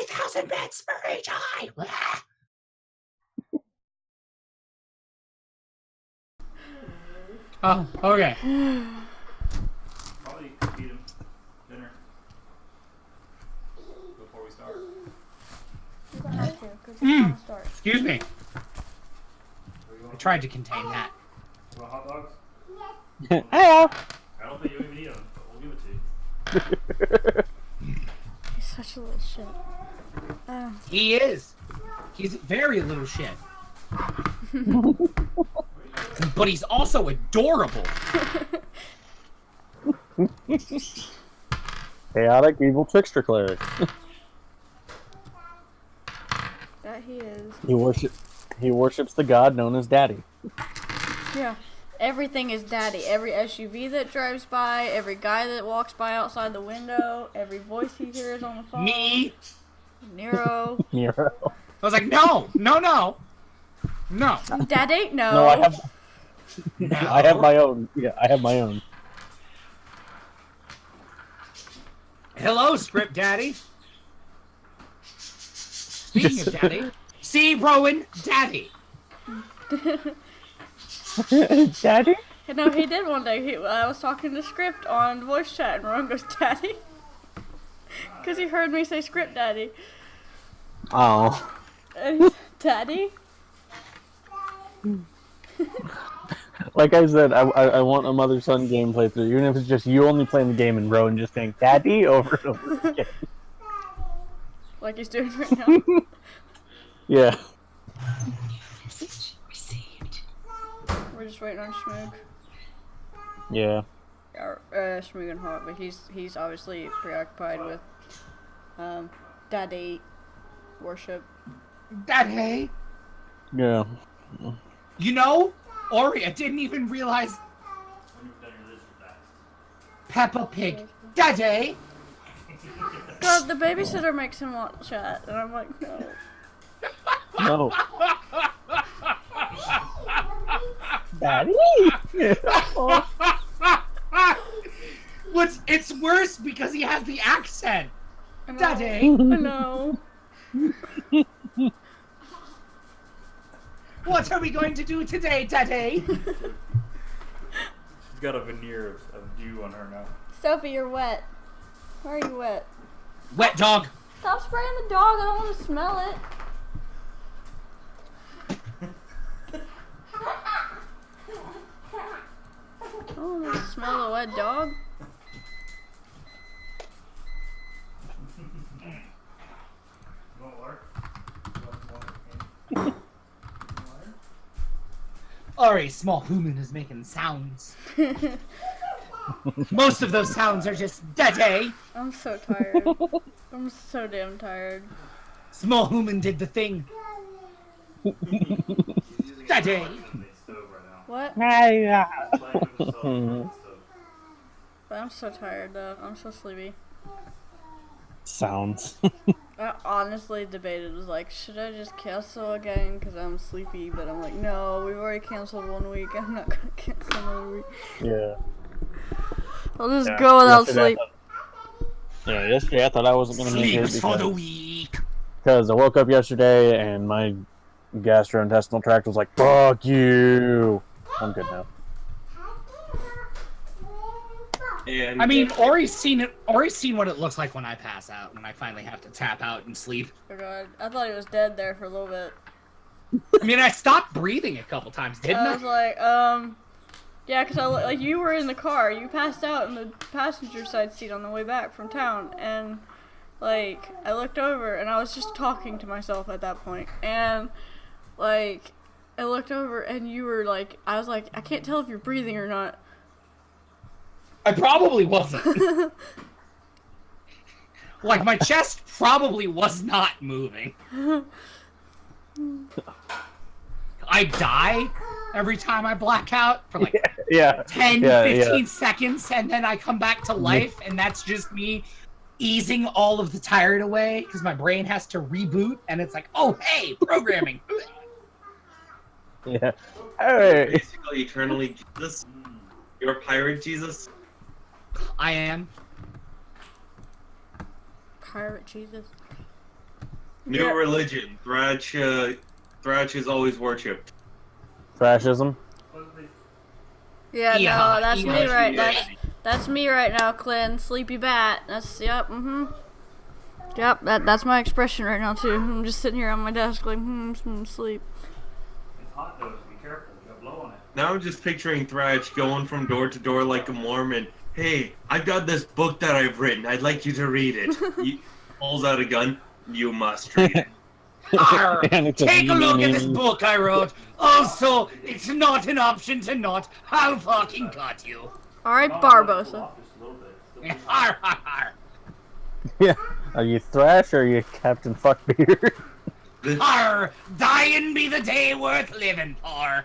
3,000 bits per each eye. Oh, okay. Probably feed him dinner before we start. You don't have to, because it's gonna start. Excuse me. I tried to contain that. You want hot dogs? Hello. I don't think you even eat them, but we'll give it to you. He's such a little shit. He is. He's very little shit. But he's also adorable. Chaotic evil trickster cleric. That he is. He worships the god known as Daddy. Yeah. Everything is daddy. Every SUV that drives by, every guy that walks by outside the window, every voice he hears on the phone. Me. Nero. Nero. I was like, no. Daddy? No. No, I have. No. I have my own. Yeah, I have my own. Hello, script daddy. Speaking of daddy, see Rowan, daddy. Daddy? No, he did one day. I was talking to Script on voice chat, and Ron goes, Daddy? Because he heard me say Script Daddy. Oh. And he's, Daddy? Like I said, I want a mother-son game playthrough, even if it's just you only playing the game and Rowan just saying Daddy over and over again. Like he's doing right now. Yeah. We're just waiting on Schmoog. Yeah. Schmoog and Hawk, but he's obviously preoccupied with Daddy worship. Daddy. Yeah. You know, Auri, I didn't even realize Peppa Pig. Daddy. God, the babysitter makes him want chat, and I'm like, no. No. Daddy? It's worse because he has the accent. I know. Daddy. I know. What are we going to do today, Daddy? She's got a veneer of dew on her now. Sophie, you're wet. Why are you wet? Wet dog. Stop spraying the dog. I don't want to smell it. I don't want to smell a wet dog. You want water? Auri, small human, is making sounds. Most of those sounds are just Daddy. I'm so tired. I'm so damn tired. Small human did the thing. Daddy. What? But I'm so tired though. I'm so sleepy. Sounds. I honestly debated, was like, should I just cancel again because I'm sleepy? But I'm like, no, we've already canceled 1 week. I'm not gonna cancel another week. Yeah. I'll just go without yesterday sleep. Yesterday I thought I wasn't gonna make it Sleeps for the week. because I woke up yesterday and my gastrointestinal tract was like, "Fuck you." I'm good now. And I mean, Auri's seen it. Auri's seen what it looks like when I pass out, when I finally have to tap out and sleep. Oh god, I thought he was dead there for a little bit. I mean, I stopped breathing a couple times, didn't I I? was like, yeah, because like you were in the car, you passed out in the passenger side seat on the way back from town, and like I looked over and I was just talking to myself at that point, and like I looked over and you were like, I was like, I can't tell if you're breathing or not. I probably wasn't. Like, my chest probably was not moving. I die every time I black out for like 10-15 seconds, and then I come back to life, and that's just me easing all of the tired away because my brain has to reboot, and it's like, oh, hey, programming. Yeah. Alright. basically eternally Jesus. You're a pirate Jesus. I am. Pirate Jesus. New religion. Thrash is always worshipped. Fascism. Yeah, no, that's me right. Yeah. That's me right now, Clint. Sleepy bat. That's Yep. That's my expression right now too. I'm just sitting here on my desk like, sleep. It's hot though, so be careful. You got blow on it. Now I'm just picturing Thrash going from door to door like a Mormon. Hey, I've got this book that I've written. I'd like you to read it. He pulls out a gun. You must read it. Arr, And it's take a look at me. this book I wrote. Also, it's not an option to not. I'll fucking cut you. Alright, Oh, Barbosa. cool off just a little bit. Arr, arr, arr. Yeah. Are you Thrash or are you Captain Fuckbeard? Arr, dying be the day worth living for.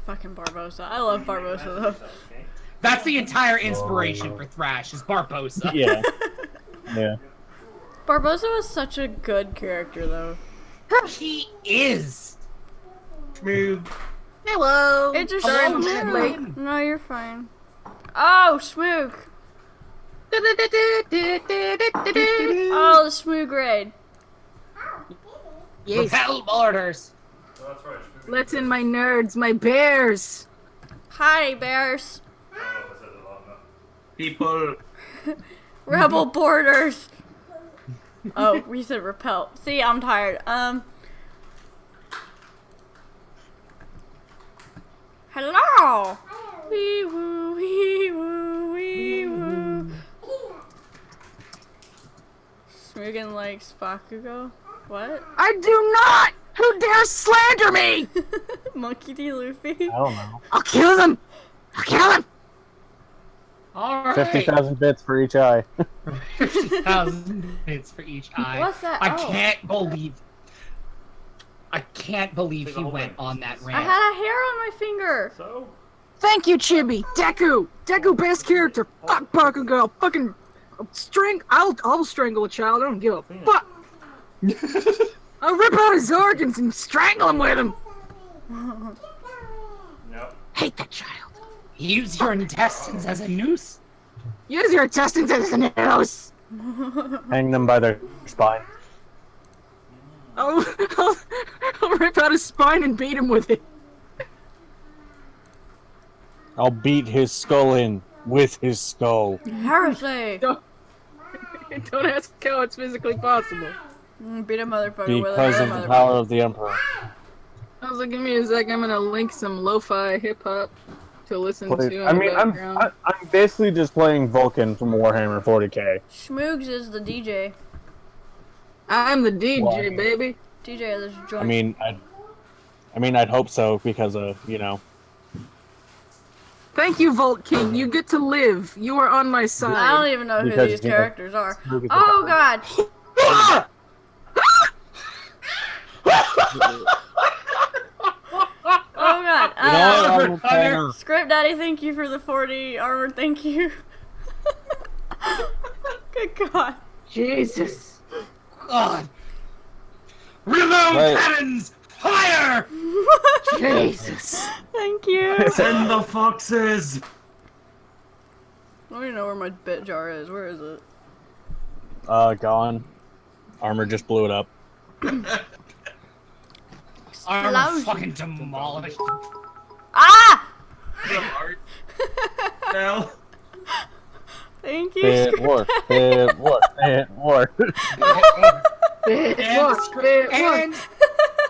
Fucking Barbosa. I love Barbosa though. Okay. That's the entire inspiration for Thrash, is Barbosa. Yeah. Yeah. Barbosa was such a good character though. He is. Smooth. Hello. It just Sorry, no, I'm late. no, you're fine. Oh, Smoog! Oh, the Smoog raid. Yes. Repel borders. So that's right. Let's in my nerds, my bears. Hi, bears. I don't know if I said it loud enough. People. Rebel borders. Oh, we said repel. See, I'm tired. Hello. Wee woo, wee woo, wee woo. Smoogin' likes Bakugo. What? I do not. Who dare slander me? Monkey D. Luffy. I don't know. I'll kill them. I'll kill them. All right. 50,000 bits for each eye. 50,000 bits for each eye. What's that? I Oh. can't believe Take he the whole went thing. on that I rant. had a hair on my finger. So, Thank you, Chibi. Deku. Deku, best character. Fuck Bakugo. Fucking I'll strangle a child. I don't give a fuck. I'll rip out his organs and strangle him with them. no. Hate that child. Use your intestines as a noose. Use your intestines as an nose. Hang them by their spine. I'll rip out his spine and beat him with it. I'll beat his skull in with his skull. Heresy. Don't ask how it's physically possible. Beat a motherfucker with Because a of the motherfucker. power of the Emperor. I was like, give me a sec. I'm gonna link some lo-fi hip-hop to listen to in I mean, the background. I'm basically just playing Vulcan from Warhammer 40k. Schmoogs is the DJ. I'm the DJ, Why? baby. DJ of this joint. I mean, I'd hope so because of, you know. Thank you, Volt King. You get to live. You are on my side. I don't even know who Because, these you know, characters are. Smoog is the Oh guy. god! Oh god. You know what, Hunter? Script Daddy, thank you for the 40 armor. Thank you. Good god. Jesus. God. Reload Right. cannons! Fire! Jesus. Thank you. Send the foxes. I don't even know where my bit jar is. Where is it? Gone. Armor just blew it up. Armor Explosion. fucking demolished. Ah! Some art. Now. Thank you. It Script worked. Daddy. It worked. It worked.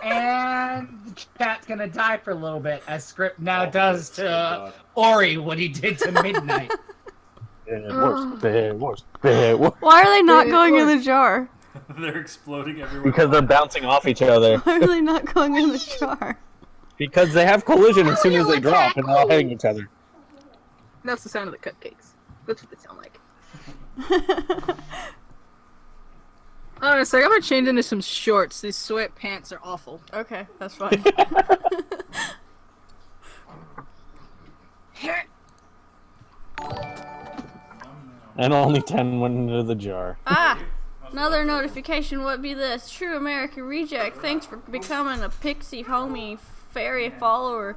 And the chat's gonna die for a little bit, as Script now does to Ori what he did to Midnight. It works. It works. It works. Why are they not It going in worked. the jar? They're exploding everywhere. Because they're bouncing off each other. Why are they not going in the jar? Because they have collision as soon as they drop and they're all hitting each other. That's the sound of the cupcakes. That's what they sound like. Honestly, I'm gonna change into some shorts. These sweatpants are awful. Okay, that's fine. And only 10 went into the jar. Ah! Another notification, what be this? True American Reject, thanks for becoming a pixie homie fairy follower.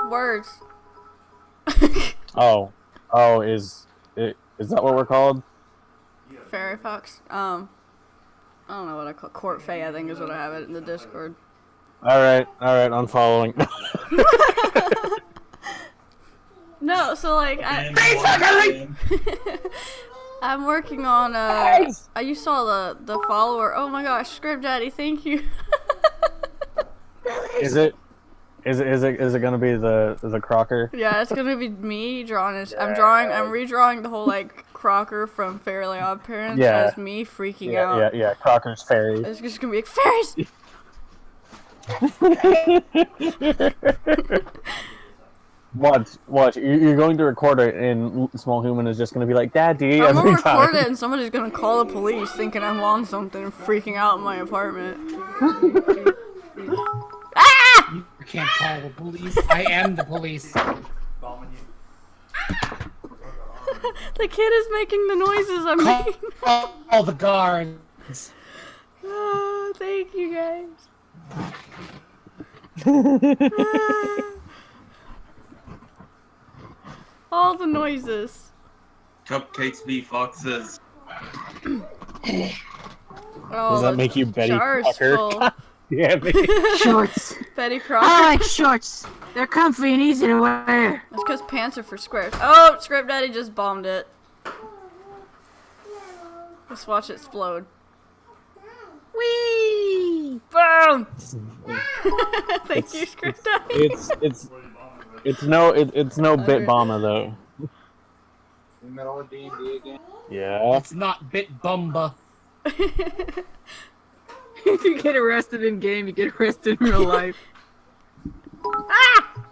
Words. Oh, is that what we're called? Fairy Fox. don't know what I call Court Faye, I think is what I have it in the Discord. Alright, I'm following. No, so like I'm working on you saw the follower. Oh my gosh, Script Daddy, thank you. Is it gonna be the Crocker? Yeah, it's gonna be me drawing it. I'm redrawing the whole like Crocker from Fairly Odd Parents as me freaking out. Yeah, Crocker's fairies. It's just gonna be like fairies. Watch. You're going to record it, and Small Human is just going to be like, Daddy, I'm every gonna record time. it, and somebody's gonna call the police thinking I'm on something and freaking out in my apartment. Ah! You can't call the police. I am the police. Bombing you. The kid is making the noises I'm making. Call the guards. Oh, thank you guys. All the noises. Cupcakes v foxes. Oh, Does that make you Betty jar's Crocker? full. Yeah, me. Shorts. Betty Crocker. I like shorts. They're comfy and easy to wear. That's because pants are for squares. Oh, Script Daddy just bombed it. Let's watch it explode. Whee! Boom! Thank you, Script Daddy. It's no Bit Bomber though. Metal D&D again. Yeah. It's not Bit Bumba. If you get arrested in game, you get arrested in real life. Ah!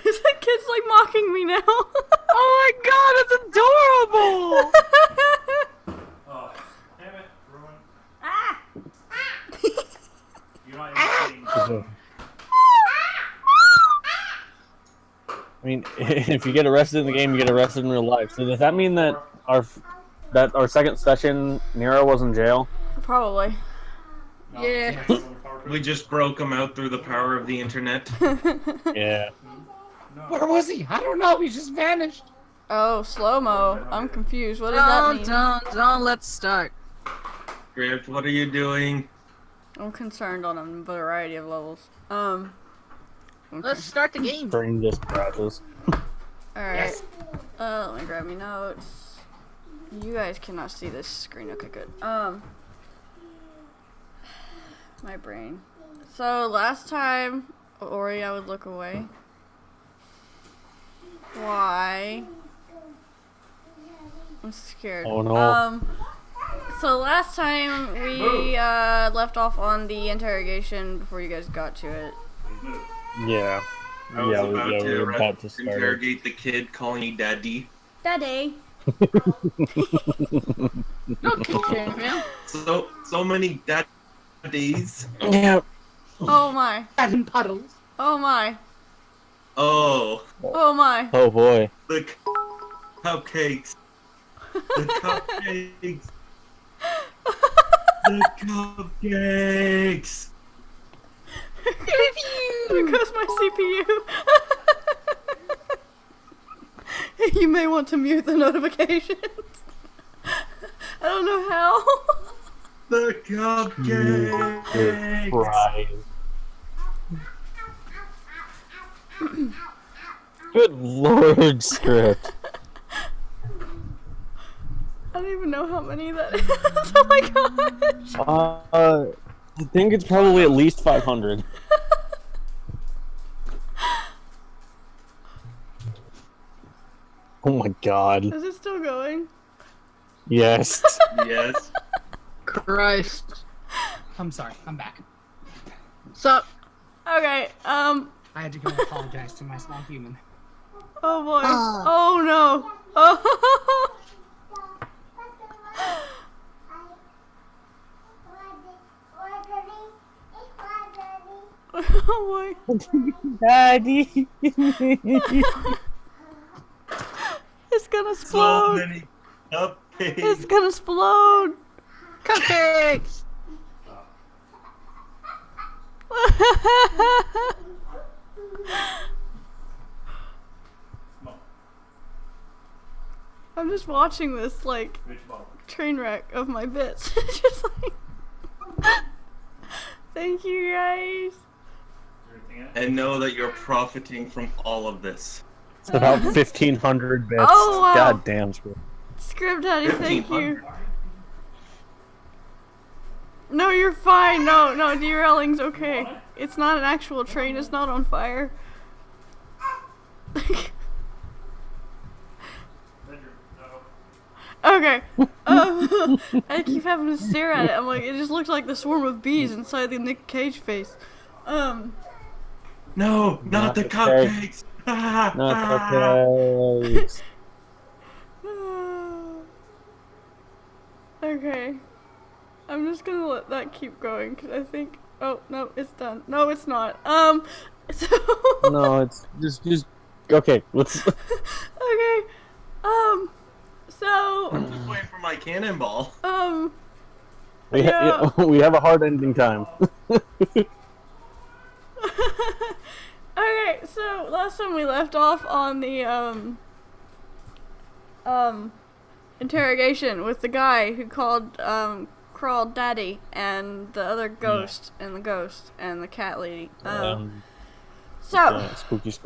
This kid's like mocking me now. Oh my god, it's adorable! Oh, damn it, ruin. Ah! You're not even seeing. I mean, if you get arrested in the game, you get arrested in real life. So does that mean that our second session, Nero was in jail? Probably. No, Yeah. We just broke him out through the power of the internet. Yeah. Where was he? I don't know. He just vanished. Oh, slow-mo. I'm confused. What does that mean? Don't let's start. Grift, what are you doing? I'm concerned on a variety of levels. Okay. Let's start the game. Bring this crashes. Alright. Yes. Let me grab me notes. You guys cannot see this screen. Okay, good. My brain. So, last time, Auri, I would look away. Why? I'm scared. Oh no. So last time we left off on the interrogation before you guys got to it. Yeah. I was about we to were about to start. interrogate the kid calling you daddy. Daddy. Okay, man. So many daddies. Yeah. Oh my. And puddles. Oh my. Oh, Oh my. Oh boy. the cupcakes. The cupcakes. The cupcakes. There goes my CPU. You may want to mute the notifications. I don't know how. The cupcakes. Right. Good lord, Script. I don't even know how many that is. Oh my gosh. I think it's probably at least 500. Oh my god. Is it still going? Yes. Yes. Christ. I'm sorry. I'm back. Sup? Okay, I had to go apologize to my small human. oh boy. Oh no. Oh. Oh boy. Daddy. It's gonna So explode. many cupcakes. It's gonna explode. Cupcakes! I'm just watching this like Bitch bomb. train wreck of my bits. It's just like Thank you, guys. And know that you're profiting from all of this. It's about 1,500 bits. Oh, wow. God damn, Scrib. Scrib Daddy, thank you. 1,500. No, you're fine. No, derailing's okay. It's not an actual train. It's not on fire. Okay. I keep having to stare at it. I'm like, it just looks like the swarm of bees inside the Nick Cage face. No, not the cupcakes. Not the cakes. Okay. I'm just gonna let that keep going because I think. Oh no, it's done. No, it's not. So. No, it's just. Okay, let's. Okay. So. I'm just waiting for my cannonball. We Yeah. we have a hard ending time. Okay, so last time we left off on the interrogation with the guy who crawled Daddy and the other ghost and the ghost and the cat lady. So Spooky eyes.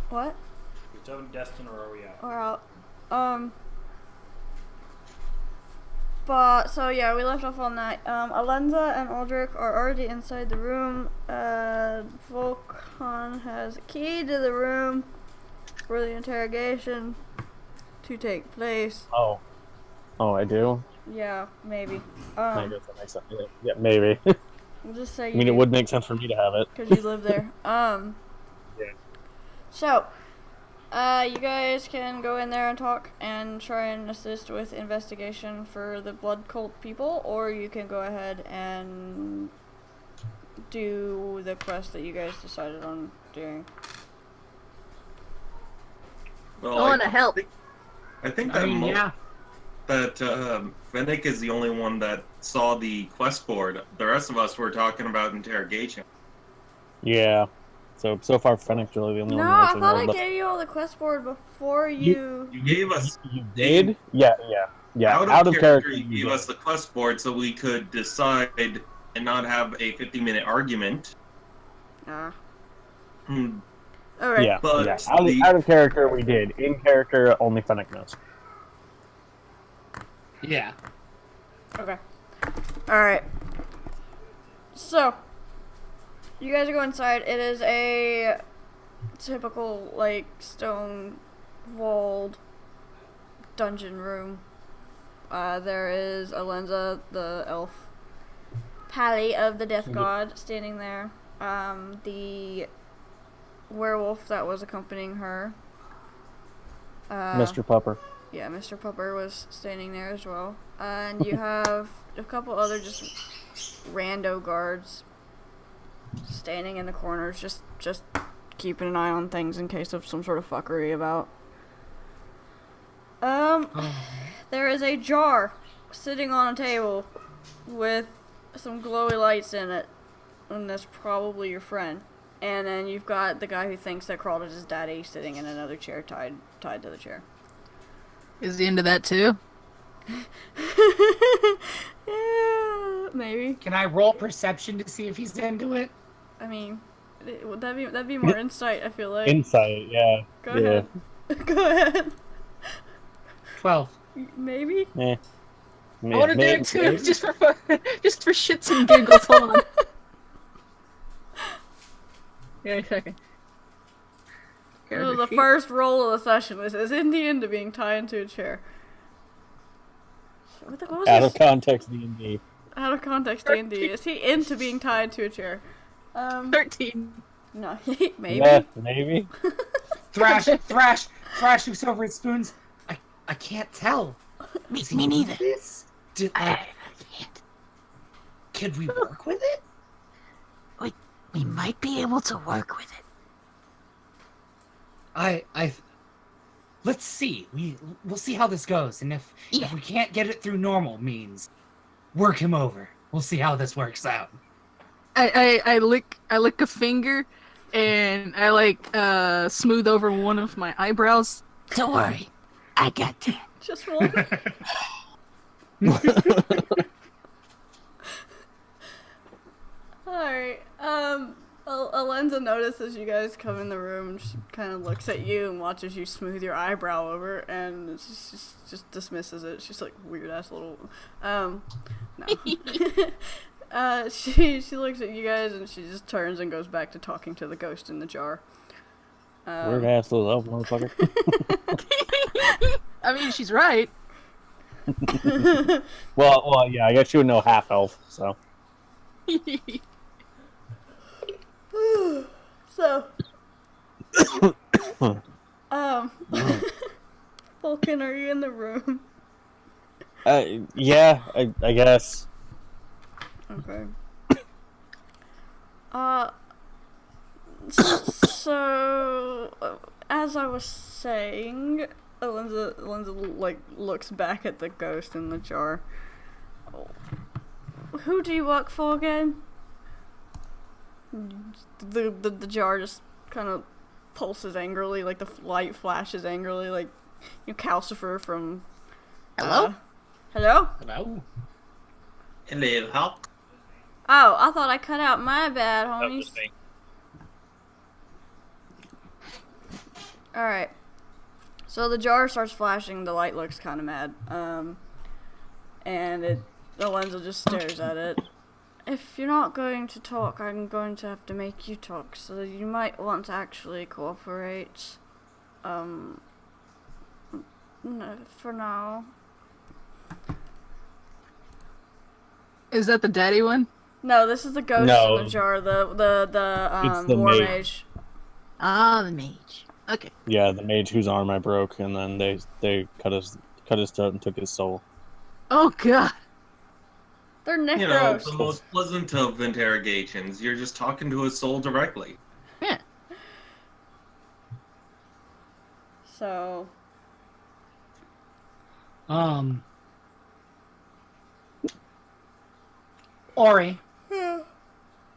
what? We still in Destin or are we out? We're out. But so yeah, we left off on that. Alenza and Aldrich are already inside the room. Volkan has a key to the room for the interrogation to take place. Oh, I do. Yeah, maybe. I guess that makes sense. Yeah, maybe. We'll just say. I mean, it would make sense for me to have it. because you live there. Yeah. So, you guys can go in there and talk and try and assist with investigation for the blood cult people, or you can go ahead and do the quest that you guys decided on doing. Well, I want to help. I think that that Fennec is the only one that saw the quest board. The rest of us were talking about interrogation. Yeah. So far, Fennec's really the only No, one. I thought I gave you all the quest board before you. You gave us. You did? Yeah. Out of character, you gave us the quest board so we could decide and not have a 50-minute argument. Alright. Yeah. But Out of character, we did. In character, only Fennec knows. Yeah. Okay. Alright. So, you guys go inside. It is a typical, like, stone-walled dungeon room. There is Alenza, the elf pally of the death god, standing there. The werewolf that was accompanying her. Mr. Pupper. Yeah, Mr. Pupper was standing there as well. And you have a couple other just rando guards standing in the corners, just keeping an eye on things in case of some sort of fuckery about. There is a jar sitting on a table with some glowy lights in it, and that's probably your friend. And then you've got the guy who thinks that crawled as his daddy sitting in another chair tied to the chair. Is he into that too? Yeah, maybe. Can I roll perception to see if he's into it? I mean, that'd be more insight, I feel like. Insight, yeah. Go ahead. Go ahead. 12. Maybe? Eh. I want to do it too, just for fun, just for shits and giggles. Hold on. Yeah, a second. This was the first roll of the session. This is Indian to being tied into a chair. What was Out this? of context, D&D. Out of context, D&D. Is he into being tied to a chair? 13. No, maybe. Yeah, maybe. Thrash, who's over at Spoons. I can't tell. Me neither. I can't. Could we work with it? We might be able to work with it. Let's see. We'll see how this goes, and if we can't get it through normal means, work him over. We'll see how this works out. I lick a finger, and I smooth over one of my eyebrows. Don't worry, I got that. Just roll. Alright, Alenza notices you guys come in the room and she kind of looks at you and watches you smooth your eyebrow over and she just dismisses it. She's like, weird ass little, no. She looks at you guys and she just turns and goes back to talking to the ghost in the jar. Weird ass little elf motherfucker. I mean, she's right. well, yeah, I guess you would know half elf, so. So, Vulcan, are you in the room? Yeah, I guess. Okay. So, as I was saying, Alenza like looks back at the ghost in the jar. Who do you work for again? The jar just kind of pulses angrily, like the light flashes angrily, like Calcifer from. Hello? Hello? Hello? Hello, help. Oh, I thought I cut out. My bad, That homies. was me. Alright. So the jar starts flashing, the light looks kind of mad. And Alenza just stares at it. If you're not going to talk, I'm going to have to make you talk, so you might want to actually cooperate. No, for now. Is that the daddy one? No, this is the ghost No. in the jar, It's the the war mage. mage. Ah, the mage. Okay. Yeah, the mage whose arm I broke, and then they cut his throat and took his soul. Oh god. They're You know, necros. the most pleasant of interrogations. You're just talking to his soul directly. Yeah. So, Ori,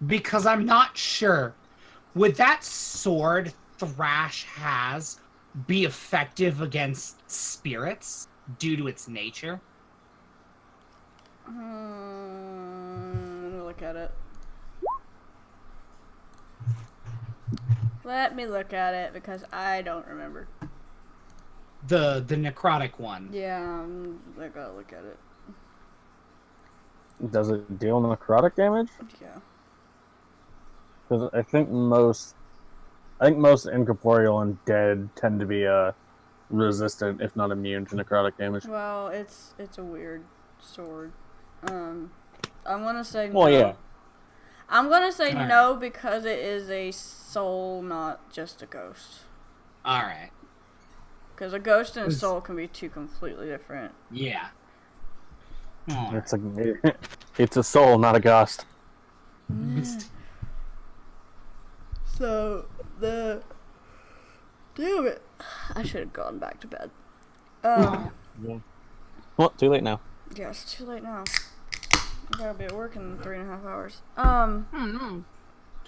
because I'm not sure, would that sword Thrash has be effective against spirits due to its nature? let me look at it. Let me look at it because I don't remember. The necrotic one. Yeah, I gotta look at it. Does it deal necrotic damage? Yeah. Because I think most incorporeal and dead tend to be resistant, if not immune, to necrotic damage. Well, it's a weird sword. I'm gonna say no. Well, yeah. I'm gonna say Alright. no because it is a soul, not just a ghost. Alright. Because a ghost and a It's- soul can be two completely different. Yeah. Alright. It's a soul, not a ghost. So, damn it. I should have gone back to bed. Well, too late now. Yeah, it's too late now. I gotta be at work in 3.5 hours. Oh no.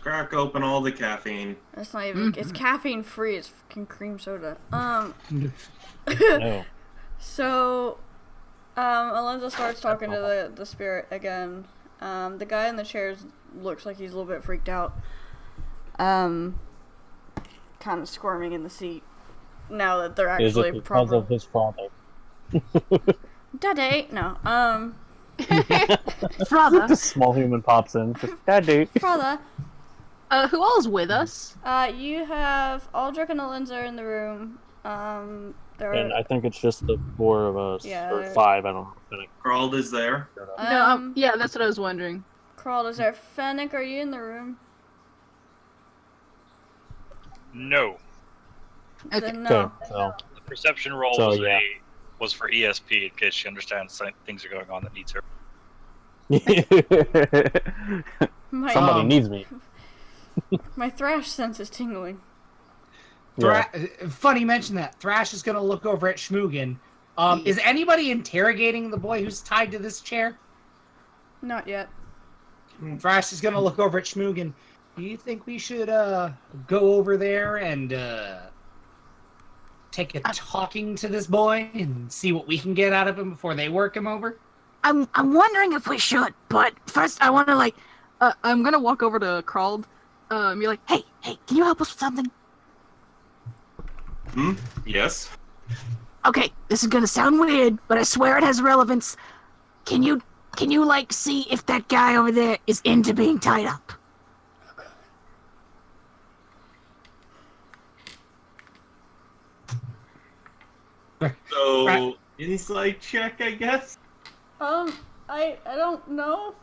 Crack open all the caffeine. That's not even, it's caffeine free, it's fucking cream soda. No. So, Alenza starts talking to the spirit again. The guy in the chairs looks like he's a little bit freaked out. Kind of squirming in the seat. Now that they're Is actually it because of his father? Daddy! No, Brother. This small human pops in. Just, Daddy. brother. Who all's with us? You have Aldrich and Alenza in the room. There And are, I think it's just the four of us. Yeah. Or five, I don't know. Crawled is there. No, yeah, that's what I was wondering. Crawl is there. Fennec, are you in the room? No. Okay. Then no. Okay, so. The perception roll So, was, yeah. was for ESP in case she understands things are going on that needs her. My, Somebody needs me. my thrash sense is tingling. Yeah. Funny you mention that. Thrash is gonna look over at Schmoogan. Is anybody interrogating the boy who's tied to this chair? Not yet. Thrash is gonna look over at Schmoogan. Do you think we should go over there and take a talking to this boy and see what we can get out of him before they work him over? I'm wondering if we should, but first I want to I'm gonna walk over to Crawled, and be like, hey, can you help us with something? Yes. Okay, this is gonna sound weird, but I swear it has relevance. Can you like see if that guy over there is into being tied up? So insight check, I guess. I don't know.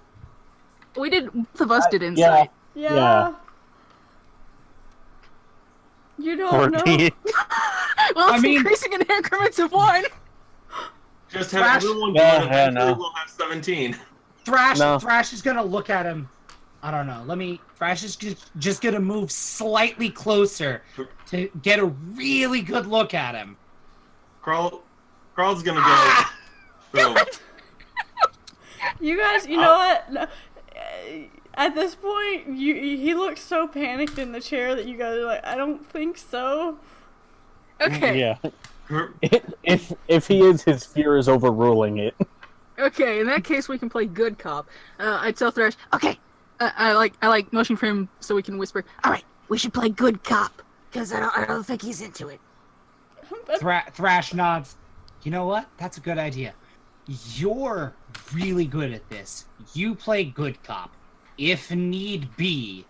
Both of us did insight. Yeah. You don't know. 14. Well, it's increasing in increments of 1. Just have everyone do Yeah, it. Eventually no. we'll have 17. Thrash is gonna look at him. I don't know. Thrash is just gonna move slightly closer to get a really good look at him. Crawl's gonna go. So, You guys, you know what? No, at this point, he looks so panicked in the chair that you guys are like, I don't think so. Okay. Yeah. If he is, his fear is overruling it. Okay, in that case, we can play good cop. I tell Thrash, okay, I like motion for him so we can whisper. All right, we should play good cop because I don't think he's into it. Thrash nods. You know what? That's a good idea. You're really good at this. You play good cop, if need be.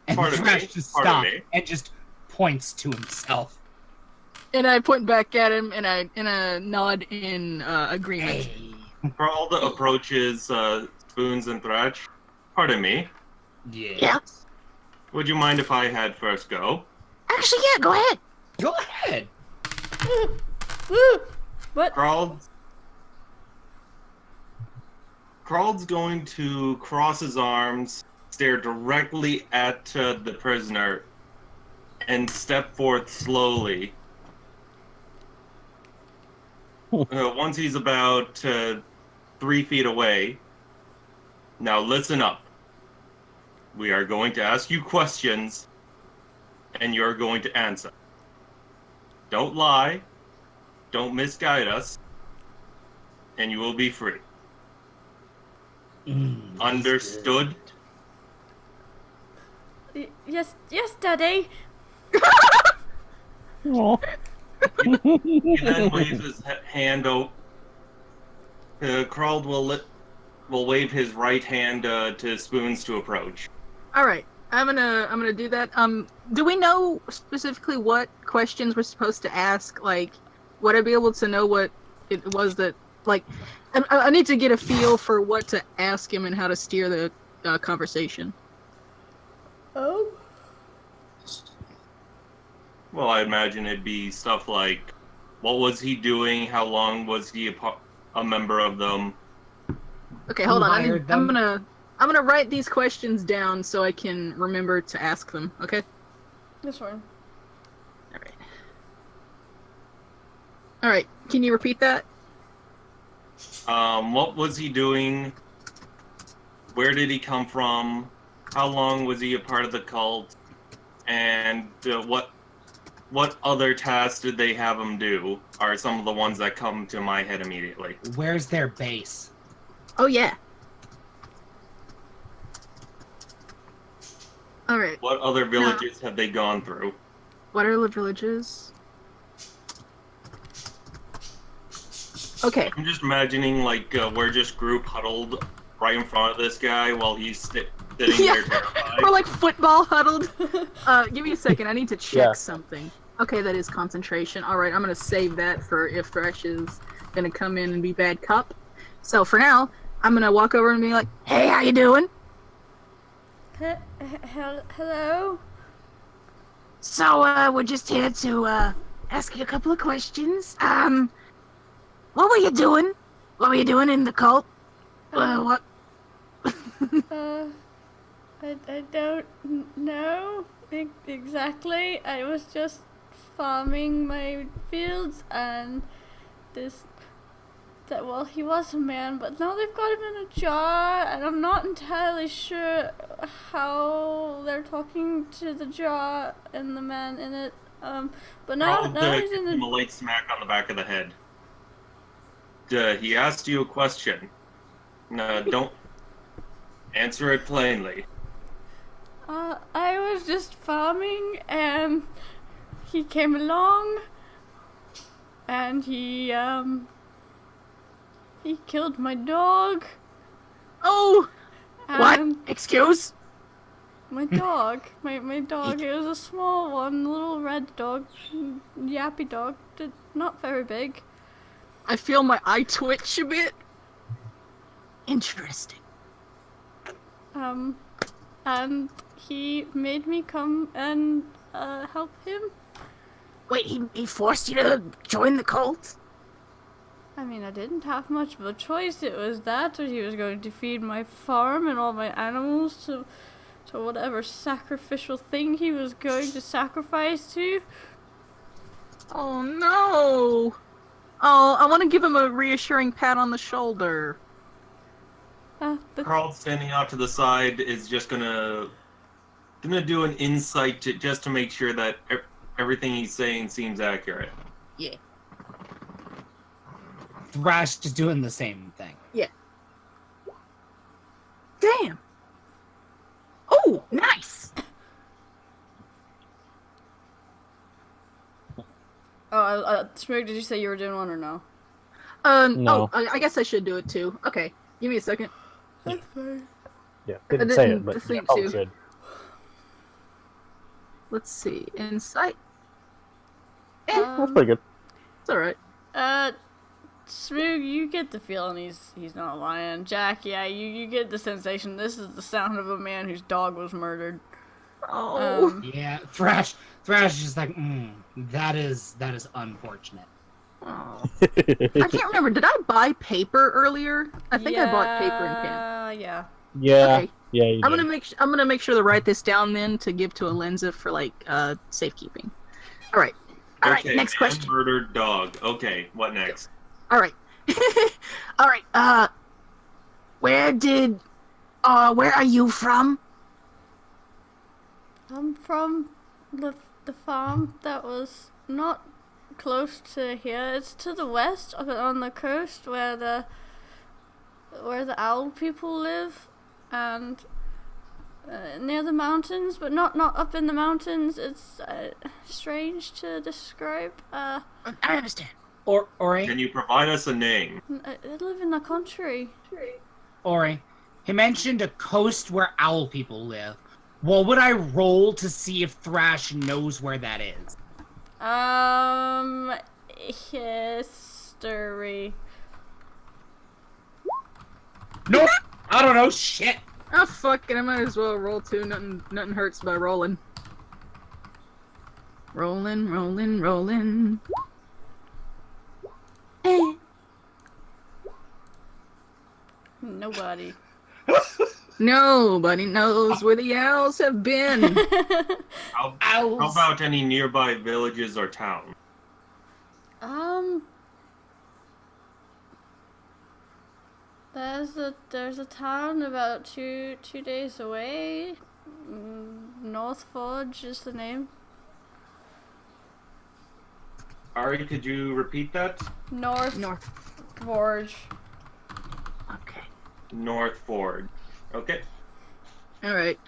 And Thrash just stops and just points to himself. And I point back at him, and I nod in agreement. Hey. Crawl approaches Spoons and Thrash. Pardon me. Yeah. Would you mind if I had first go? Actually, yeah, go ahead. Go ahead. What? Crawled's going to cross his arms, stare directly at the prisoner, and step forth slowly. Once he's about 3 feet away. Now listen up. We are going to ask you questions, and you're going to answer. Don't lie. Don't misguide us. And you will be free. Understood? Yes, Daddy. He then waves his hand over. Crawled will wave his right hand to Spoons to approach. All right, I'm gonna do that. Do we know specifically what questions we're supposed to ask? Like, would I be able to know what it was that, like, I need to get a feel for what to ask him and how to steer the conversation. Oh. Well, I imagine it'd be stuff like, what was he doing? How long was he a member of them? Okay, hold on. I'm gonna write these questions down so I can remember to ask them. Okay. This one. All right. Can you repeat that? What was he doing? Where did he come from? How long was he a part of the cult? And what other tasks did they have him do? Are some of the ones that come to my head immediately. Where's their base? Oh yeah. All right. What other villages have they gone through? What are the villages? Okay. I'm just imagining, like, we're just group huddled right in front of this guy while he's sitting there terrified. We're like football huddled. Give me a second. I need to check something. Okay, that is concentration. All right, I'm gonna save that for if Thresh is gonna come in and be bad cop. So for now, I'm gonna walk over and be like, "Hey, how you doing?" Hello. So we're just here to ask you a couple of questions. What were you doing? What were you doing in the cult? What? I don't know exactly. I was just farming my fields, and well, he was a man, but now they've got him in a jar, and I'm not entirely sure how they're talking to the jar and the man in it. But now he's in a light smack on the back of the head. He asked you a question. No, Answer it plainly. I was just farming, and he came along, and he killed my dog. Oh! What? And Excuse? my dog. My dog. It was a small one, little red dog. Yappy dog. Not very big. I feel my eye twitch a bit. Interesting. And he made me come and help him. Wait, he forced you to join the cult? I mean, I didn't have much of a choice. It was that, or he was going to feed my farm and all my animals to whatever sacrificial thing he was going to sacrifice to. Oh no! Oh, I want to give him a reassuring pat on the shoulder. Carl, standing out to the side, is just gonna do an insight just to make sure that everything he's saying seems accurate. Yeah. Thrash is doing the same thing. Yeah. Damn. Oh, nice. Smug, did you say you were doing one or no? No. Oh, I guess I should do it too. Okay, give me a second. That's fine. Yeah, didn't I say didn't it, but think yeah, to. should. Let's see. Insight. That's pretty good. It's alright. Smug, you get the feeling he's not lying. Jack, yeah, you get the sensation this is the sound of a man whose dog was murdered. Oh. Yeah, Thrash is just like, that is unfortunate. Oh. I can't remember. Did I buy paper earlier? I think I bought paper and pen. Yeah. Yeah. Okay. Yeah. You I'm did. gonna make sure to write this down then to give to Alenza for safekeeping. All right. Okay, Next question. Murdered dog. Okay, what next? All right. All right. Where are you from? I'm from the farm that was not close to here. It's to the west, up on the coast where the owl people live, and near the mountains, but not up in the mountains. It's strange to describe. I understand. Ori, Can you provide us a name? I live in the country. Ori, he mentioned a coast where owl people live. What would I roll to see if Thrash knows where that is? History. Nope. I don't know. Shit. Oh fuck it! I might as well roll too. Nothing hurts by rolling. Rolling. Nobody. Nobody knows where the owls have been. How Owls. about any nearby villages or towns? There's a town about two days away. North Forge is the name. Ari, could you repeat that? North Forge. Okay. North Ford. Okay. All right.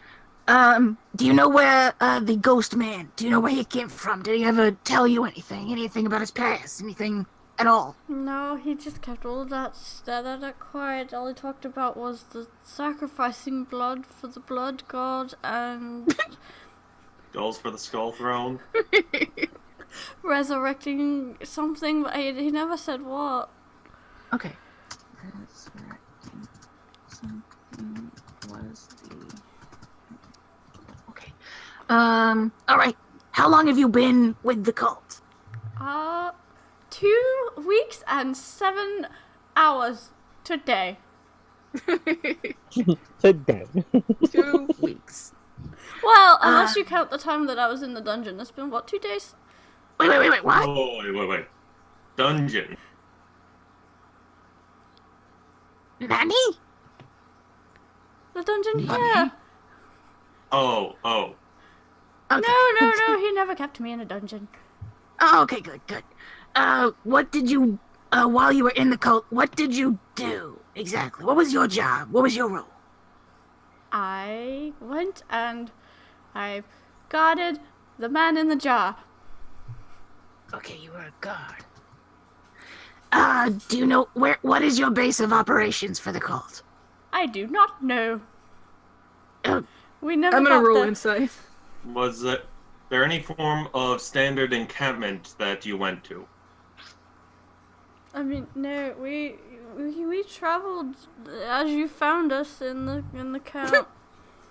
Do you know where the ghost man? Do you know where he came from? Did he ever tell you anything? Anything about his past? Anything at all? No, he just kept all of that quiet. All he talked about was the sacrificing blood for the blood god and Skulls for the Skull Throne. resurrecting something, but he never said what. Okay. Resurrecting something was the. Okay. All right. How long have you been with the cult? 2 weeks and 7 hours today. Today. 2 weeks. Well, unless you count the time that I was in the dungeon. It's been, what, 2 days? Wait, what? Oh, wait. Dungeon. Nani? The dungeon here. Oh. Okay. No, he never kept me in a dungeon. Oh, okay, good. What did you, while you were in the cult, what did you do exactly? What was your job? What was your role? I went and I guarded the man in the jar. Okay, you were a guard. Do you know what is your base of operations for the cult? I do not know. Uh, We never I'm gonna got roll the... insight. Was there any form of standard encampment that you went to? I mean, no, we traveled as you found us in the camp.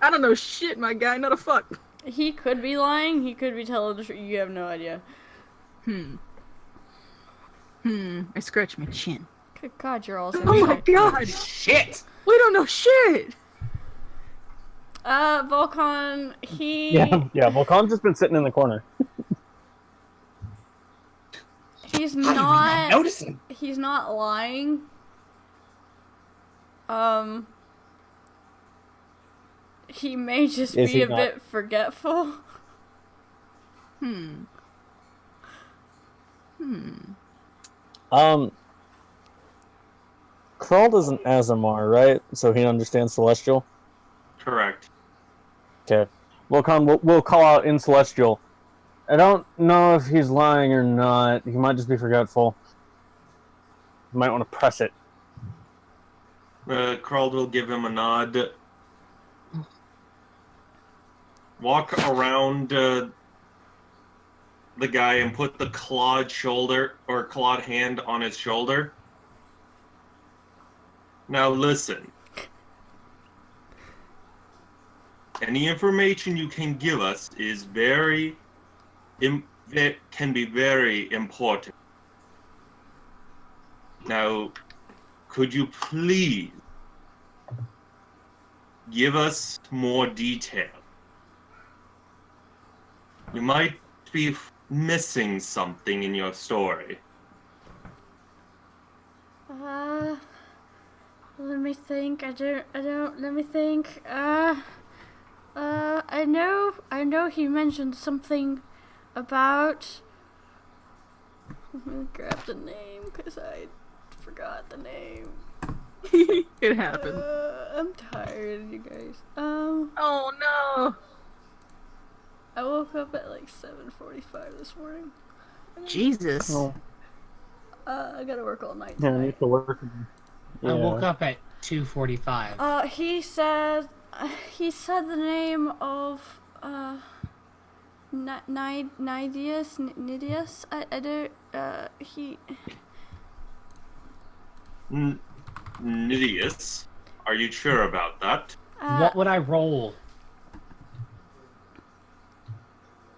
I don't know shit, my guy, not a fuck. He could be lying, he could be telling the truth, you have no idea. I scratch my chin. Good God, you're all Oh my god! Shit! We don't know shit! Volcon, he... Yeah, Volcan's just been sitting in the corner. He's How did we not notice him? He's not lying. He may just Is be he a not? bit forgetful. Krald is an Azamar, right? So he understands Celestial? Correct. Okay. Volcan, we'll call out in Celestial. I don't know if he's lying or not. He might just be forgetful. You might want to press it. Krald will give him a nod. Walk around the guy and put the clawed hand on his shoulder. Now listen. Any information you can give us is can be very important. Now, could you please give us more detail? You might be missing something in your story. Let me think. Let me think. I know he mentioned something about... Let me grab the name, because I forgot the name. It happened. I'm tired, you guys. Oh no! I woke up at like 7:45 this morning. Jesus. Oh. I gotta work all night Yeah, I tonight. need to work. I woke up at 2:45. He said the name of Nidius. I don't he Nidius? Are you sure about that? What would I roll?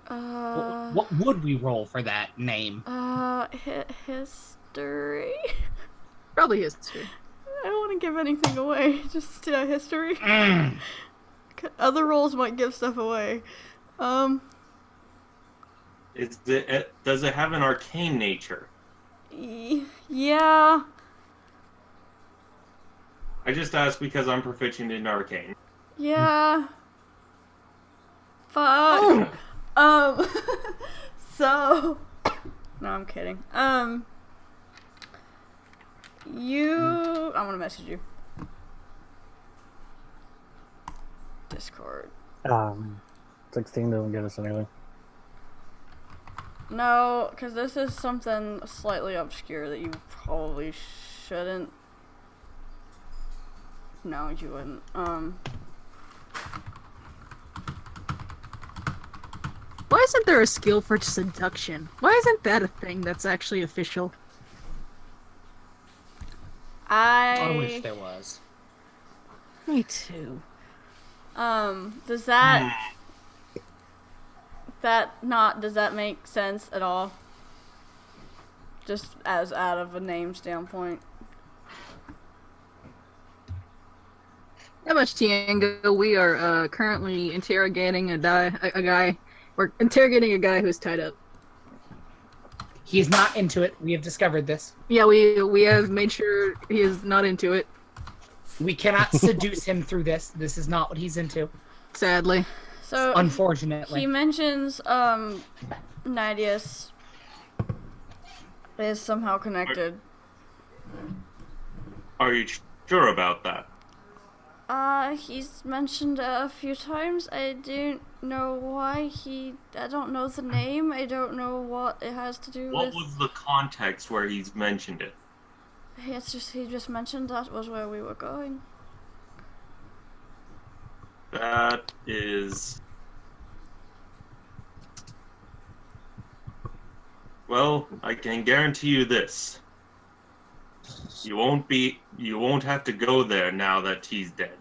What would we roll for that name? History. Probably history. I don't want to give anything away. Just history. Other rolls might give stuff away. Does it have an arcane nature? Yeah. I just asked because I'm proficient in arcane. Yeah. Fuck. So. No, I'm kidding. I'm gonna message you. Discord. 16 doesn't get us anything. No, because this is something slightly obscure that you probably shouldn't. No, you wouldn't. Why isn't there a skill for seduction? Why isn't that a thing that's actually official? I wish there was. Me too. Does that does that make sense at all? Just as out of a name standpoint. How much Tiango? We are currently interrogating a guy. We're interrogating a guy who's tied up. He is not into it. We have discovered this. Yeah, we have made sure he is not into it. We cannot seduce him through this. This is not what he's into. Sadly. So Unfortunately. he mentions Nidius is somehow connected. Are you sure about that? He's mentioned it a few times. I don't know why I don't know the name. I don't know what it has to do What with. was the context where he's mentioned it? He just mentioned that was where we were going. That is... Well, I can guarantee you this. You won't have to go there now that he's dead.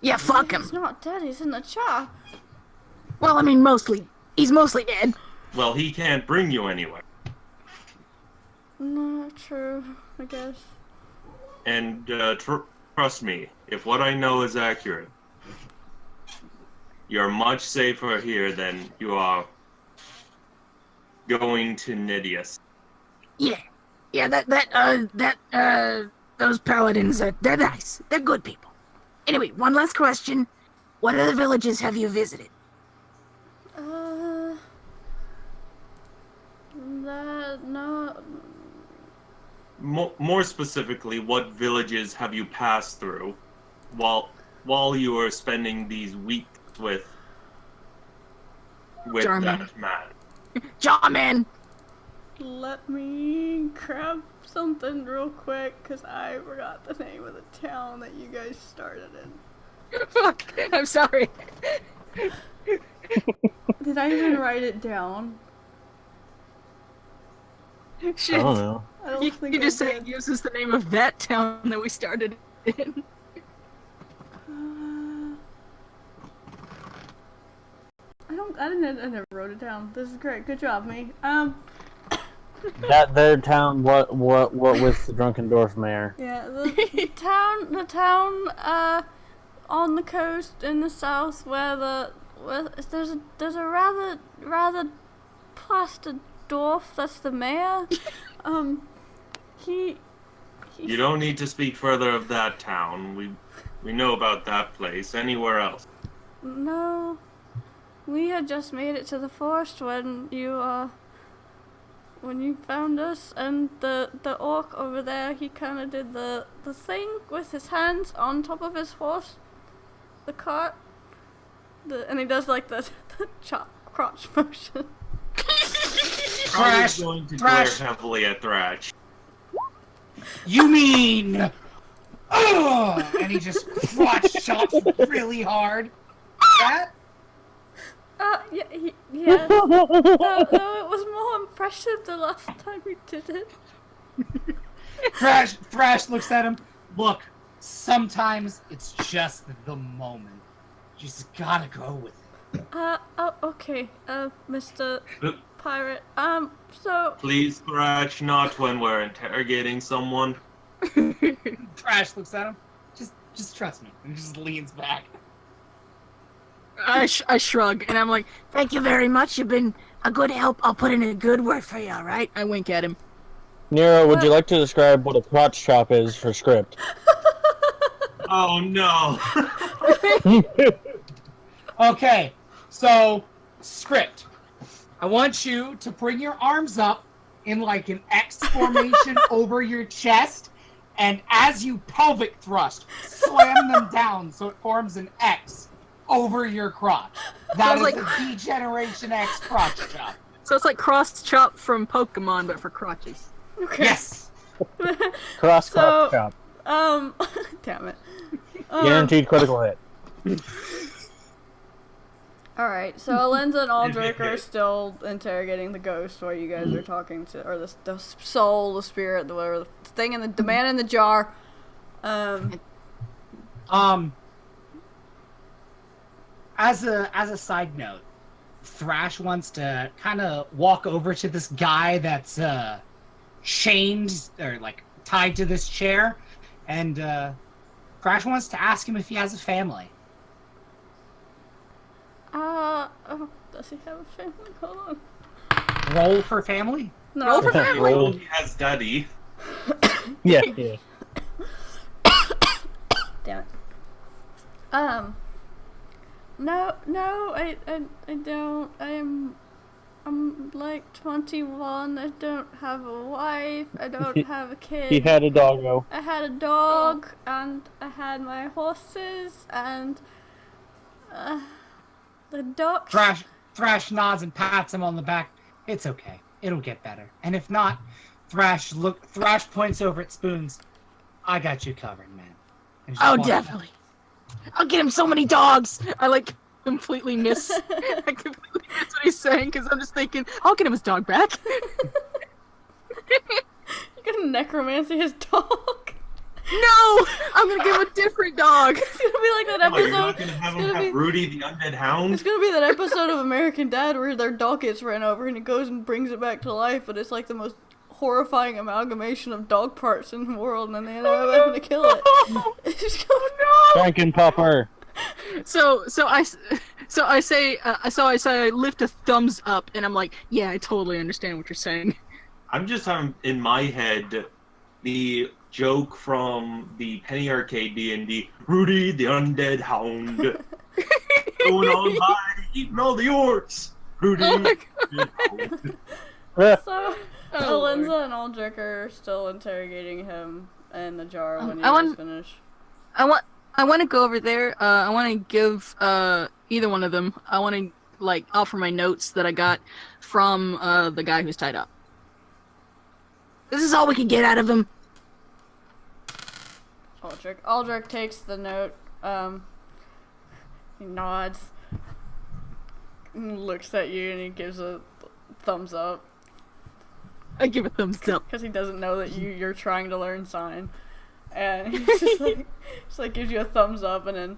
Yeah, fuck him. He's not dead. He's in the jar. Well, I mean, he's mostly dead. Well, he can't bring you anywhere. No, true. I guess. And trust me, if what I know is accurate, you're much safer here than you are going to Nidius. Yeah. Yeah, those paladins, they're nice. They're good people. Anyway, one last question. What other villages have you visited? No. More specifically, what villages have you passed through while you were spending these weeks with Jarman. that man? Jarman! Let me grab something real quick, because I forgot the name of the town that you guys started in. Fuck, I'm sorry. Did I even write it down? Shit. I don't know. I don't You think can just I say did. it uses the name of that town that we started in. I never wrote it down. This is great. Good job, me. That their town. What with the drunken dwarf mayor? Yeah, the town, on the coast in the south where there's a rather plastered dwarf that's the mayor. You don't need to speak further of that town. We know about that place. Anywhere else? No, we had just made it to the forest when you found us, and the orc over there, he kind of did the thing with his hands on top of his horse, the cart, and he does like the chop crotch motion. Thrash going to glare heavily at Thrash. You mean... Ugh! And he just crotch chops really hard. That? Yeah. Though it was more impressive the last time we did it. Thrash looks at him. Look, sometimes it's just the moment. You just gotta go with it. Okay, Mr. Pirate. So... Please, Thrash, not when we're interrogating someone. Thrash looks at him. Just trust me. And he just leans back. I shrug, and I'm like, thank you very much. You've been a good help. I'll put in a good word for you, alright? I wink at him. Nero, would you like to describe what a crotch chop is for script? Oh no. Okay, so, script. I want you to bring your arms up in like an X formation over your chest, and as you pelvic thrust, slam them down so it forms an X over your crotch. That is like a D-Generation X crotch chop. So it's like cross chop from Pokemon, but for crotches. Okay. Yes! Cross So- chop. Damn it. Guaranteed critical hit. Alright, so Alenza and Aldrich are still interrogating the ghost while you guys are talking to, or the soul, the spirit, the whatever, the thing in the man in the jar. As a side note, Thrash wants to kind of walk over to this guy that's chained or like tied to this chair, and Thrash wants to ask him if he has a family. Does he have a family? Hold on. Roll for family? No. Roll for family. Well, he has daddy. Yeah. Damn it. No, I don't. I'm like 21. I don't have a wife. I don't have a kid. He had a doggo. I had a dog, and I had my horses, and the dog. Thrash nods and pats him on the back. It's okay. It'll get better. And if not, Thrash points over at Spoons. I got you covered, man. Oh, definitely. I'll get him so many dogs. I like completely miss. I completely miss what he's saying because I'm just thinking, I'll get him his dog back. You're gonna necromancy his dog? No, I'm gonna give him a different dog. It's gonna be like that Oh, you're episode. not gonna have him have Rudy the undead hound? It's gonna be that episode of American Dad where their dog gets ran over and he goes and brings it back to life, but it's like the most horrifying amalgamation of dog parts in the world, and then they end up having to kill it. It's just Frankenpupper. So I say I lift a thumbs up, and I'm like, yeah, I totally understand what you're saying. I'm just having in my head the joke from the Penny Arcade D&D, Rudy the undead hound, going on by eating all the orcs. Rudy the undead hound. So, Oh, Alenza and Aldrich are still interrogating him in the jar when you I guys want- finish. I want to go over there. I want to give either one of them. I want to like offer my notes that I got from the guy who's tied up. This is all we can get out of him. Aldrich takes the note. He nods, and looks at you, and he gives a thumbs up. I give a thumbs up. Because he doesn't know that you're trying to learn sign. And he just like gives you a thumbs up and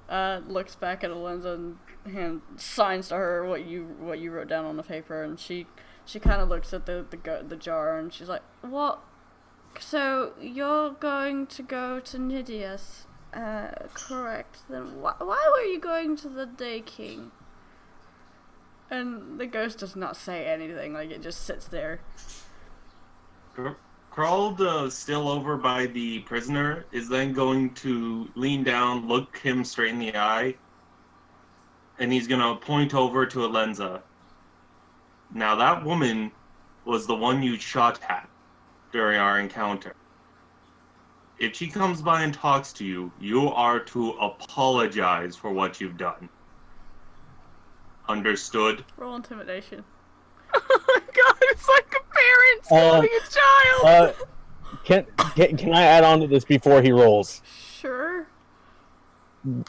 then looks back at Alenza and signs to her what you wrote down on the paper, and she kind of looks at the jar and she's like, "What? So you're going to go to Nidius, correct? Then why were you going to the Day King?" And the ghost does not say anything, like it just sits there. Crawled still over by the prisoner is then going to lean down, look him straight in the eye, and he's gonna point over to Alenza. Now that woman was the one you shot at during our encounter. If she comes by and talks to you, you are to apologize for what you've done. Understood? Roll intimidation. Oh my god, it's like a parent scolding a child. Can I add on to this before he rolls? Sure. I'm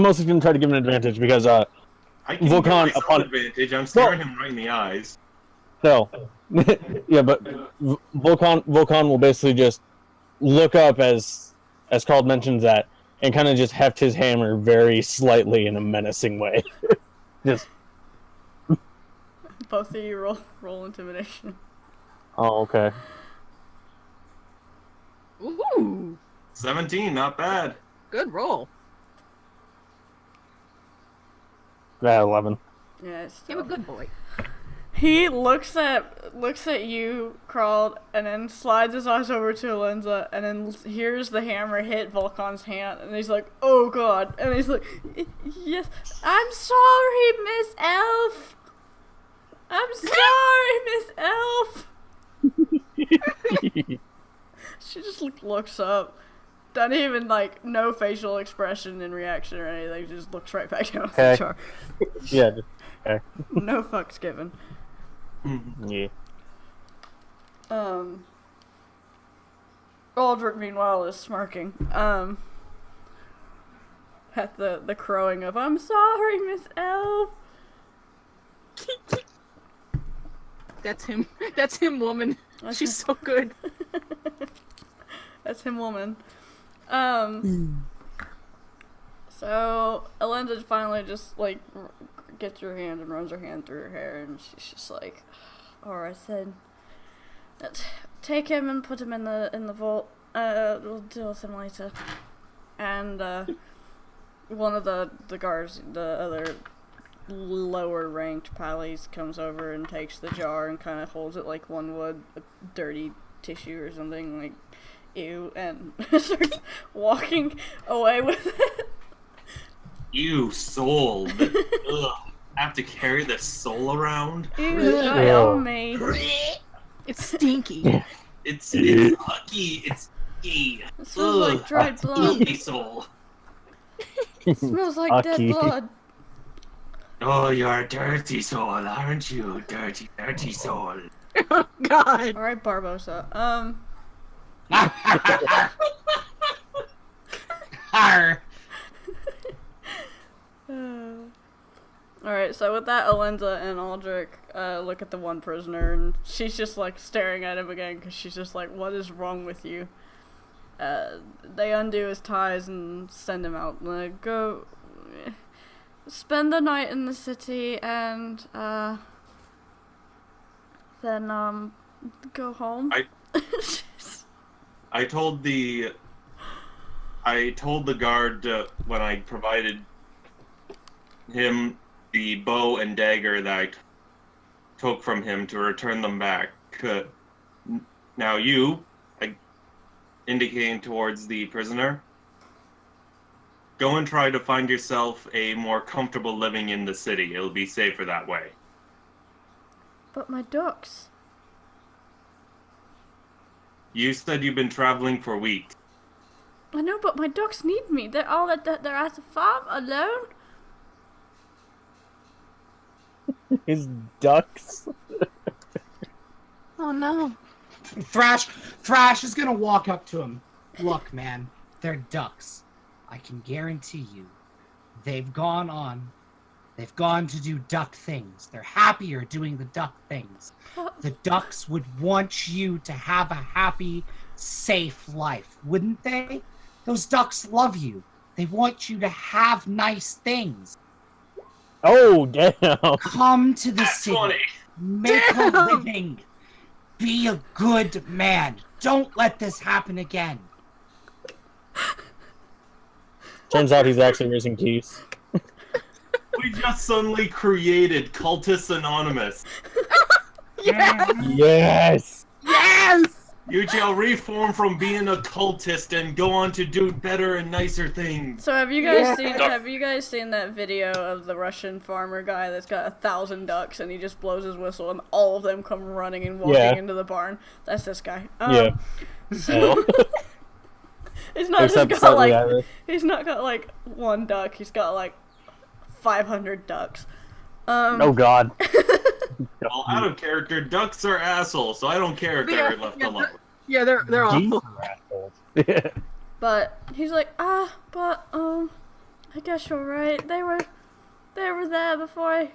mostly going to try to give him an advantage because I can Volkan, give myself upon- advantage. I'm staring him right in the eyes. so yeah, but Volkan will basically just look up as Carl mentions that and kind of just heft his hammer very slightly in a menacing way. Just Both of you roll intimidation. oh okay. Ooh, 17, not bad. good roll. 11. Yeah, it's You're a good boy. He looks at you, Crawled, and then slides his eyes over to Alenza, and then hears the hammer hit Volkan's hand, and he's like, "Oh God!" And he's like, "Yes, I'm sorry, Miss Elf. I'm sorry, Miss Elf." She just looks up, doesn't even no facial expression in reaction or anything. Just looks right back down at the jar. Yeah. Just, okay. No fucks given. Yeah. Aldrich, meanwhile, is smirking. At the crowing of "I'm sorry, Miss Elf." That's him. That's him, woman. She's so good. That's him, woman. So Alenza finally just gets her hand and runs her hand through her hair, and she's just like, "Alright then, take him and put him in the vault. We'll deal with him later." And one of the guards, the other lower ranked pallies, comes over and takes the jar and kind of holds it like one would a dirty tissue or something, like, ew, and starts walking away with it. You sold. Ugh. have to carry this soul around. Ew, got on me. It's stinky. It's icky. It's icky. It smells like dried blood. Icky soul. It smells like dead Ucky. blood. Oh, you're a dirty soul, aren't you? Dirty, dirty soul. Oh God. Alright, Barbosa. Arr. Alright, so with that, Alenza and Aldrich look at the one prisoner, and she's just like staring at him again because she's just like, what is wrong with you? They undo his ties and send him out. Like, go spend the night in the city and then go home. I told the guard when I provided him the bow and dagger that I took from him to return them back. Now you, indicating towards the prisoner, go and try to find yourself a more comfortable living in the city. It'll be safer that way. But my ducks. You said you've been traveling for weeks. I know, but my ducks need me. They're all they're at the farm alone. His ducks. Oh no. Thrash is gonna walk up to him. Look, man, they're ducks. I can guarantee you, they've gone to do duck things. They're happier doing the duck things. The ducks would want you to have a happy, safe life, wouldn't they? Those ducks love you. They want you to have nice things. Oh, damn. Come to the That's city. funny. Make a living. Be a good man. Don't let this happen again. Turns out he's actually raising geese. We just suddenly created Cultists Anonymous. Yes! Yes. You shall reform from being a cultist and go on to do better and nicer things. So have you guys seen that video of the Russian farmer guy that's got 1,000 ducks and he just blows his whistle and all of them come running and walking into the barn? That's this guy. Yeah. So he's not Except just got slightly like Irish. he's not got like one duck. He's got like 500 ducks. Oh, God. Well, out of character, ducks are assholes, so I don't care if they're left alone. Yeah, they're Geese awful. are assholes. But he's like, I guess you're right. They were there before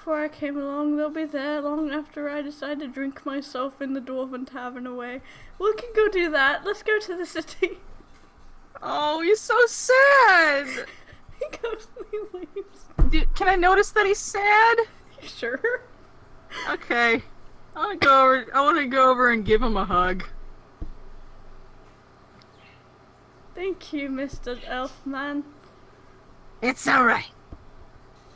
I came along. They'll be there long after I decide to drink myself in the Dwarven Tavern away. We can go do that. Let's go to the city. Oh, he's so sad. He goes and he leaves. Dude, can I notice that he's sad? Sure. Okay. I want to go over and give him a hug. Thank you, Mr. Elfman. It's alright.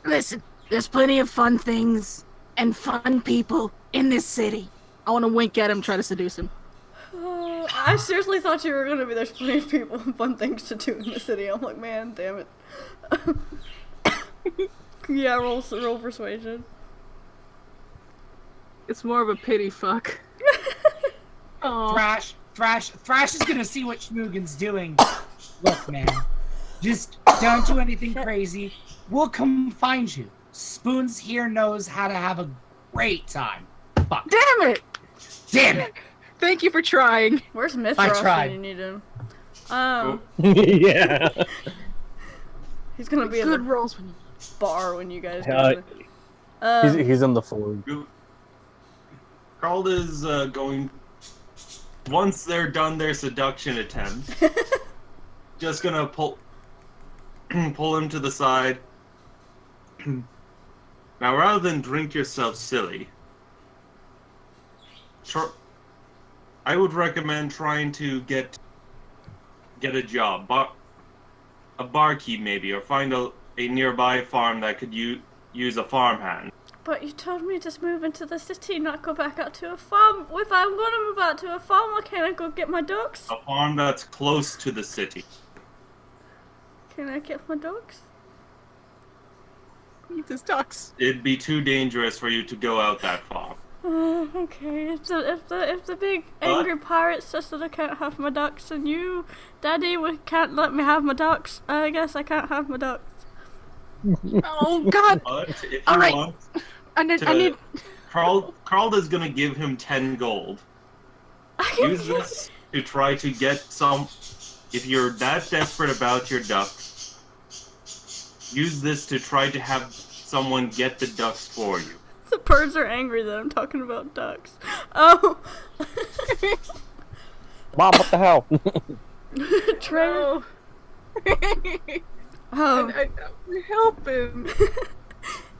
Listen, there's plenty of fun things and fun people in this city. I want to wink at him, try to seduce him. Oh, I seriously thought you were gonna be there's plenty of people and fun things to do in the city. I'm like, man, damn it. Yeah, roll persuasion. It's more of a pity fuck. Oh. Thrash is gonna see what Schmoogan's doing. Look, man, just don't do anything crazy. We'll come find you. Spoons here knows how to have a great time. Fuck. Damn it! Damn it! Thank you for trying. Where's I Mithras tried. when you need him? Yeah. He's gonna be in Good the rolls when you... bar when you guys go. He's on the forward. Carl is going. Once they're done their seduction attempt, just gonna pull him to the side. Now, rather than drink yourself silly, I would recommend trying to get a job, a barkeep maybe, or find a nearby farm that could use a farmhand. But you told me to move into the city, not go back out to a farm. If I'm gonna move out to a farm, why can't I go get my ducks? A farm that's close to the city. Can I get my ducks? Needs his ducks. It'd be too dangerous for you to go out that far. Okay, if the big angry pirate says that I can't have my ducks, and you, Daddy, can't let me have my ducks, I guess I can't have my ducks. Oh God! But if you All right. want, I need. Carl is gonna give him 10 gold. Use this to try to get some. If you're that desperate about your ducks, use this to try to have someone get the ducks for you. The birds are angry that I'm talking about ducks. Oh. Mom, what the hell? Trey. I help him.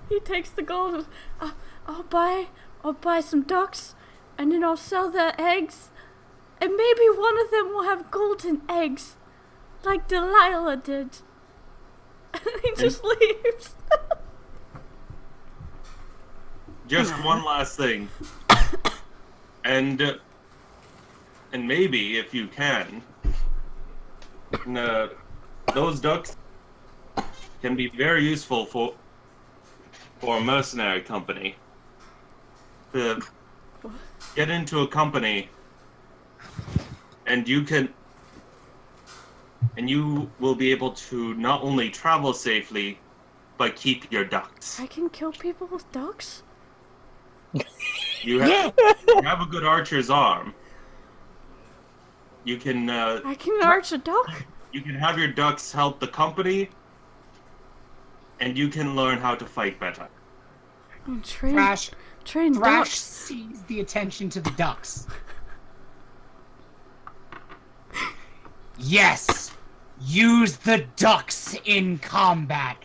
He takes the gold. I'll buy some ducks, and then I'll sell their eggs, and maybe one of them will have golden eggs, like Delilah did. And he just leaves. Just one last thing, and maybe if you can, those ducks can be very useful for a mercenary company. To get into a company, and you will be able to not only travel safely, but keep your ducks. I can kill people with ducks? You have a good archer's arm. You can. I can arch a duck? You can have your ducks help the company, and you can learn how to fight better. Train Thrash ducks. sees the attention to the ducks. Yes! Use the ducks in combat.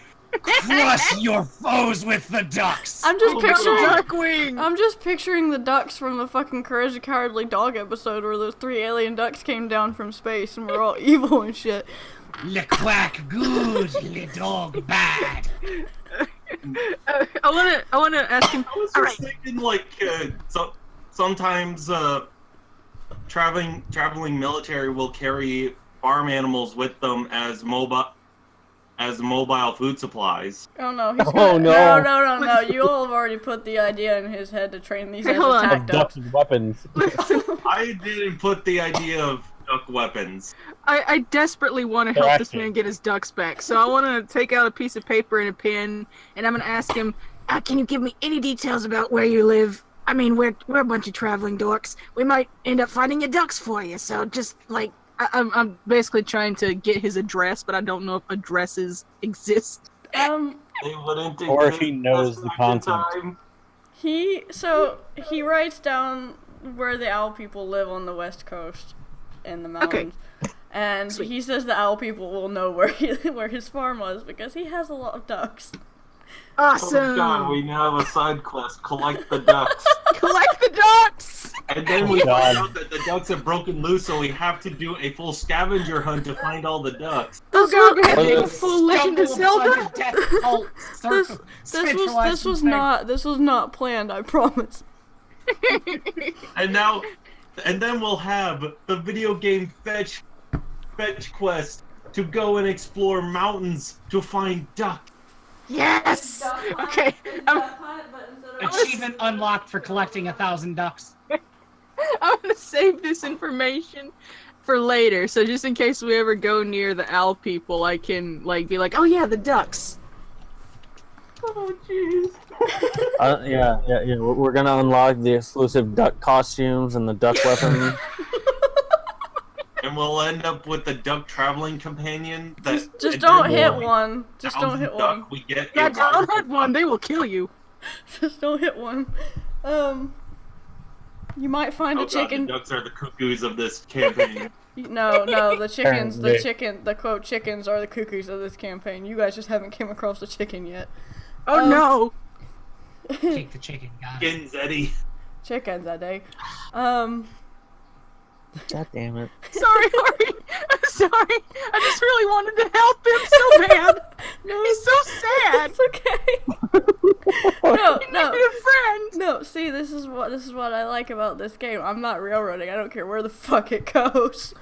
Crush your foes with the ducks. I'm just Duckwing. picturing the ducks from the fucking Courage the Cowardly Dog episode where those 3 alien ducks came down from space and were all evil and shit. Le quack good, le dog bad. I wanna ask him. I was just thinking, like, sometimes traveling military will carry farm animals with them as mobile food supplies. Oh no, no. You all have already put the idea in his head to train these as hold on. attack ducks. Ducks with weapons. I didn't put the idea of duck weapons. I desperately want to help this man get his ducks back, so I want to take out a piece of paper and a pen, and I'm gonna ask him, "Can you give me any details about where you live? I mean, we're a bunch of traveling dorks. We might end up finding your ducks for you. So just like I'm basically trying to get his address, but I don't know if addresses exist. They wouldn't Or if exist he knows the back in content. time. He writes down where the owl people live on the west coast in the mountains. Okay. And Sweet. he says the owl people will know where his farm was because he has a lot of ducks. Awesome. Oh God, we now have a side quest: collect the ducks. Collect the ducks. And then we find out that the ducks have broken loose, so we have to do a full scavenger hunt to find all the ducks. Oh God, we have to Well, make a full Legend of Zelda. This was not planned, I promise. And then we'll have the video game fetch quest to go and explore mountains to find ducks. Yes. Okay. Achievement unlocked for collecting 1,000 ducks. I'm gonna save this information for later, so just in case we ever go near the owl people, I can be like, oh yeah, the ducks. Oh jeez. Yeah. We're gonna unlock the exclusive duck costumes and the duck weapons. And we'll end up with the duck traveling companion. Just don't hit one. Just don't hit one. We get Yeah, don't hit one. They will kill you. Just don't hit one. You might find a chicken. The ducks are the cuckoos of this campaign. No, the chickens, the quote chickens are the cuckoos of this campaign. You guys just haven't came across the chicken yet. Oh no! Take the chicken, guys. Chickens, Eddie. Chickens that day. God damn it. Sorry, Auri. I'm sorry. I just really wanted to help him so bad. No, He's so sad. it's okay. No, He no. needed a friend. No, see, this is what I like about this game. I'm not railroading. I don't care where the fuck it goes.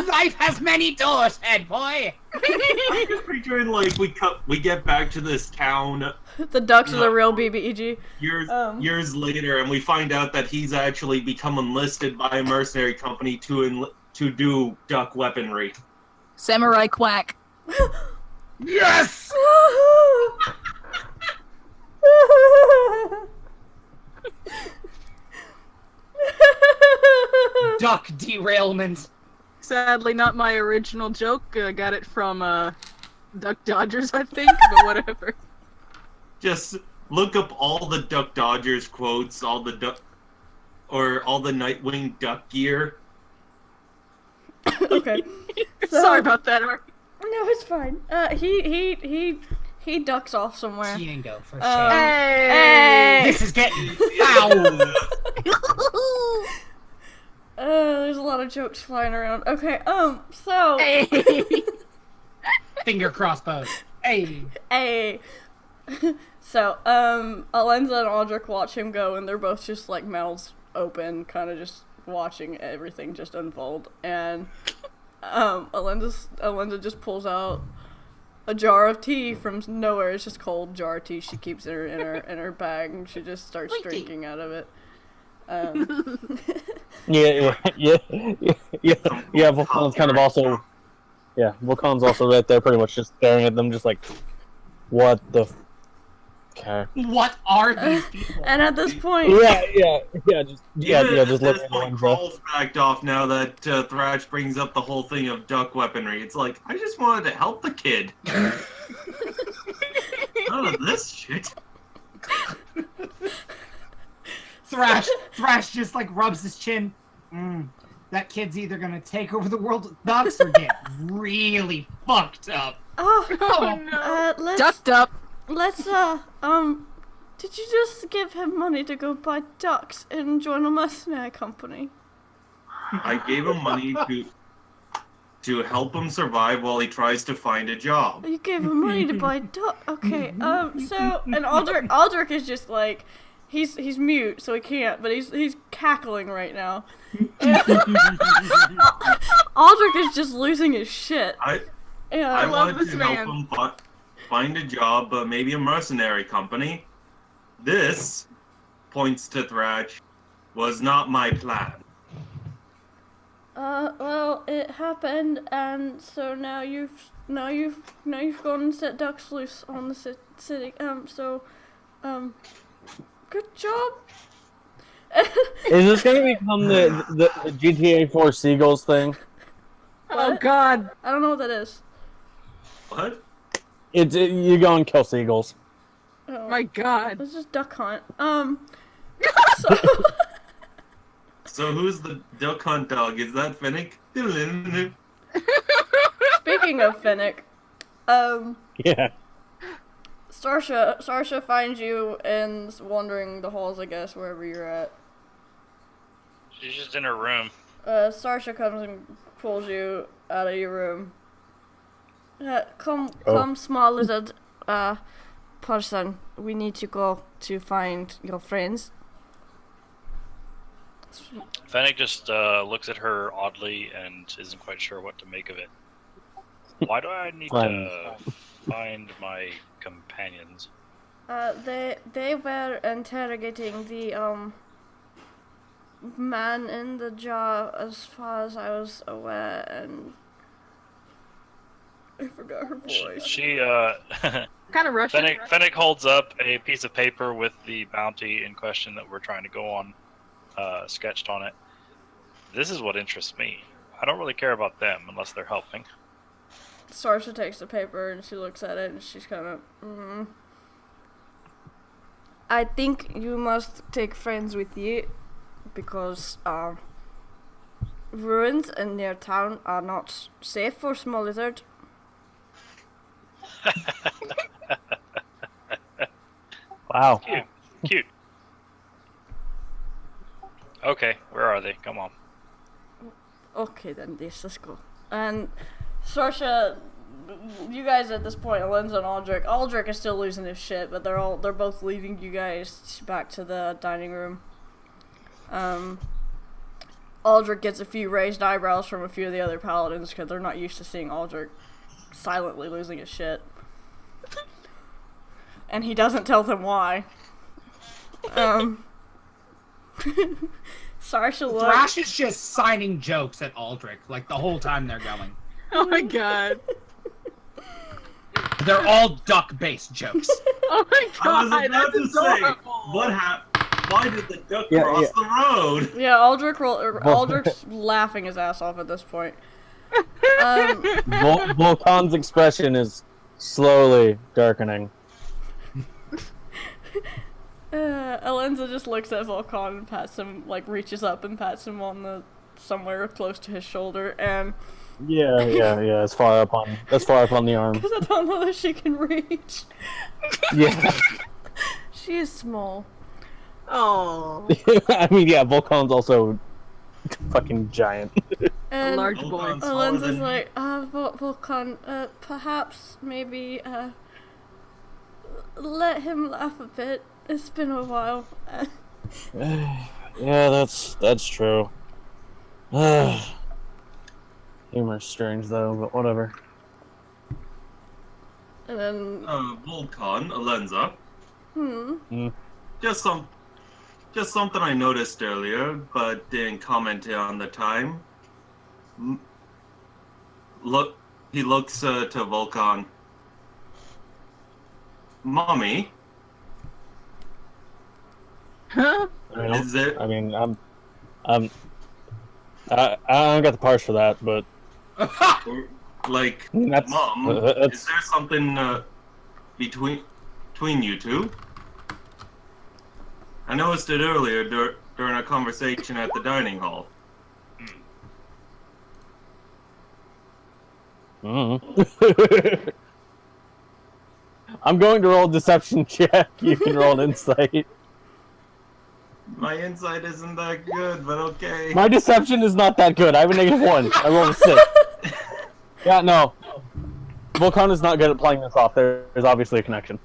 Life has many doors, head boy. I'm just picturing like we get back to this town The ducks are the real BBEG. years later, and we find out that he's actually become enlisted by a mercenary company to do duck weaponry. Samurai quack. Yes. Duck derailment. Sadly, not my original joke. Got it from Duck Dodgers, I think, but whatever. Just look up all the Duck Dodgers quotes, all the Nightwing duck gear. Okay. Sorry about that, Art. No, it's fine. He ducks off somewhere. Chiengo for Um, shame. Hey! This is getting foul. There's a lot of jokes flying around. Okay, so Finger crossbows. Hey. hey. So, Alenza and Aldrich watch him go, and they're both just like mouths open, kind of just watching everything just unfold. And Alenza just pulls out a jar of tea from nowhere. It's just cold jar of tea. She keeps it in her bag, and she just starts drinking out of it. Yeah. Volcan's kind of also. Yeah, Volcan's also right there, pretty much just staring at them, just like, what the. Okay. What are these people? And at this point, just This look at point, Lorenzo. Crawl's backed off now that Thrash brings up the whole thing of duck weaponry. It's like, I just wanted to help the kid. None of this shit. Thrash just like rubs his chin. That kid's either gonna take over the world with ducks or get really fucked up. Oh no. let's up. Did you just give him money to go buy ducks and join a mercenary company? I gave him money to help him survive while he tries to find a job. You gave him money to buy duck. Okay. So and Aldrich is just like he's mute, so he can't, but he's cackling right now. Aldrich is just losing his shit. I love wanted this to man. help him find a job, maybe a mercenary company. This, points to Thrash, was not my plan. Well, it happened, and so now you've gone and set ducks loose on the city. Good job. Is this gonna become the GTA 4 Seagulls thing? Oh God. I don't know what that is. What? You go and kill seagulls. Oh, My God. let's just duck hunt. So who's the duck hunt dog? Is that Finnick? Speaking of Finnick, Yeah. Sarsha finds you and wandering the halls, I guess, wherever you're at. She's just in her room. Sarsha comes and pulls you out of your room. Come, small lizard, person. We need to go to find your friends. Fennec just looks at her oddly and isn't quite sure what to make of it. Why do I need to find my companions? They were interrogating the man in the jar, as far as I was aware, and I forgot her voice. She Kind of Russian. Fennec holds up a piece of paper with the bounty in question that we're trying to go on, sketched on it. This is what interests me. I don't really care about them unless they're helping. Sarsha takes the paper and she looks at it and she's kind of, I think you must take friends with you because ruins in their town are not safe for small lizard. Wow. Cute. Okay, where are they? Come on. Okay then, let's go. And Saoirse, you guys at this point, Alenza and Aldrich is still losing his shit, but they're both leading you guys back to the dining room. Aldrich gets a few raised eyebrows from a few of the other paladins because they're not used to seeing Aldrich silently losing his shit. And he doesn't tell them why. Saoirse looks. Thrash is just signing jokes at Aldrich, like the whole time they're going. Oh my god. They're all duck-based jokes. Oh my I was god. about to say, what happened? Why did the duck cross the road? Yeah, Aldrich's laughing his ass off at this point. Volkan's expression is slowly darkening. Alenza just looks at Volkan and pats him, like reaches up and pats him on somewhere close to his shoulder, and Yeah, it's far up on the arm. because I don't know that she can reach. Yeah. She is small. Oh. I mean, yeah, Volkan's also fucking giant. And Large boy. Alenza's like, Volkan, perhaps, maybe, let him laugh a bit. It's been a while. Yeah, that's true. Humor's strange though, but whatever. And then, Volkan, Alenza. Just something I noticed earlier, but didn't comment on the time. He looks to Volkan. Mommy, Huh? is it? I mean, I don't got the parts for that, but Like, that's, Mom, is there something between you two? I noticed it earlier during our conversation at the dining hall. I'm going to roll a deception check. You can roll an insight. My insight isn't that good, but okay. My deception is not that good. I have a -1. I rolled a 6. Yeah, no. Volkan is not good at playing this off. There's obviously a connection.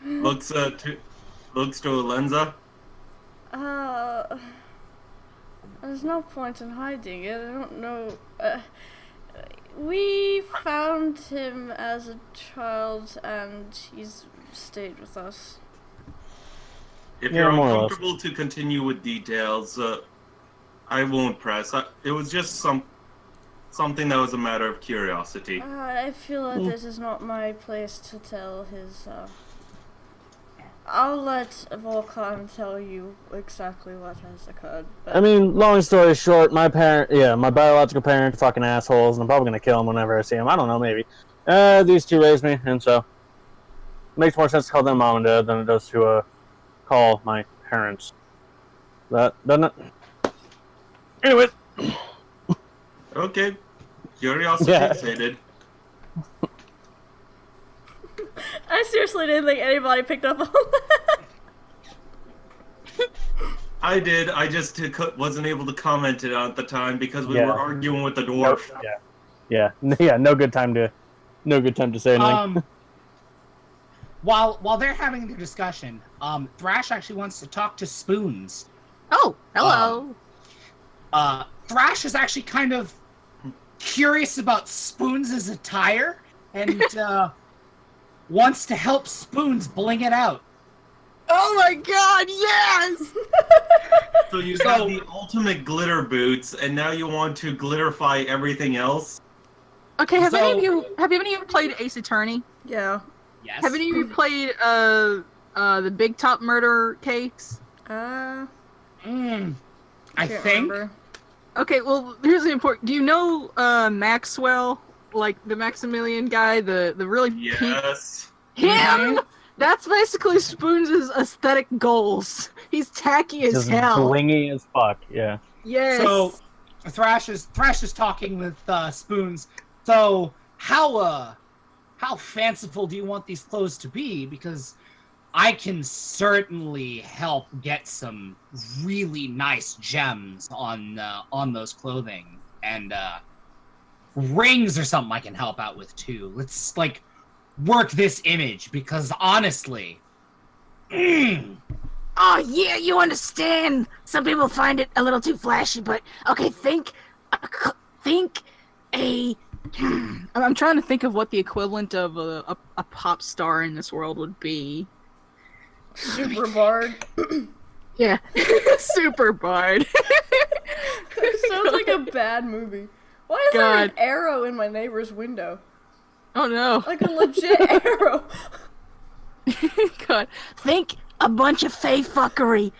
Looks to Alenza. There's no point in hiding it. I don't know. We found him as a child, and he's stayed with us. If Yeah, you're more or less. uncomfortable to continue with details, I won't press. It was just something that was a matter of curiosity. I feel like this is not my place to tell his. I'll let Volkan tell you exactly what has occurred. But... I mean, long story short, my biological parent, fucking assholes, and I'm probably gonna kill them whenever I see them. I don't know, maybe. These two raised me, and so it makes more sense to call them mom and dad than it does to call my parents. That doesn't it? Anyways. Okay, curiosity stated. I seriously didn't think anybody picked up on that. I did. I just wasn't able to comment it at the time because we were arguing with the dwarf. Yeah. No good time to say anything. While they're having their discussion, Thrash actually wants to talk to Spoons. Oh, hello. Thrash is actually kind of curious about Spoons' attire and wants to help Spoons bling it out. Oh my god, yes! So you got the ultimate glitter boots, and now you want to glitterify everything else? Okay, have any of you played Ace Attorney? Yeah. Yes. Have any of you played the Big Top Murder case? I Can't think. remember. Okay, well, here's the important. Do you know Maxwell, like the Maximilian guy, the really Yes. him? That's basically Spoons' aesthetic goals. He's tacky as Just hell. blingy as fuck. Yeah. Yes. So Thrash is talking with Spoons. So how fanciful do you want these clothes to be? Because I can certainly help get some really nice gems on those clothing, and rings or something I can help out with too. Let's like work this image, because honestly, Oh yeah, you understand. Some people find it a little too flashy, but okay, think a. I'm trying to think of what the equivalent of a pop star in this world would be. Super bard. Yeah, super bard. It sounds like a bad movie. Why is there an arrow in my neighbor's window? Oh no! Like a legit arrow. God, think a bunch of fey fuckery.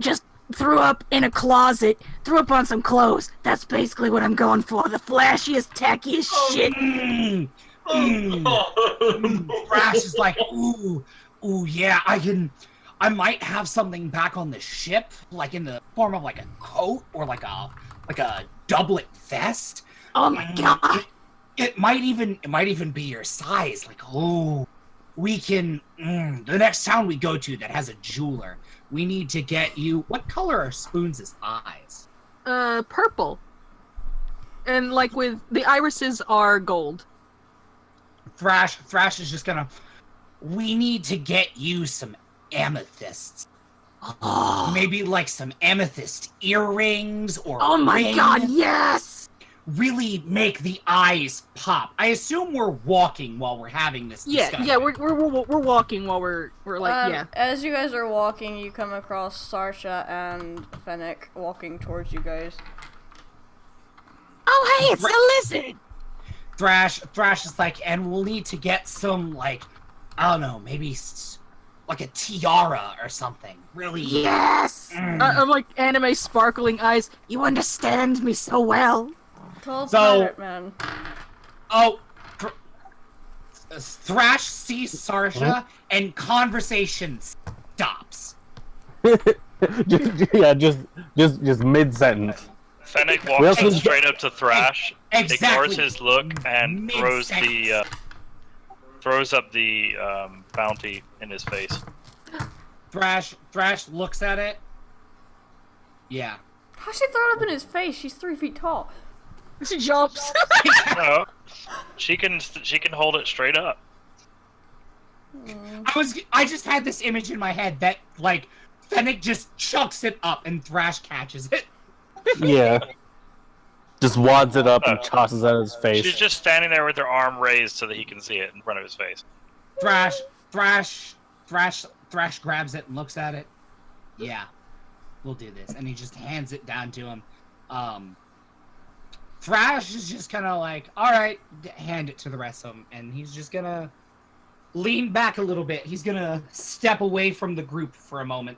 Just threw up in a closet, threw up on some clothes. That's basically what I'm going for. The flashiest, tackiest shit. Brash is like, ooh, yeah, I might have something back on the ship, like in the form of like a coat or like a doublet vest. Oh my god! It might even be your size. Like, oh, we can. The next town we go to that has a jeweler, we need to get you. What color are Spoons' eyes? Purple. And like with the irises are gold. Thrash is just gonna. We need to get you some amethysts. Oh. Maybe like some amethyst earrings or. Oh my ring. god! Yes. Really make the eyes pop. I assume we're walking while we're having this discussion. Yeah, we're walking while we're like yeah. As you guys are walking, you come across Sarsha and Fennec walking towards you guys. Oh hey, it's a lizard. Thrash is like, and we'll need to get some like, I don't know, maybe like a tiara or something. Really. Yes. I'm like anime sparkling eyes. You understand me so well. Pirate man. Oh, Thrash sees Sarsha and conversation stops. just mid sentence. Fennec walks straight up to Thrash, exactly. ignores his look, and throws up the bounty in his face. Thrash looks at it. Yeah. How'd she throw it up in his face? She's 3 feet tall. She jumps. No, she can hold it straight up. I just had this image in my head that like Fennec just chucks it up and Thrash catches it. Yeah. Just wads it up and tosses it at his face. She's just standing there with her arm raised so that he can see it in front of his face. Thrash grabs it and looks at it. Yeah, we'll do this, and he just hands it down to him. Thrash is just kind of like, all right, hand it to the rest of them, and he's just gonna lean back a little bit. He's gonna step away from the group for a moment.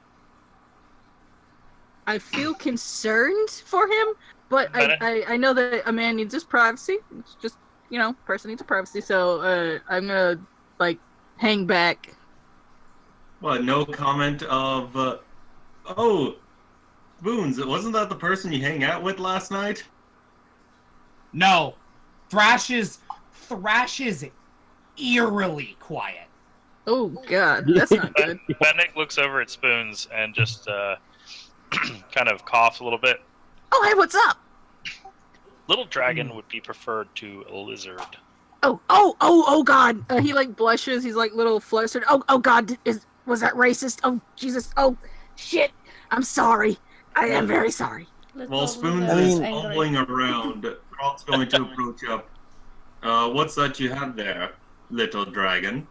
I feel concerned for him, but I know that a man needs his privacy. It's just, person needs privacy, so I'm gonna, like, hang back. What, no comment of, oh, Boons, wasn't that the person you hang out with last night? No. Thrash is eerily quiet. Oh, God, that's not good. Fennec looks over at Spoons and just, kind of coughs a little bit. Oh, hey, what's up? Little dragon would be preferred to a lizard. Oh, God. He, like, blushes. He's, like, little flustered. Oh, God. Was that racist? Oh, Jesus. Oh, shit. I'm sorry. I am very sorry. While Spoons is fumbling around, Carl's going to approach up. What's that you have there, little dragon?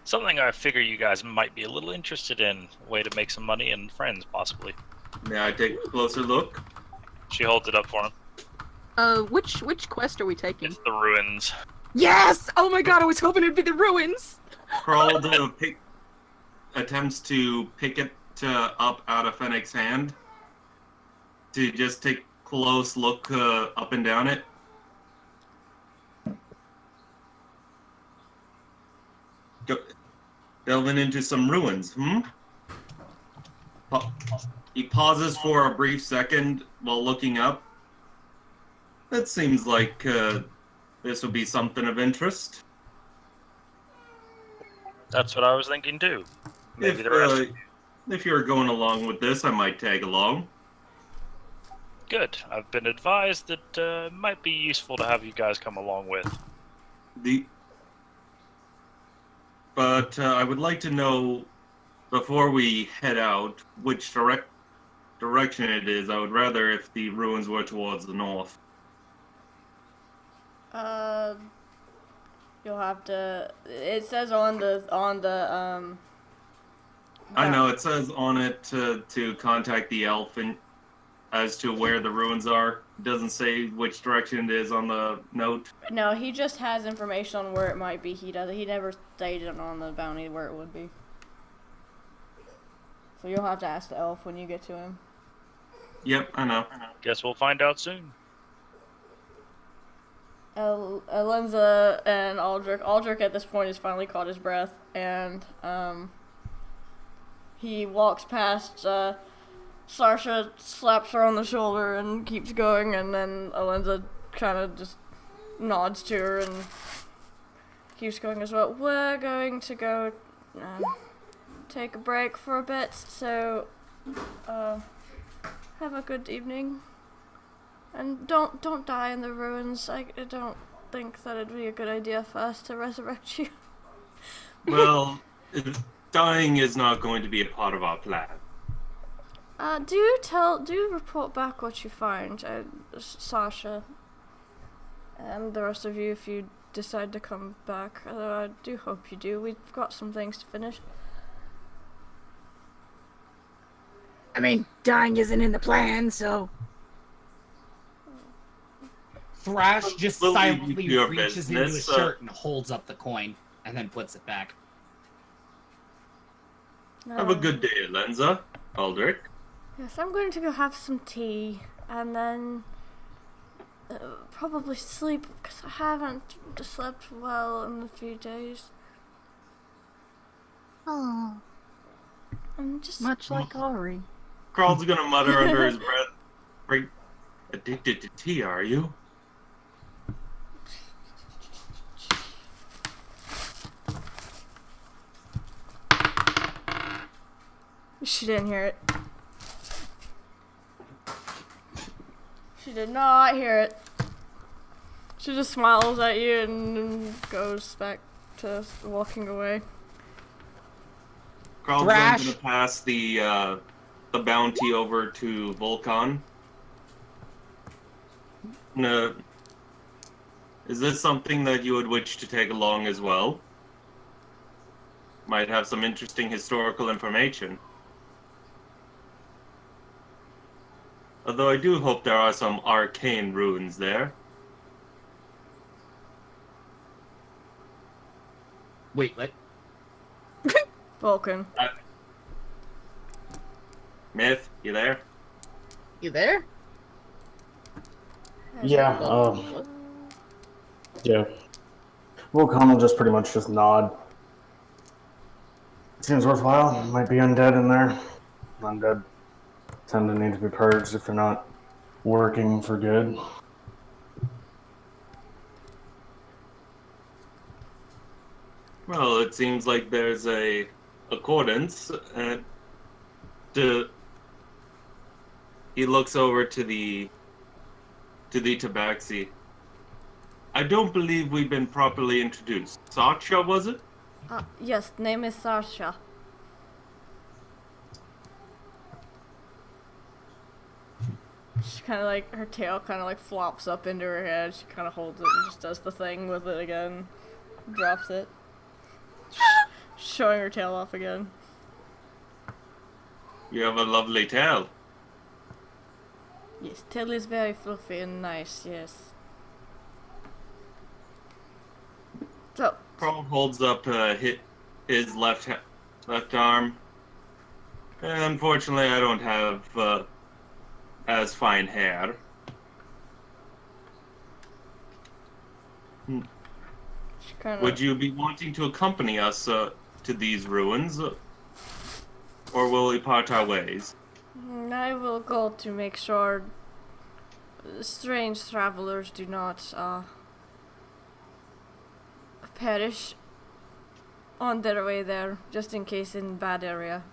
Something I figure you guys might be a little interested in. A way to make some money and friends, possibly. May I take a closer look? She holds it up for him. Which quest are we taking? It's the ruins. Yes! Oh my God, I was hoping it'd be the ruins! Carl attempts to pick it up out of Fennec's hand. To just take a close look up and down it. Delving into some ruins, He pauses for a brief second while looking up. That seems like this would be something of interest. That's what I was thinking too. Maybe the rest. If you're going along with this, I might tag along. Good. I've been advised that it might be useful to have you guys come along with. But I would like to know, before we head out, which direction it is. I would rather if the ruins were towards the north. You'll have to. It says on the. I know it says on it to contact the elf and as to where the ruins are. It doesn't say which direction it is on the note. No, he just has information on where it might be. He never stated on the bounty where it would be. So you'll have to ask the elf when you get to him. Yep, I know. Guess we'll find out soon. Alenza and Aldrich at this point has finally caught his breath, and he walks past Sarsha, slaps her on the shoulder and keeps going, and then Alenza kind of just nods to her and keeps going as well. We're going to go take a break for a bit, so have a good evening. And don't die in the ruins. I don't think that it'd be a good idea for us to resurrect you. Well, dying is not going to be a part of our plan. Do report back what you find, Sasha, and the rest of you if you decide to come back. Although I do hope you do. We've got some things to finish. I mean, dying isn't in the plan, so... Thrash just We'll leave silently you to your reaches into business, his shirt and holds up the coin, and then puts it back. Have a good day, Lenza. Aldrich. Yes, I'm going to go have some tea, and then probably sleep, because I haven't slept well in a few days. Oh, I'm just... much like Auri. Carl's gonna mutter under his breath. Right. Addicted to tea, are you? She didn't hear it. She did not hear it. She just smiles at you and goes back to walking away. Carl's Thrash. going to pass the bounty over to Volcan. No. Is this something that you would wish to take along as well? Might have some interesting historical information. Although I do hope there are some arcane ruins there. Wait, what? Vulcan. Myth, you there? You there? Yeah, yeah. Vulcan will just pretty much just nod. Seems worthwhile. Might be undead in there. Undead tend to need to be purged if they're not working for good. Well, it seems like there's a accordance. He looks over to the tabaxi. I don't believe we've been properly introduced. Sasha, was it? Yes, name is Sasha. She kind of like, her tail kind of like flops up into her head. She kind of holds it and just does the thing with it again. Drops it. Showing her tail off again. You have a lovely tail. Yes, tail is very fluffy and nice, yes. So. Carl holds up his left arm. Unfortunately, I don't have as fine hair. Would you be wanting to accompany us to these ruins, or will we part our ways? I will go to make sure strange travelers do not perish. on their way there, just in case in bad area.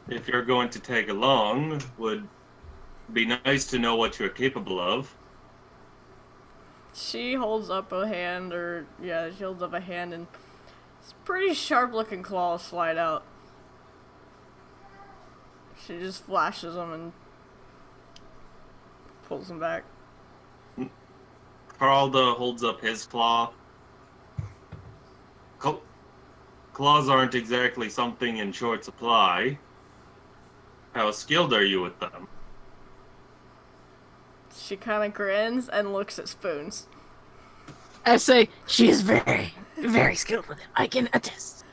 If you're going to tag along, would be nice to know what you're capable of. She holds up a hand, she holds up a hand, and it's pretty sharp-looking claws slide out. She just flashes them and pulls them back. Haralda holds up his claw. Claws aren't exactly something in short supply. How skilled are you with them? She kind of grins and looks at Spoons. I say, she is very, very skilled with it. I can attest.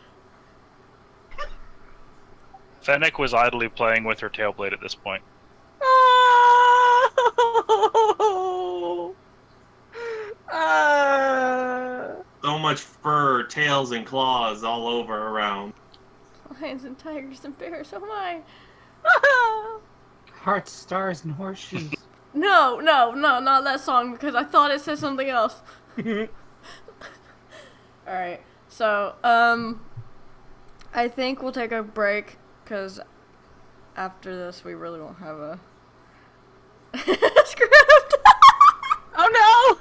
Fennec was idly playing with her tail blade at this point. So much fur, tails, and claws all over around. Lions and tigers and bears, oh my. Hearts, stars, and horseshoes. No, not that song, because I thought it said something else. Alright, so, I think we'll take a break, because after this we really won't have a script. Oh no!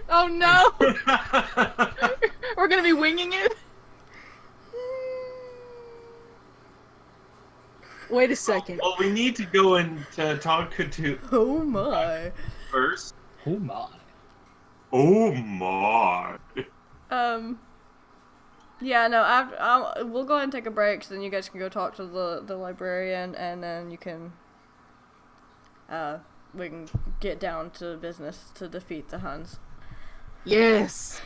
Oh no! We're gonna be winging it? Wait a second. Well, we need to go and talk to Oh my. first. Oh my. Oh my. Yeah, no, after, we'll go ahead and take a break, so then you guys can go talk to the librarian, and then you can, we can get down to business to defeat the Huns. Yes.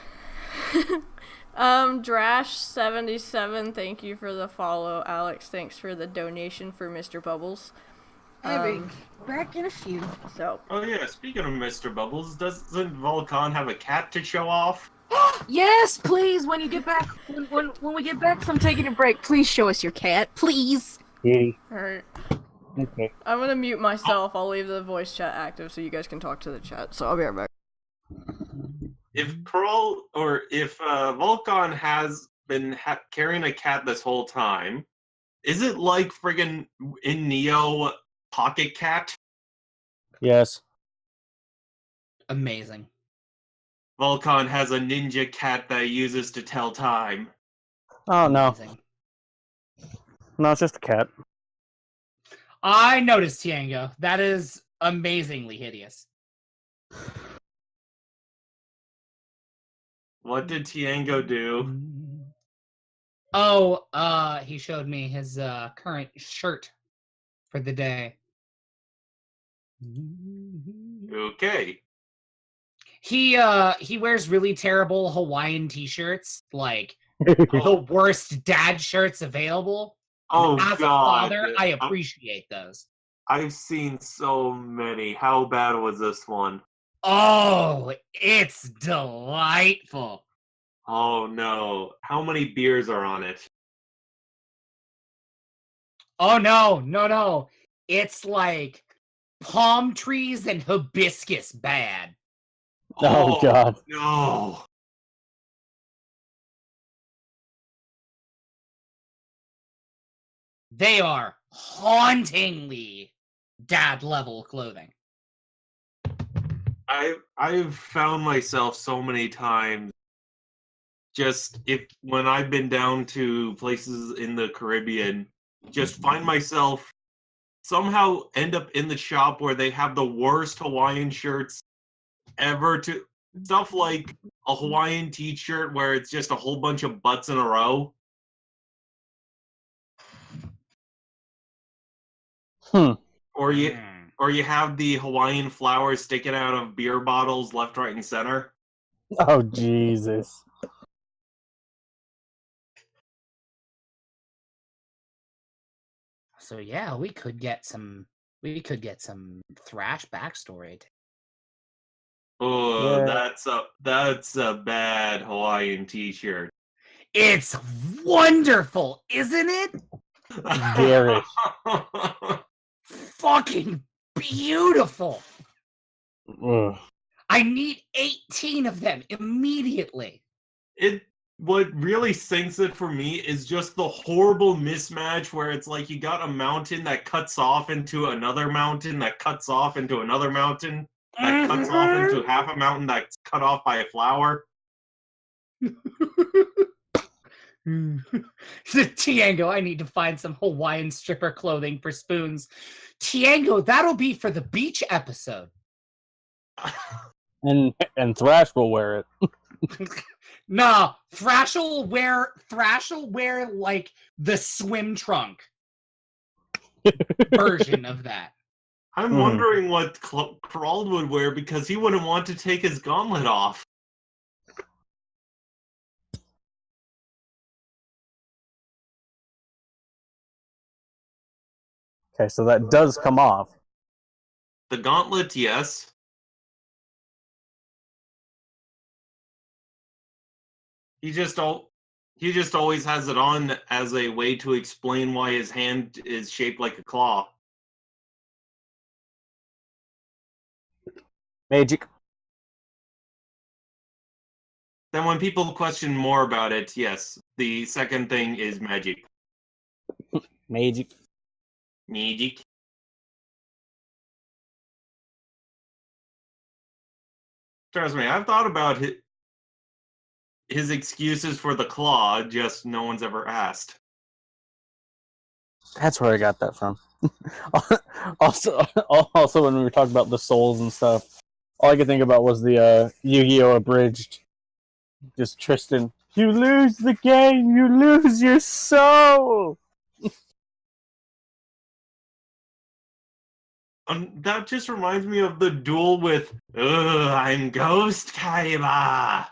Drash77, thank you for the follow. Alex, thanks for the donation for Mr. Bubbles. I'll be back in a few. So. Oh yeah, speaking of Mr. Bubbles, doesn't Volcon have a cat to show off? Yes, please, when you get back, when we get back from taking a break, please show us your cat, please. Alright. Okay. I'm gonna mute myself. I'll leave the voice chat active so you guys can talk to the chat. So I'll be right back. If Pearl or if Volcon has been carrying a cat this whole time, is it like friggin' in Neo Pocket Cat? Yes. Amazing. Volcon has a ninja cat that he uses to tell time. Oh no. Amazing. No, it's just a cat. I noticed, Tiango. That is amazingly hideous. What did Tiango do? Oh, he showed me his current shirt for the day. Okay. He wears really terrible Hawaiian t-shirts, like the worst dad shirts available. Oh, as God. a father, I appreciate those. I've seen so many. How bad was this one? Oh, it's delightful. Oh, no. How many beers are on it? Oh, no. It's like palm trees and hibiscus bad. Oh, God. No. They are hauntingly dad level clothing. I've found myself so many times just when I've been down to places in the Caribbean, just find myself somehow end up in the shop where they have the worst Hawaiian shirts ever, to stuff like a Hawaiian t-shirt where it's just a whole bunch of butts in a row. Or you have the Hawaiian flowers sticking out of beer bottles left, right, and center. Oh, Jesus. So yeah, we could get some thrash backstory. Oh, Yeah. that's a bad Hawaiian t-shirt. It's wonderful, isn't it? Garish. Fucking beautiful. Ugh. I need 18 of them immediately. What really sinks it for me is just the horrible mismatch where it's like you got a mountain that cuts off into another mountain that cuts off into another mountain that cuts off into half a mountain that's cut off by a flower. Tiango, I need to find some Hawaiian stripper clothing for spoons. Tiango, that'll be for the beach episode. And Thrash will wear it. Nah, Thrash will wear like the swim trunk version of that. I'm wondering what Crawl would wear because he wouldn't want to take his gauntlet off. Okay, so that does come off. The gauntlet, yes. He just always has it on as a way to explain why his hand is shaped like a claw. Magic. Then when people question more about it, yes, the second thing is magic. Magic. Magic. Trust me, I've thought about his excuses for the claw, just no one's ever asked. That's where I got that from. also, when we were talking about the souls and stuff, all I could think about was the Yu-Gi-Oh! Abridged. Just Tristan. You lose the game, you lose your soul! That just reminds me of the duel with, I'm Ghost Kaiba!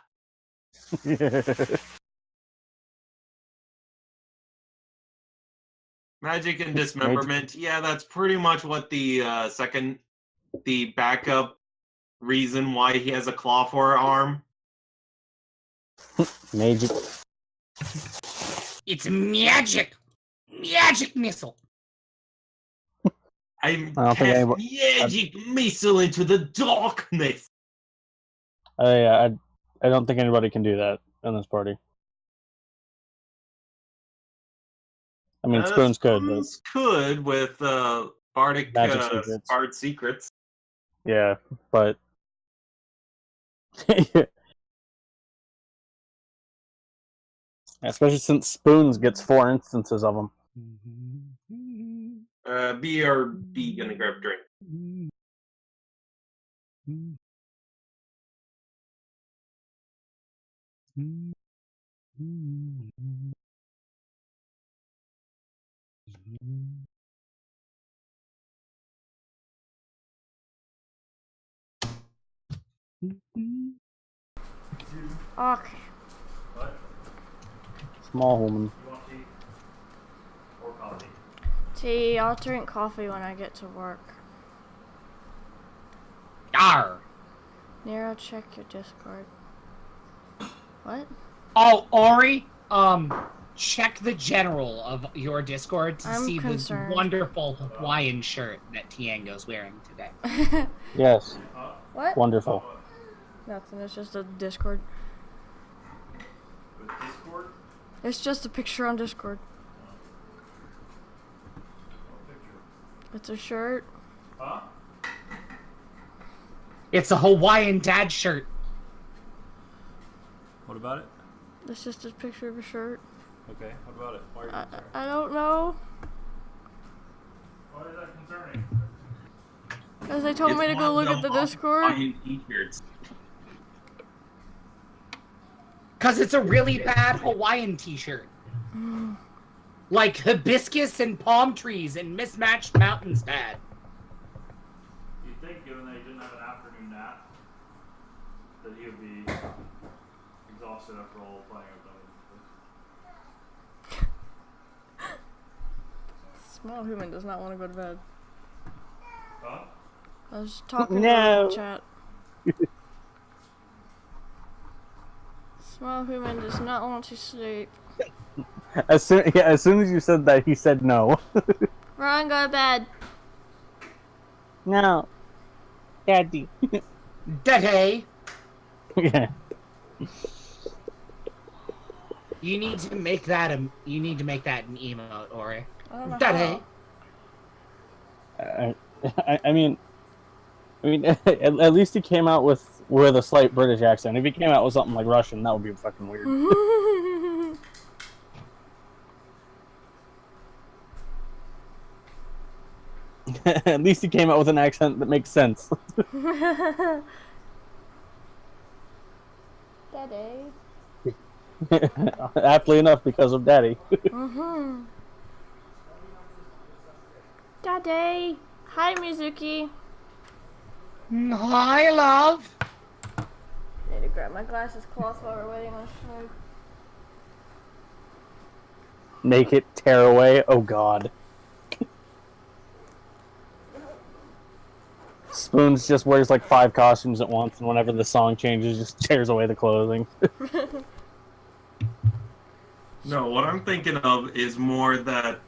Magic and dismemberment. Yeah, that's pretty much what the backup reason why he has a claw for an arm. Magic. It's magic! Magic missile! I'm magic missile into the darkness! I don't think anybody can do that in this party. I mean, Spoons could. Spoons could with Bardic Secrets. Bard Secrets. Yeah, but especially since Spoons gets 4 instances of them. B or B gonna grab a drink. Okay. What? Small woman. You want tea? Or coffee? Tea, I'll drink coffee when I get to work. Arr! Nero, check your Discord. What? Oh, Auri, check the general of your Discord to see concerned. this wonderful Hawaiian shirt that Tiango's wearing today. Yes. What? Wonderful. Nothing, it's just a Discord. With Discord? It's just a picture on Discord. What picture? It's a shirt. Huh? It's a Hawaiian dad shirt. What about it? It's just a picture of a shirt. Okay, what about it? Why are you concerned? I don't know. Why is that concerning? Because they told me to go look at the Discord. T-shirts. Because it's a really bad Hawaiian t-shirt. Like hibiscus and palm trees and mismatched mountains bad. You'd think, given that he didn't have an afternoon nap, that he would be exhausted after all playing of them. Small human does not want to go to bed. Huh? I was talking No. to the chat. Small human does not want to sleep. As soon as you said that, he said no. Ryan, go to bed. No. Daddy. Daddy. Yeah. You need to make that an emote, Ori. I don't know Daddy. how. I mean, at least he came out with a slight British accent. If he came out with something like Russian, that would be fucking weird. At least he came out with an accent that makes sense. Daddy. Aptly enough, because of Daddy. Daddy. Hi, Mizuki. Hi, love. Need to grab my glasses cloth while we're waiting on Schmook. Make it tear away. Oh God. Spoons just wears like 5 costumes at once, and whenever the song changes, just tears away the clothing. No, what I'm thinking of is more that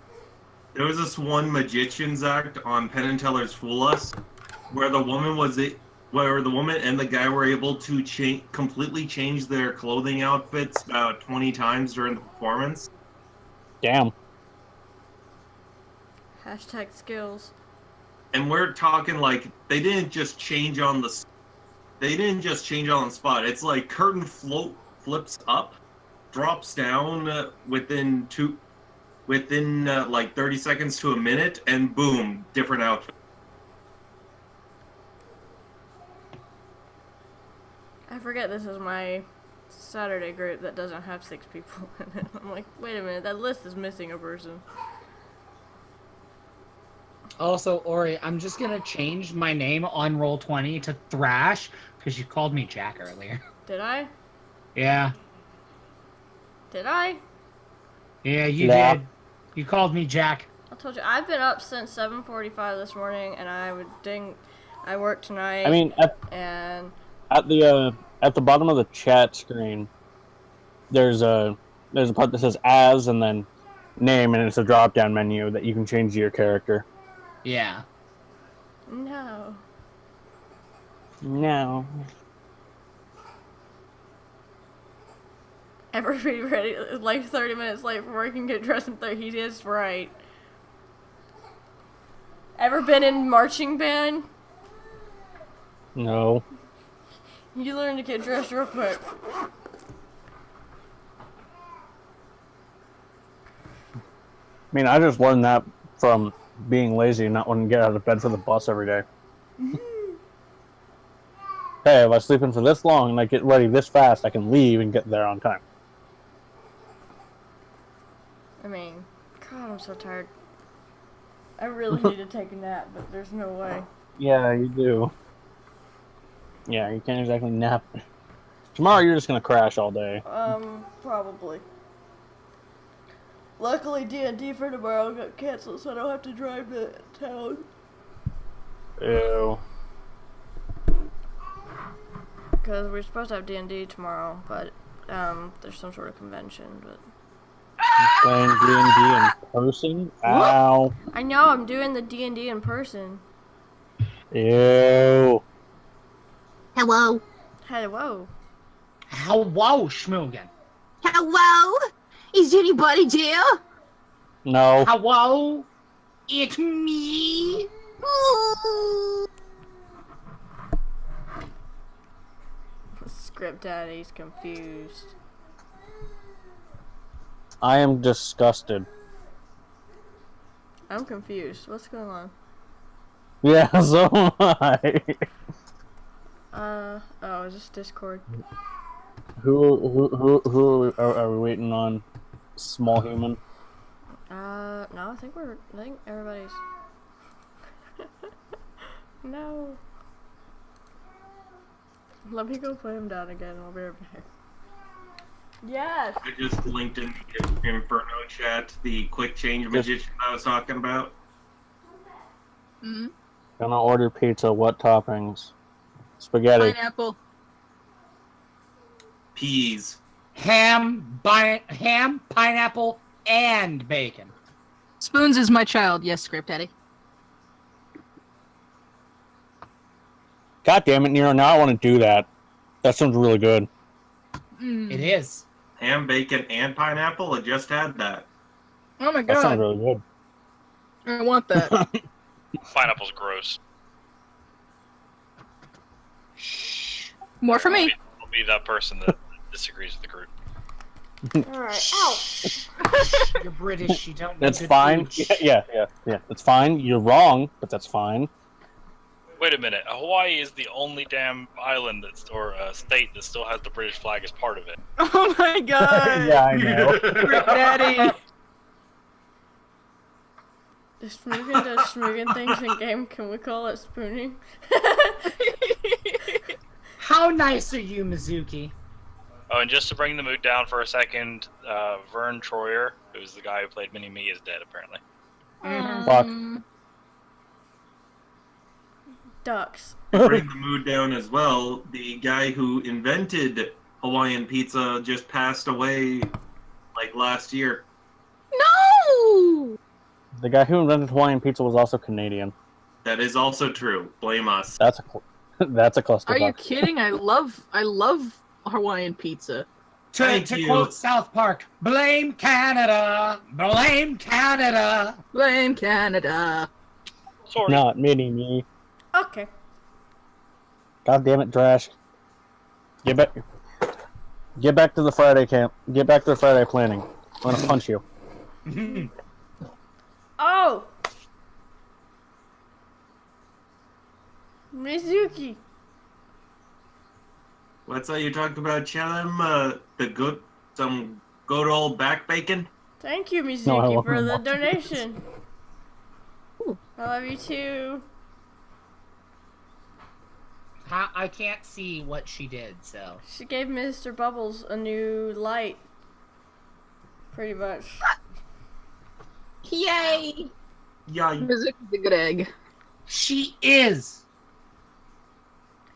there was this one Magician's Act on Penn and Teller's Fool Us, where the woman and the guy were able to completely change their clothing outfits about 20 times during the performance. Damn. Hashtag skills. And we're talking like they didn't just change on the spot. It's like curtain flips up, drops down within like 30 seconds to a minute, and boom, different outfit. I forget this is my Saturday group that doesn't have 6 people in it. I'm like, wait a minute, that list is missing a person. Also, Ori, I'm just gonna change my name on Roll20 to Thrash because you called me Jack earlier. Did I? Yeah. Did I? Yeah, you did. You called me Jack. I told you, I've been up since 7:45 this morning, and I work tonight. I mean, at the bottom of the chat screen, there's a part that says as and then name, and it's a drop down menu that you can change to your character. Yeah. No. Everybody ready, like 30 minutes late for work and get dressed in 30. He is right. Ever been in marching band? No. You learn to get dressed real quick. I mean, I just learned that from being lazy and not wanting to get out of bed for the bus every day. Hey, if I sleep in for this long and I get ready this fast, I can leave and get there on time. I mean, God, I'm so tired. I really need to take a nap, but there's no way. Yeah, you do. Yeah, you can't exactly nap. Tomorrow you're just gonna crash all day. Probably. Luckily, D&D for tomorrow got canceled, so I don't have to drive to town. Ew. Because we're supposed to have D&D tomorrow, but there's some sort of convention. But Playing D&D in person? Ow. I know, I'm doing the D&D in person. Ew. Hello. Hello. Hello, Schmoogan. Hello? Is anybody there? No. Hello? It's me? Ooh. Script Daddy's confused. I am disgusted. I'm confused. What's going on? Yeah, so am I. Oh, is this Discord? Who are we waiting on? Small human? No, I think everybody's... No. Let me go put him down again and I'll be right back. Yes! I just linked in the Inferno chat the quick change magician I was talking about. Mm-hmm. Gonna order pizza. What toppings? Spaghetti. Pineapple. Peas. Ham, pineapple, and bacon. Spoons is my child. Yes, Script Daddy. God damn it, Nero! Now I want to do that. That sounds really good. It is. ham, bacon, and pineapple. I just had that. Oh my That sounds god. really good. I want that. Pineapple's gross. More for me. I'll be that person that disagrees with the group. Alright. Ow! You're British. You don't. That's need to fine. douche. Yeah. That's fine. You're wrong, but that's fine. Wait a minute. Hawaii is the only damn island state that still has the British flag as part of it. Oh my god. Yeah, I know. Daddy. If Smoogan does Smoogan things in game, can we call it spooning? How nice are you, Mizuki? Oh, and just to bring the mood down for a second, Vern Troyer, who's the guy who played Mini-Me, is dead, apparently. Fuck. Ducks. To bring the mood down as well, the guy who invented Hawaiian pizza just passed away like last year. No! The guy who invented Hawaiian pizza was also Canadian. That is also true. Blame us. That's a cluster. Are you kidding? I love Hawaiian pizza. To quote South Park, blame Canada, blame Canada. Blame Canada. Sorry. Not Mini-Me. Okay. God damn it, Drash. Get back to the Friday camp. Get back to the Friday planning. I'm gonna punch you. Oh! Mizuki! What's that you talked about, Chelem? Some good old back bacon? Thank you, No, I Mizuki, love for them. the donation. I love you too. I can't see what she did, so. She gave Mr. Bubbles a new light. Pretty much. Yay! Yeah. Mizuki's a good egg. She is!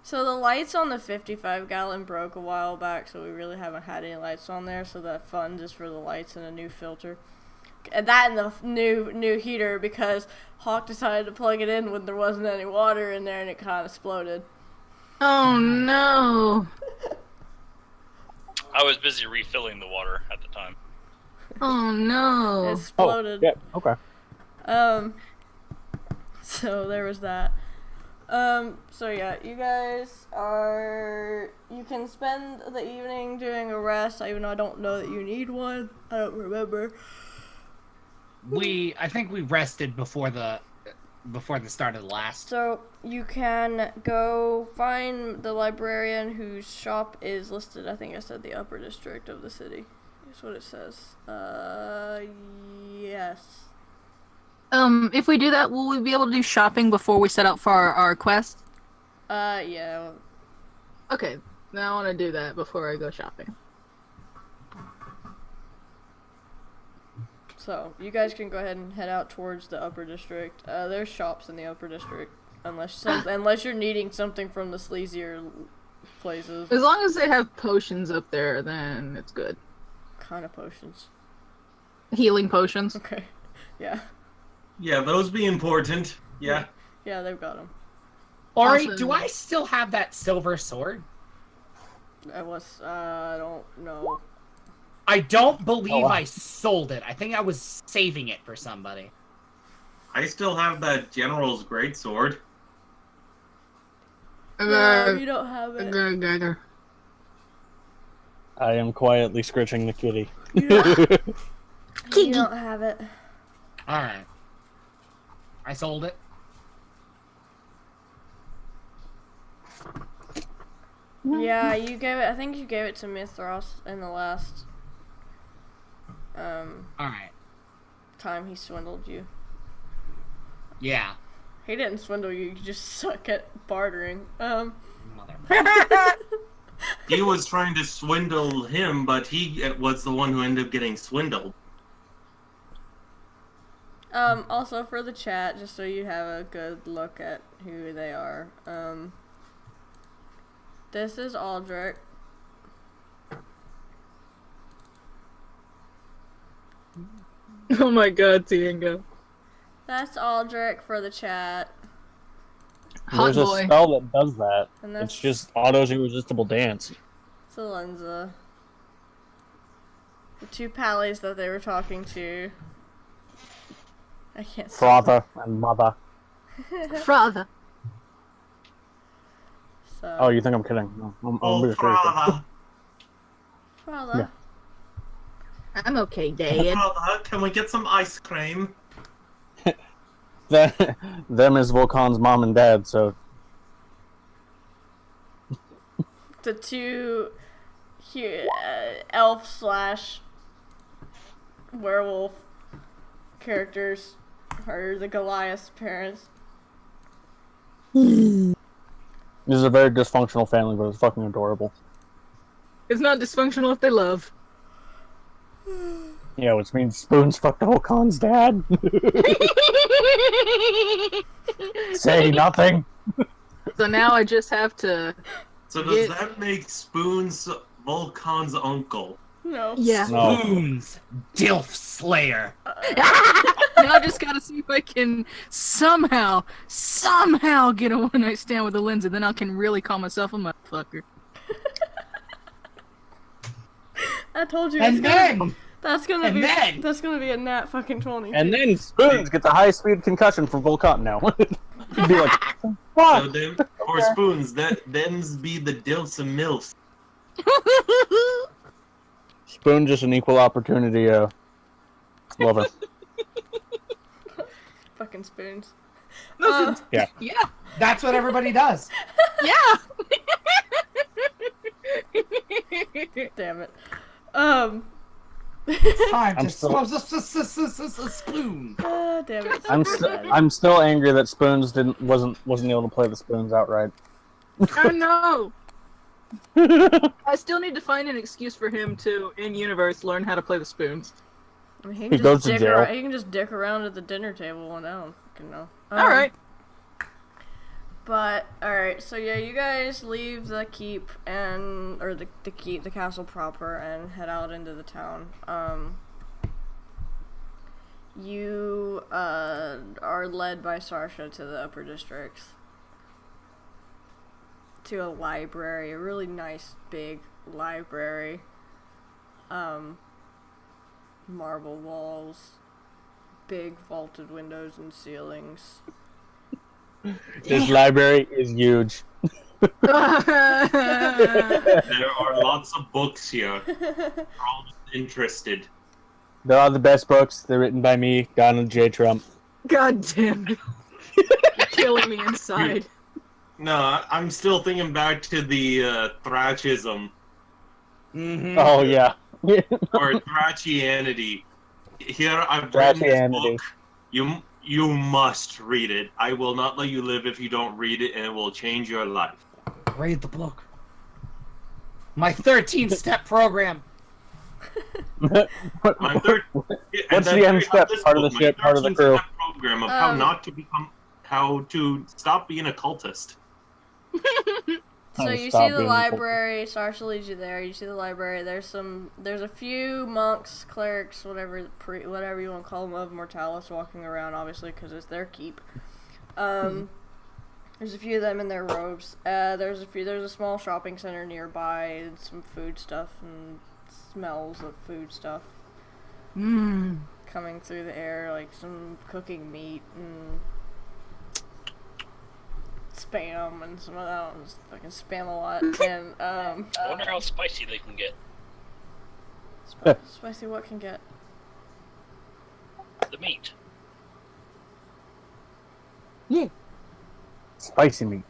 So the lights on the 55-gallon broke a while back, so we really haven't had any lights on there, so that fund is for the lights and a new filter. And that and the new heater, because Hawk decided to plug it in when there wasn't any water in there and it kind of exploded. Oh no! I was busy refilling the water at the time. Oh It no! exploded. Yeah. Okay. So there was that. So yeah, you guys you can spend the evening doing a rest, even though I don't know that you need one. I don't remember. I think we rested before the start of the last. So you can go find the librarian whose shop is listed, I think I said the upper district of the city. That's what it says. Yes. If we do that, will we be able to do shopping before we set out for our quest? Yeah. Okay, now I want to do that before I go shopping. So, you guys can go ahead and head out towards the upper district. There's shops in the upper district, unless you're needing something from the sleazier places. As long as they have potions up there, then it's good. Kind of potions. Healing potions. Okay. Yeah. Yeah, those be important. Yeah. Yeah, they've got them. Auri, Awesome. do I still have that silver sword? I don't know. I don't believe Oh, wow. I sold it. I think I was saving it for somebody. I still have that General's Greatsword. No, you don't have it. I am quietly scratching the kitty. You don't have it. Alright. I sold it. Yeah, you gave it. I think you gave it to Mithras in the last Alright. time he swindled you. Yeah. He didn't swindle you. You just suck at bartering. Mother. He was trying to swindle him, but he was the one who ended up getting swindled. Also for the chat, just so you have a good look at who they are. This is Aldrich. Oh my god, Tiengo. That's Aldrich for the chat. Hot There's a boy. spell that does that. And that's It's just Otto's irresistible dance. Salenza. The two pallies that they were talking to. I can't see. Father and mother. Father. So, Oh, you think I'm kidding? No, I'm being serious. Father. Yeah. I'm okay, Dad. Father, can we get some ice cream? Them is Volkan's mom and dad, so The two elf / werewolf characters are the Goliath's parents. this is a very dysfunctional family, but it's fucking adorable. It's not dysfunctional if they love. Yeah, which means Spoons fucked Volkan's dad. Say nothing. So now I just have to. So does that make Spoons Volkan's uncle? No. Yeah. No. Spoons, Dilf Slayer. Now I just gotta see if I can somehow get a one-night stand with a Lindsay. Then I can really call myself a motherfucker. I told you. And then, That's gonna be a nat fucking 20. And then Spoons gets a high-speed concussion from Volkan now. He'd be like, So fuck! them, for Spoons, them's be the Dilfs and Milfs. Spoon just an equal opportunity lover. Fucking Spoons. Listen, Yeah. yeah, that's what everybody does. yeah. Damn it. It's time I'm to still- spoon. Damn it. I'm still angry that Spoons wasn't able to play the Spoons outright. Oh no. I still need to find an excuse for him to, in universe, learn how to play the spoons. I mean, he He can goes just to dick jail. around. He can just dick around at the dinner table, and I don't fucking know. All right. But alright, so yeah, you guys leave the keep or the keep, the castle proper, and head out into the town. You are led by Sarsha to the upper districts, to a library, a really nice big library. Marble walls, big vaulted windows and ceilings. This library is huge. There are lots of books here. We're all interested. They're all the best books. They're written by me, Donald J. Trump. God damn it. You're killing me inside. No, I'm still thinking back to the Thrashism, Mm-hmm. Oh, yeah. or Thrachianity. Here, I've written this Thrachianity. book. You must read it. I will not let you live if you don't read it, and it will change your life. Read the book. My 13-step program. My third, What's the end step? Part of the ship, part of the crew. Program of how to stop being a cultist. So you Stop see the being library. Sarsha leads you there. You see the library. There's a few monks, clerics, whatever you want to call them, of Mortalis walking around, obviously, because it's their keep. There's a few of them in their robes. There's a small shopping center nearby, and some food stuff and smells of food stuff coming through the air, like some cooking meat and spam and some of that. I just fucking spam a lot. And I wonder how spicy they can get. spicy what can get? The meat. Yeah. Spicy meat.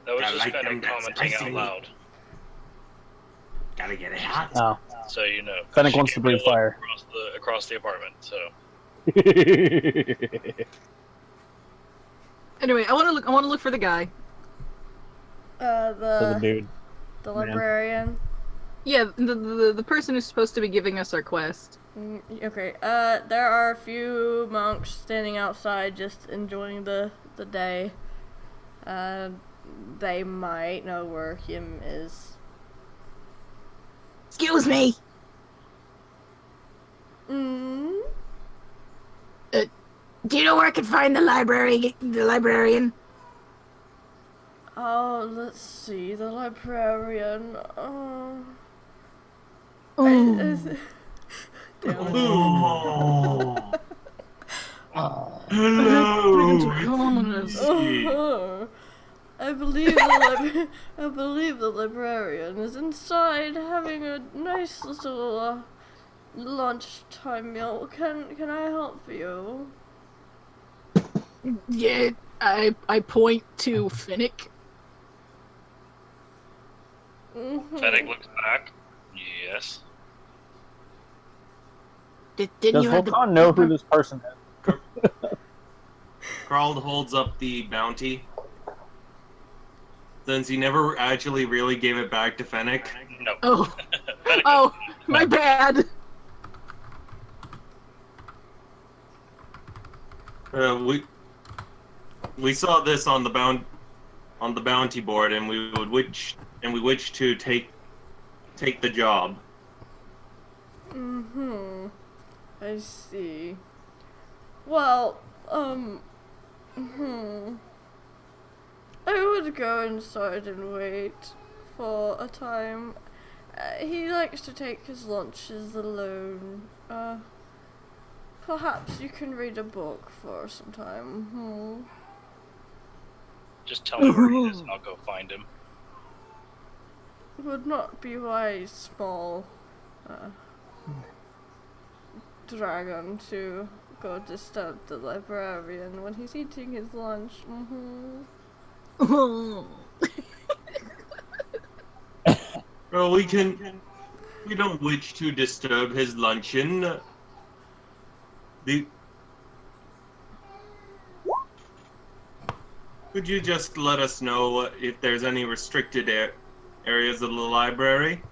That was I just like kind them of that commenting spicy out meat. loud, Gotta get it hot. Oh. so you know. Fennec She wants gave to me a breathe look fire. across the apartment. So Anyway, I want to look for the guy. For the dude. The librarian. Yeah, the person who's supposed to be giving us our quest. Okay. There are a few monks standing outside, just enjoying the day. They might know where him is. Excuse me. Do you know where I can find the librarian? Oh, let's see, the librarian. Ooh. Damn it. Hello. I believe the librarian is inside having a nice little lunchtime meal. Can I help you? Yeah, I point to Finnick. Fennec looks back. Yes. Didn't Does you have the Volkan know who this person is? Carl holds up the bounty. Since he never actually really gave it back to Fennec. No. Oh, Fennec oh, my bad. We saw this on the bounty board, and we wish to take the job. I see. Well, I would go inside and wait for a time. He likes to take his lunches alone. Perhaps you can read a book for some time. Just tell me where he is and I'll go find him. Would not be wise, small dragon, to go disturb the librarian when he's eating his lunch. Well, we don't wish to disturb his luncheon. Could you just let us know if there's any restricted areas of the library?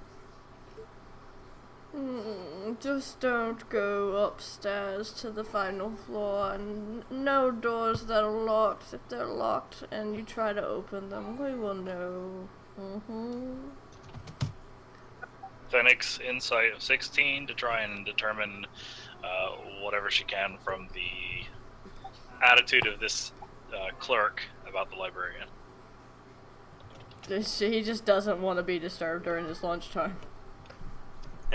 Just don't go upstairs to the final floor, and no doors that are locked. If they're locked and you try to open them, we will know. Fennec's insight of 16 to try and determine whatever she can from the attitude of this clerk about the librarian. He just doesn't want to be disturbed during his lunchtime.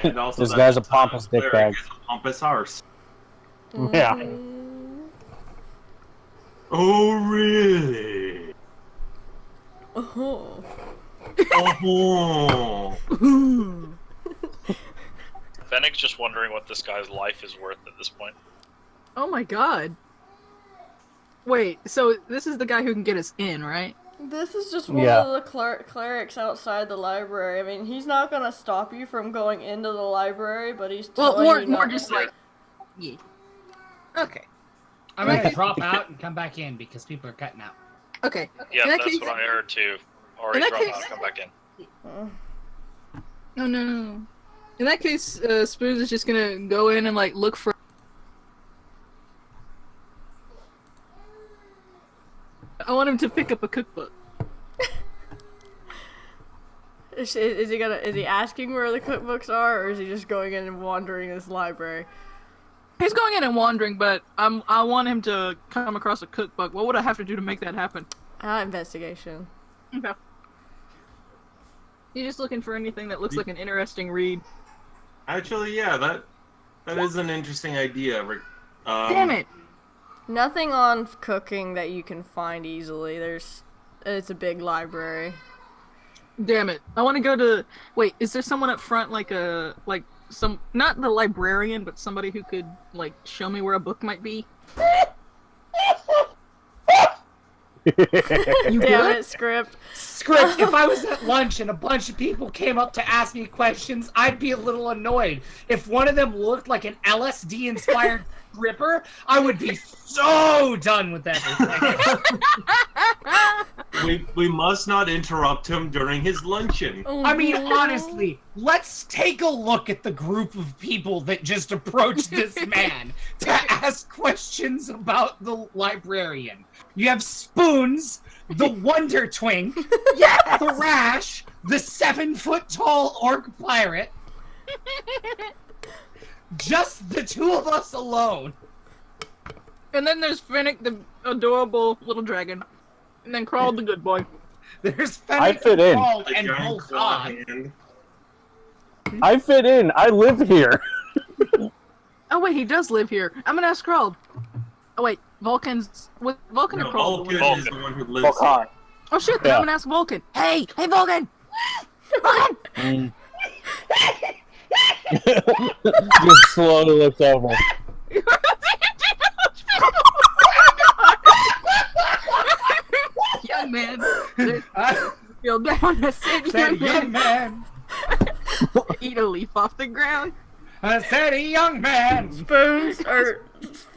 And also This guy's a pompous dickbag. A pompous arse. Yeah. Oh, really? Oh. Oh. Fennec's just wondering what this guy's life is worth at this point. Oh my god. Wait, so this is the guy who can get us in, right? This is just one of the clerics outside the library. I mean, he's not gonna stop you from going into the library, but he's telling you more not just to. like, yeah. Okay. I'm gonna drop out and come back in because people are cutting out. Okay. Yeah, In that that's case- what I heard too. Auri, in that drop case- out, come back in. No. In that case, Spoons is just gonna go in and like look for. I want him to pick up a cookbook. Is he asking where the cookbooks are, or is he just going in and wandering this library? He's going in and wandering, but I want him to come across a cookbook. What would I have to do to make that happen? Investigation. Okay. You're just looking for anything that looks like an interesting read. Actually, yeah, that is an interesting idea. Damn it! Nothing on cooking that you can find easily. It's a big library. Damn it! I want to go to. Wait, is there someone up front, not the librarian, but somebody who could like show me where a book might be? You Damn good? it, Script. Script, if I was at lunch and a bunch of people came up to ask me questions, I'd be a little annoyed. If one of them looked like an LSD-inspired stripper, I would be so done with everything. We must not interrupt him during his luncheon. I mean, honestly, let's take a look at the group of people that just approached this man to ask questions about the librarian. You have Spoons, the Wonder Twink, Thrash, the 7-foot-tall orc pirate. Just the two of us alone. And then there's Finnick, the adorable little dragon. And then Crawl, the good boy. There's I Fennec fit in. Paul The and giant claw Volkan. hand. I fit in. I live here. Oh wait, he does live here. I'm gonna ask Krald. Oh wait, Vulcan's with Vulcan No, or Krald? Vulcan is the one who lives here. Volcan. Oh shit, then Yeah. I'm gonna ask Vulcan. Hey Vulcan! Vulcan! Just slowly looks over. Young man, feel down. I said, young man. Eat a leaf off the ground. I said a young man. Spoons, or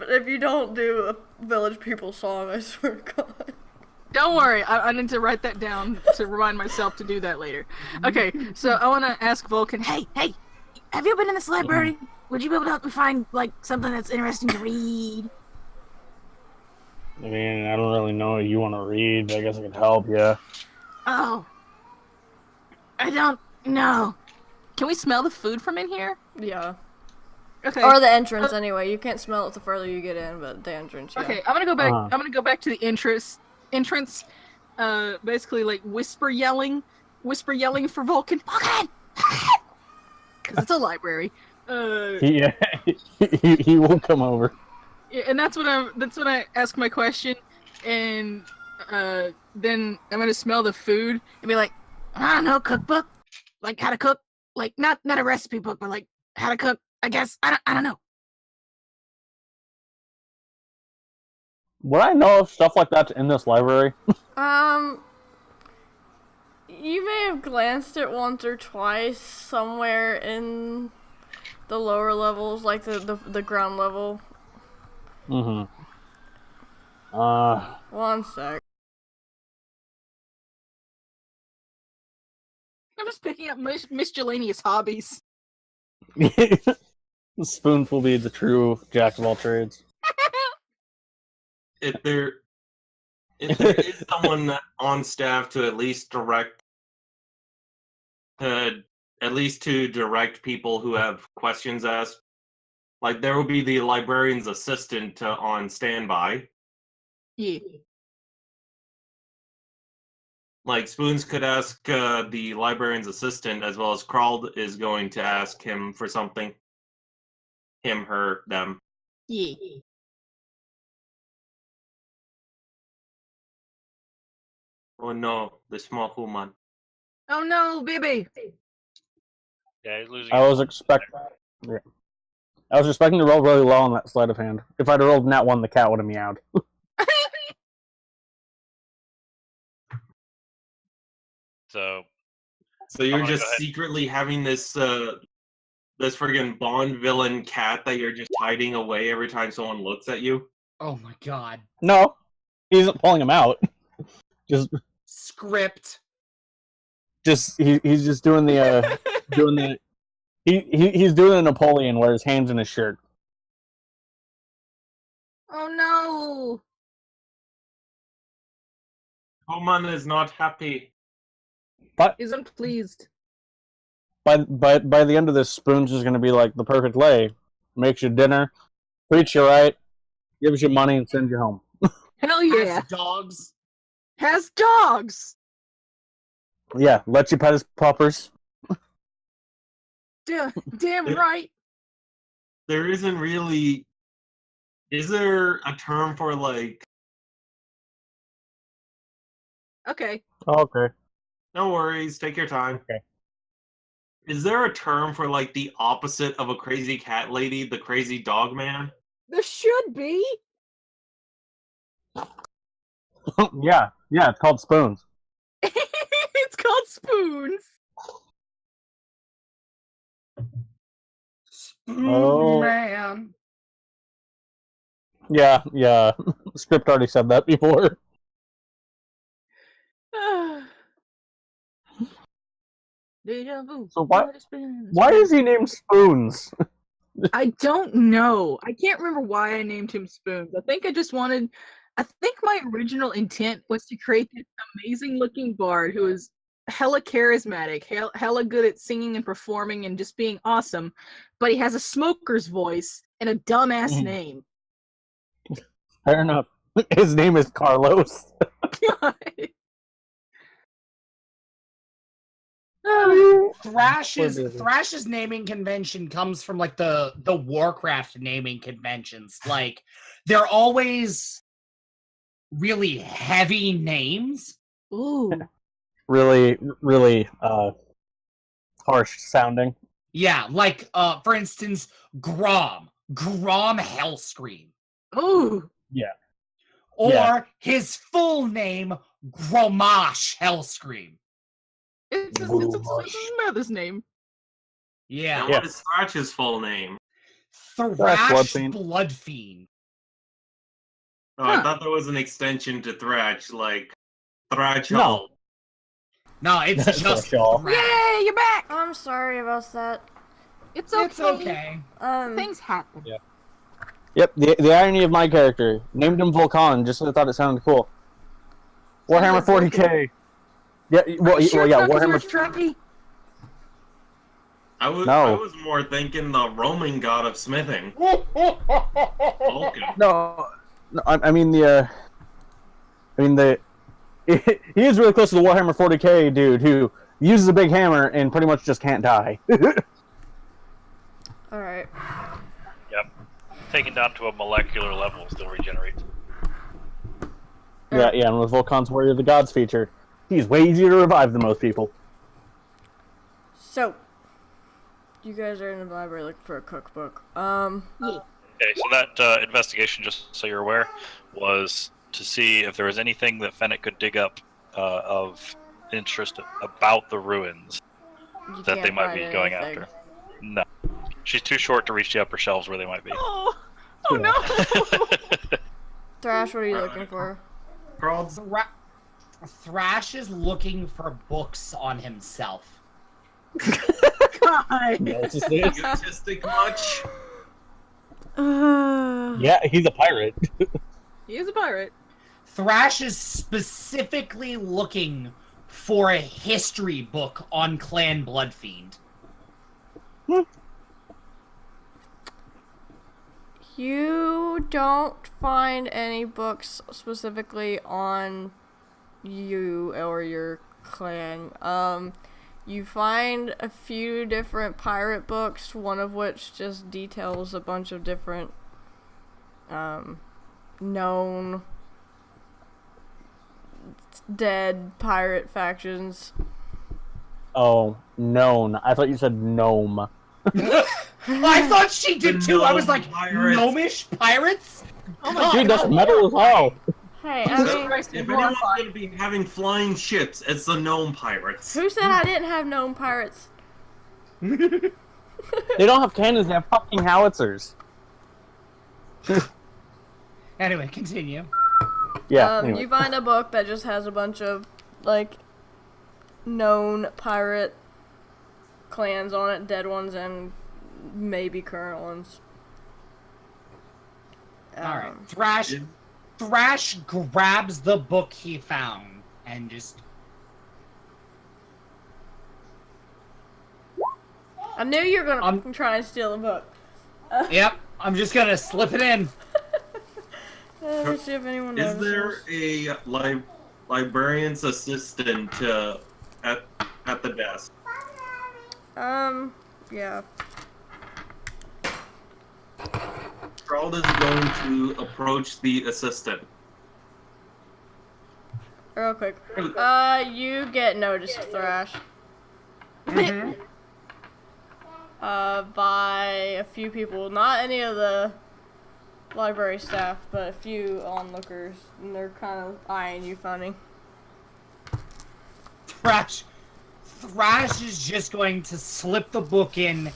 if you don't do a Village People song, I swear to God. Don't worry, I need to write that down to remind myself to do that later. Okay, so I want to ask Vulcan. Hey, have you been in this library? Would you be able to help me find like something that's interesting to read? I mean, I don't really know what you want to read, but I guess I can help you. Oh, I don't know. Can we smell the food from in here? Yeah. Okay. Or the entrance, anyway. You can't smell it the further you get in, but the entrance, yeah. Okay, I'm gonna go back. I'm gonna go back to the entrance. Basically like whisper yelling for Vulcan. Vulcan, because it's a library. Yeah, he will come over. Yeah, and that's when I ask my question, and then I'm gonna smell the food and be like, I don't know, cookbook, like how to cook, like not a recipe book, but like how to cook. I guess I don't know. Would I know if stuff like that's in this library? You may have glanced at once or twice somewhere in the lower levels, like the ground level. Mm-hmm. One sec. I'm just picking up miscellaneous hobbies. Spoons will be the true jack of all trades. If there is someone on staff to at least direct people who have questions asked, like there will be the librarian's assistant on standby. Yeah. Like Spoons could ask the librarian's assistant, as well as Krald is going to ask him for something. Him, her, them. Yeah. Oh no, the small woman. Oh no, baby. Yeah, he's losing. I was expecting to roll really low on that sleight of hand. If I'd rolled nat 1, the cat would have meowed. So you're just secretly having this this friggin' Bond villain cat that you're just hiding away every time someone looks at you? Oh my god. No, he isn't pulling him out. Just Script. he's just doing the he's doing a Napoleon where his hands in his shirt. Oh no. Woman is not happy. But He's unpleased. by the end of this, Spoons is going to be like the perfect lay. Makes you dinner, treats you right, gives you money, and sends you home. Hell yeah. Has dogs. Has dogs. Yeah, lets you pet his puppers. Damn right. There isn't really. Is there a term for like? Okay. Okay. No worries, take your time. Okay. Is there a term for like the opposite of a crazy cat lady, the crazy dog man? There should be. yeah, it's called Spoons. It's called Spoons. Oh. Man. Yeah. The script already said that before. Deja vu. So why is he named Spoons? I don't know. I can't remember why I named him Spoons. I think my original intent was to create this amazing looking bard who is hella charismatic, hella good at singing and performing and just being awesome, but he has a smoker's voice and a dumbass name. Fair enough. His name is Carlos. God. Thrash's naming convention comes from like the Warcraft naming conventions. Like they're always really heavy names. Ooh. Really harsh sounding. Yeah, like for instance, Grom Hellscream. Ooh. Yeah. Or his full name, Gromash Hellscream. It's his mother's name. Yeah. And what is Thrash's full name? Thrash Bloodfiend. Bloodfiend. Oh, I thought there was an extension to Thrash, like Thrash Hall. No, it's That's just Thrash. Thrash. Yay, you're back! I'm sorry about that. It's okay. It's okay. Things happen. Yeah. Yep, the irony of my character. Named him Volcan just because I thought it sounded cool. Warhammer 40k. Yeah, well, yeah, Warhammer. Trekkie? I was more thinking the Roman god of smithing. Vulcan. No, I mean the. He is really close to the Warhammer 40k dude who uses a big hammer and pretty much just can't die. All right. Yep. Taken down to a molecular level, still regenerates. Yeah, and with Volcan's Warrior of the Gods feature, he's way easier to revive than most people. So, you guys are in the library looking for a cookbook. Okay, so that investigation, just so you're aware, was to see if there was anything that Fennec could dig up of interest about the ruins You that can't they might be find going anything. after. No. She's too short to reach the upper shelves where they might be. Oh no! Thrash, what are you looking for? Thrash is looking for books on himself. God. Egotistic much? Yeah, he's a pirate. He is a pirate. Thrash is specifically looking for a history book on Clan Bloodfiend. You don't find any books specifically on you or your clan. You find a few different pirate books, one of which just details a bunch of different known dead pirate factions. Oh, known. I thought you said gnome. I thought she did too. I was like, Pirates. gnomish pirates? Oh my Dude, that's God. metal as hell. Hey, I mean, Christ, If you're anyone's horrified. gonna be having flying ships, it's the gnome pirates. who said I didn't have known pirates? They don't have cannons, they have fucking howitzers. Anyway, continue. Yeah, anyway. You find a book that just has a bunch of, like, known pirate clans on it, dead ones and maybe current ones. Alright. Thrash grabs the book he found and just... I knew you were gonna try and steal the book. Yep, I'm just gonna slip it in. Let's see if anyone Is notices. there a librarian's assistant at the desk? Yeah. Gerald is going to approach the assistant. Real quick. You get noticed, Thrash. By a few people. Not any of the library staff, but a few onlookers. And they're kind of eyeing you funny. Thrash is just going to slip the book in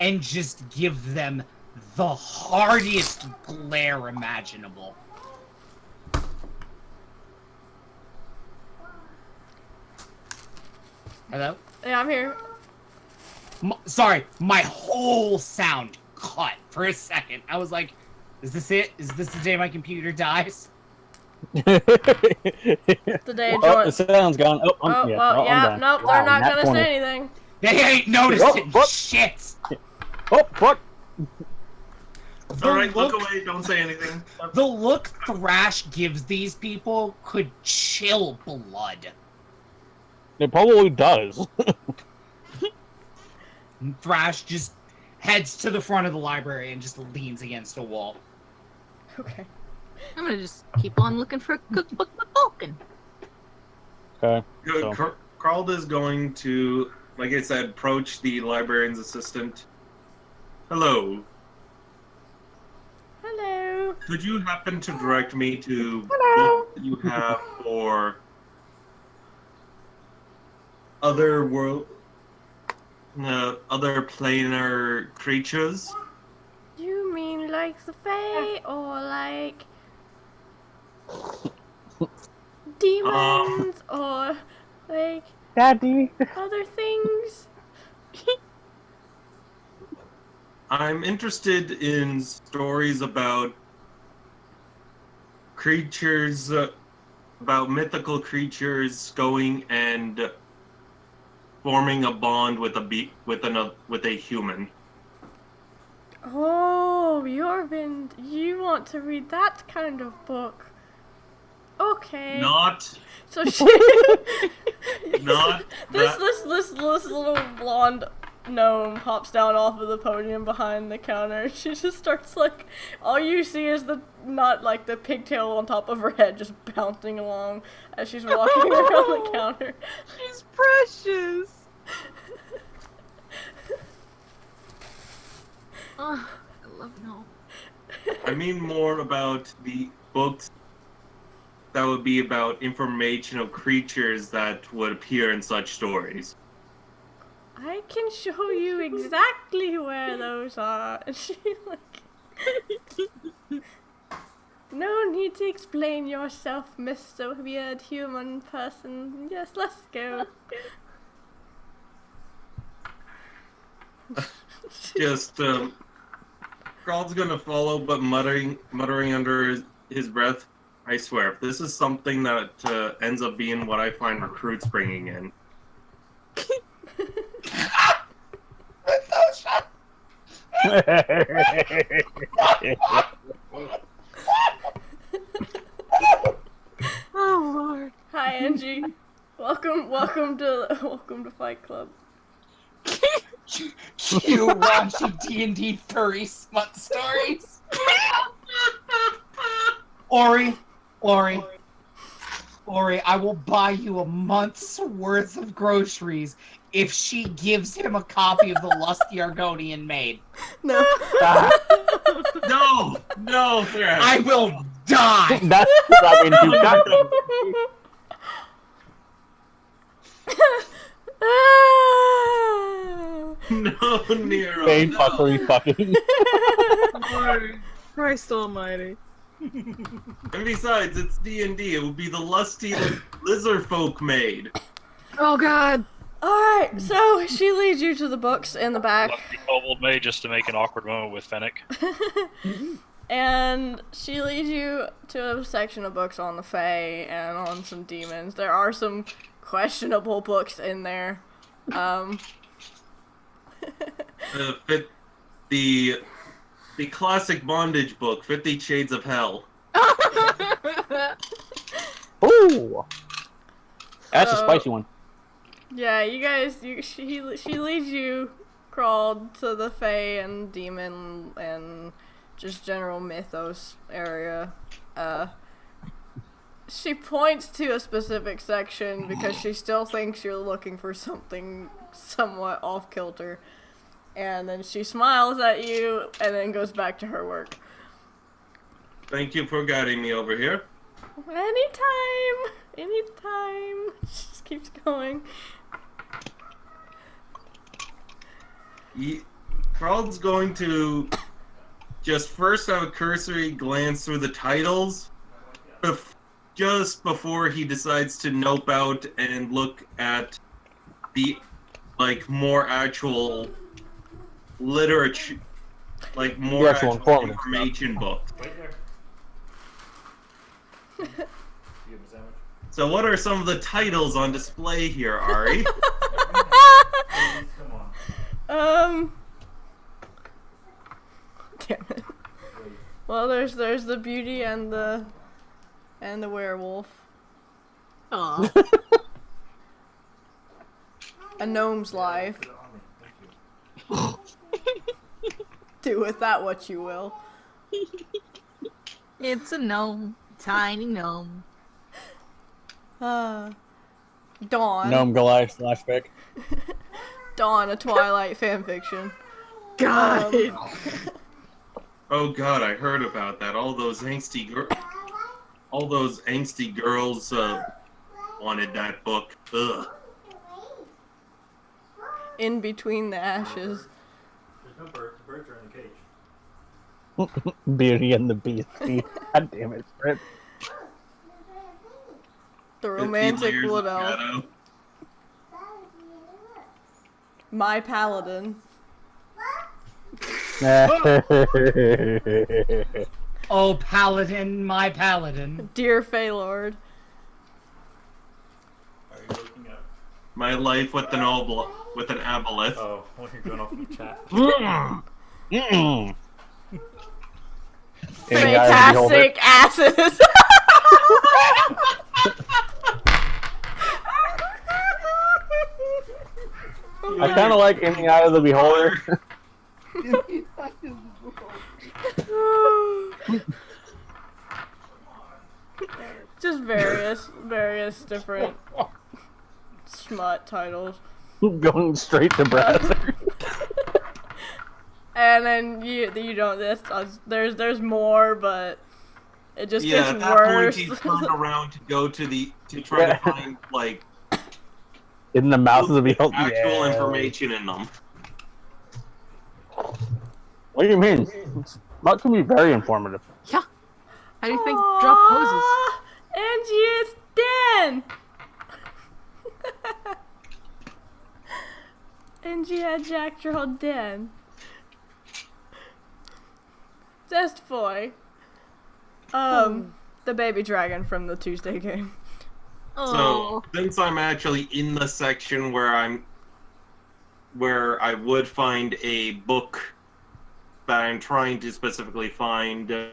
and just give them the hardest glare imaginable. Hello? Yeah, I'm here. Sorry, my whole sound cut for a second. I was like, is this it? Is this the day my computer dies? The day of Oh, the joint. sound's gone. Oh, Oh, yeah, well, no, yeah, I'm done. nope, Wow, they're not nat gonna 20. say anything. They ain't noticing Oh, what? shit. Oh, fuck. Alright, look away, don't say anything. The look Thrash gives these people could chill blood. It probably does. Thrash just heads to the front of the library and just leans against a wall. Okay. I'm gonna just keep on looking for a cookbook McCulkin. Okay. Good. So. Carl is going to, like I said, approach the librarian's assistant. Hello. Hello. Could you happen to direct me to what you have for other other planar creatures? You mean like the Fae or like demons or like Daddy. other things? I'm interested in stories about creatures, about mythical creatures going and forming a bond with a human. Oh, you want to read that kind of book. Okay. Not So she not this little blonde gnome pops down off of the podium behind the counter. She just starts like, all you see is not like the pigtail on top of her head just bouncing along as she's walking around the counter. She's precious. Oh, I love no. I mean more about the books that would be about information of creatures that would appear in such stories. I can show you exactly where those are. And she like, no need to explain yourself, Mr. Weird Human Person. Yes, let's go. Just, Carl's gonna follow, but muttering under his breath, I swear, if this is something that ends up being what I find recruits bringing in. Oh Lord. Hi, Angie. Welcome to Fight Club. Cue raunchy D&D furry smut stories. Auri, I will buy you a month's worth of groceries if she gives him a copy of the Lusty Argonian Maid. No. No, Thresh. I will die. That's what I mean. You got them. No, Nero. Bane No. fuckery fucking. Christ almighty. And besides, it's D&D. It would be the lusty lizard folk maid. Oh God. Alright, so she leads you to the books in the back. Lucky kobold may just to make an awkward moment with Fennec. And she leads you to a section of books on the Fae and on some demons. There are some questionable books in there. The classic bondage book, 50 Shades of Hell. Ooh, that's a spicy one. Yeah, you guys, she leads you, crawled to the Fae and demon and just general mythos area. She points to a specific section because she still thinks you're looking for something somewhat off-kilter. And then she smiles at you and then goes back to her work. Thank you for guiding me over here. Anytime! She just keeps going. Carl's going to just first have a cursory glance through the titles just before he decides to nope out and look at the more actual literature, more actual actual information books. Right there. You have a sandwich? So what are some of the titles on display here, Auri? Please, come on. Damn it. Well, there's the beauty and the werewolf. Aw. A gnome's life. Do with that what you will. It's a gnome. Tiny gnome. Dawn. Gnome Goliath /Vic. Dawn, a Twilight fanfiction. God. Oh God, I heard about that. All those angsty girls wanted that book. Ugh. In Between the Ashes. There's no birds. The birds are in the cage. Beauty and the Beast. God damn it, Fred. The romantic 50 layers wood of elf. shadow. My paladin. Oh, paladin, my paladin. Dear Feylord. Are you looking at? My life with an aboleth. Oh, well, you're going off in the chat. Fantastic asses. I kind of like In the Eye of the Beholder. Just various different smut titles. Going straight to browser. And then you don't. There's more, but it just Yeah, gets at that worse. point he's turned around to try to find like In the mouth of the beholder. actual information in them. What do you mean? That can be very informative. Yeah. How do you think drop poses? Angie is dead. Angie had Jack draw dead. Zest boy. The baby dragon from the Tuesday game. So since I'm actually in the section where I would find a book that I'm trying to specifically find, do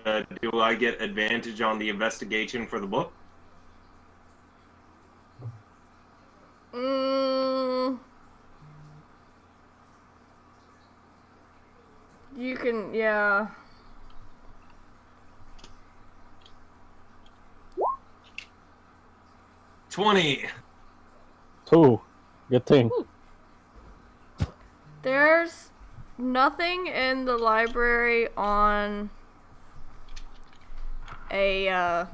I get advantage on the investigation for the book? You can, yeah. $20. Ooh, good thing. There's nothing in the library on anything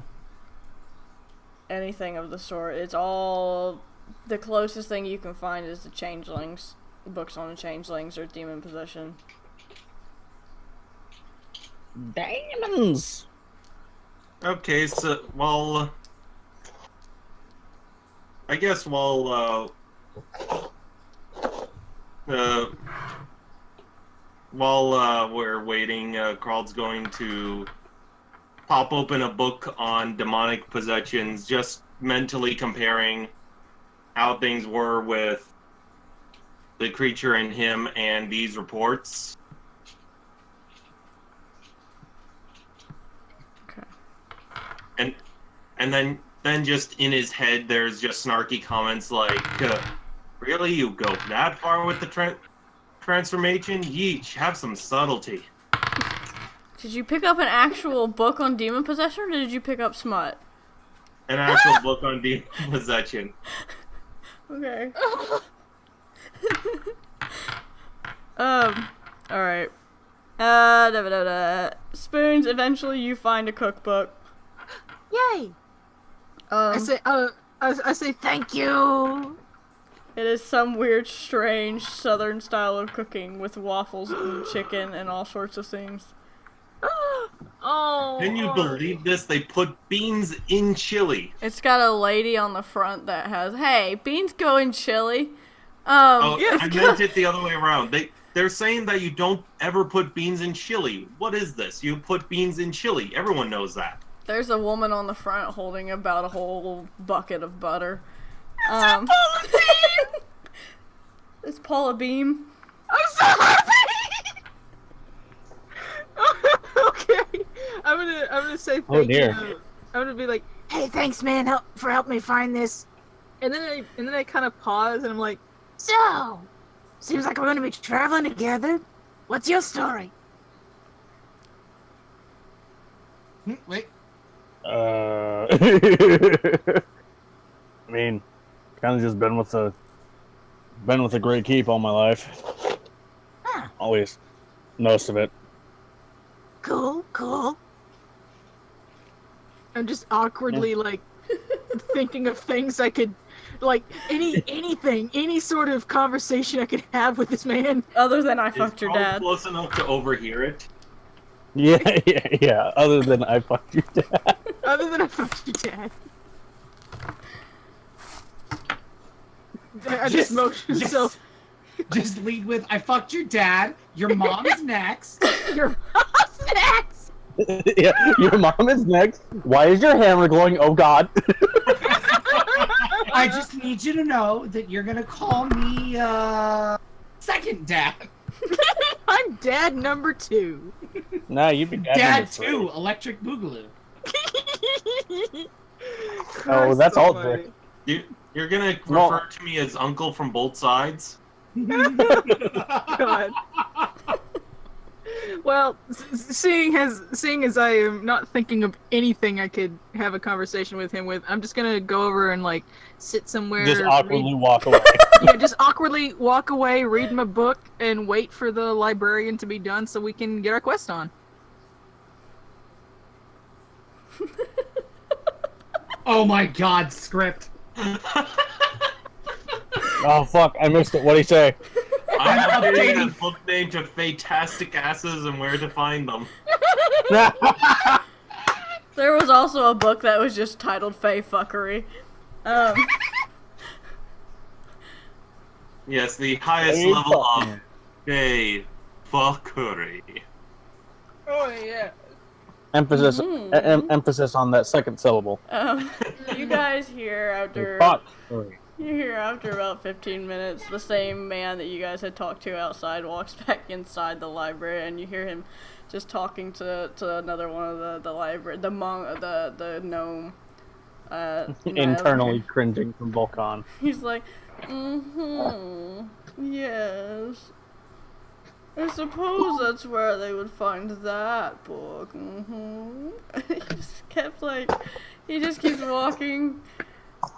of the sort. It's all, the closest thing you can find is the changelings, books on the changelings or demon possession. Demons. Okay, so I guess while we're waiting, Carl's going to pop open a book on demonic possessions, just mentally comparing how things were with the creature and him and these reports. Okay. And then just in his head, there's just snarky comments like, really, you go that far with the transformation? Yeesh, have some subtlety. Did you pick up an actual book on demon possession, or did you pick up smut? An actual book on demon possession. Okay. Alright. Spoons, eventually you find a cookbook. Yay! I say thank you. It is some weird, strange southern style of cooking with waffles and chicken and all sorts of things. Oh. Can you believe this? They put beans in chili. It's got a lady on the front that has, "Hey, beans go in chili." I meant it the other way around. They're saying that you don't ever put beans in chili. What is this? You put beans in chili. Everyone knows that. There's a woman on the front holding about a whole bucket of butter. It's Paula Beam. I'm so happy. Okay, I'm gonna say thank you. I'm gonna be like, "Hey, thanks, man, for helping me find this." And then I kind of pause and I'm like, So, seems like we're gonna be traveling together. What's your story? Wait. I mean, kind of just been with a great keep all my life. Huh. Always, most of it. Cool. I'm just awkwardly like thinking of things I could, like anything, any sort of conversation I could have with this man. Other than I Is fucked your Carl dad. close enough to overhear it? Yeah. Other than I fucked your dad. Other than I fucked your dad. I just motion so. Just lead with, I fucked your dad, your mom's next. Your mom's next! Yeah, your mom is next. Why is your hammer glowing? Oh God. I just need you to know that you're gonna call me, second dad. I'm dad number 2. Nah, you be Dad 2, Electric Boogaloo. Oh, that's all Dick. You're gonna refer to me as uncle from both sides? God. Well, seeing as I am not thinking of anything I could have a conversation with him with, I'm just gonna go over and like sit somewhere. Just awkwardly walk away. Yeah, just awkwardly walk away, read my book, and wait for the librarian to be done so we can get our quest on. Oh my God, script. Oh fuck, I missed it. What'd he say? I'm updating the book name to Fantastic Asses and Where to Find Them. There was also a book that was just titled Fae Fuckery. Yes, the highest level of Fae Fuckery. Oh yeah. Emphasis emphasis on that second syllable. You guys hear after about 15 minutes, the same man that you guys had talked to outside walks back inside the library, and you hear him just talking to another one of the library, the gnome. Internally cringing from Volcan. He's like, yes. I suppose that's where they would find that book. He just kept he just keeps walking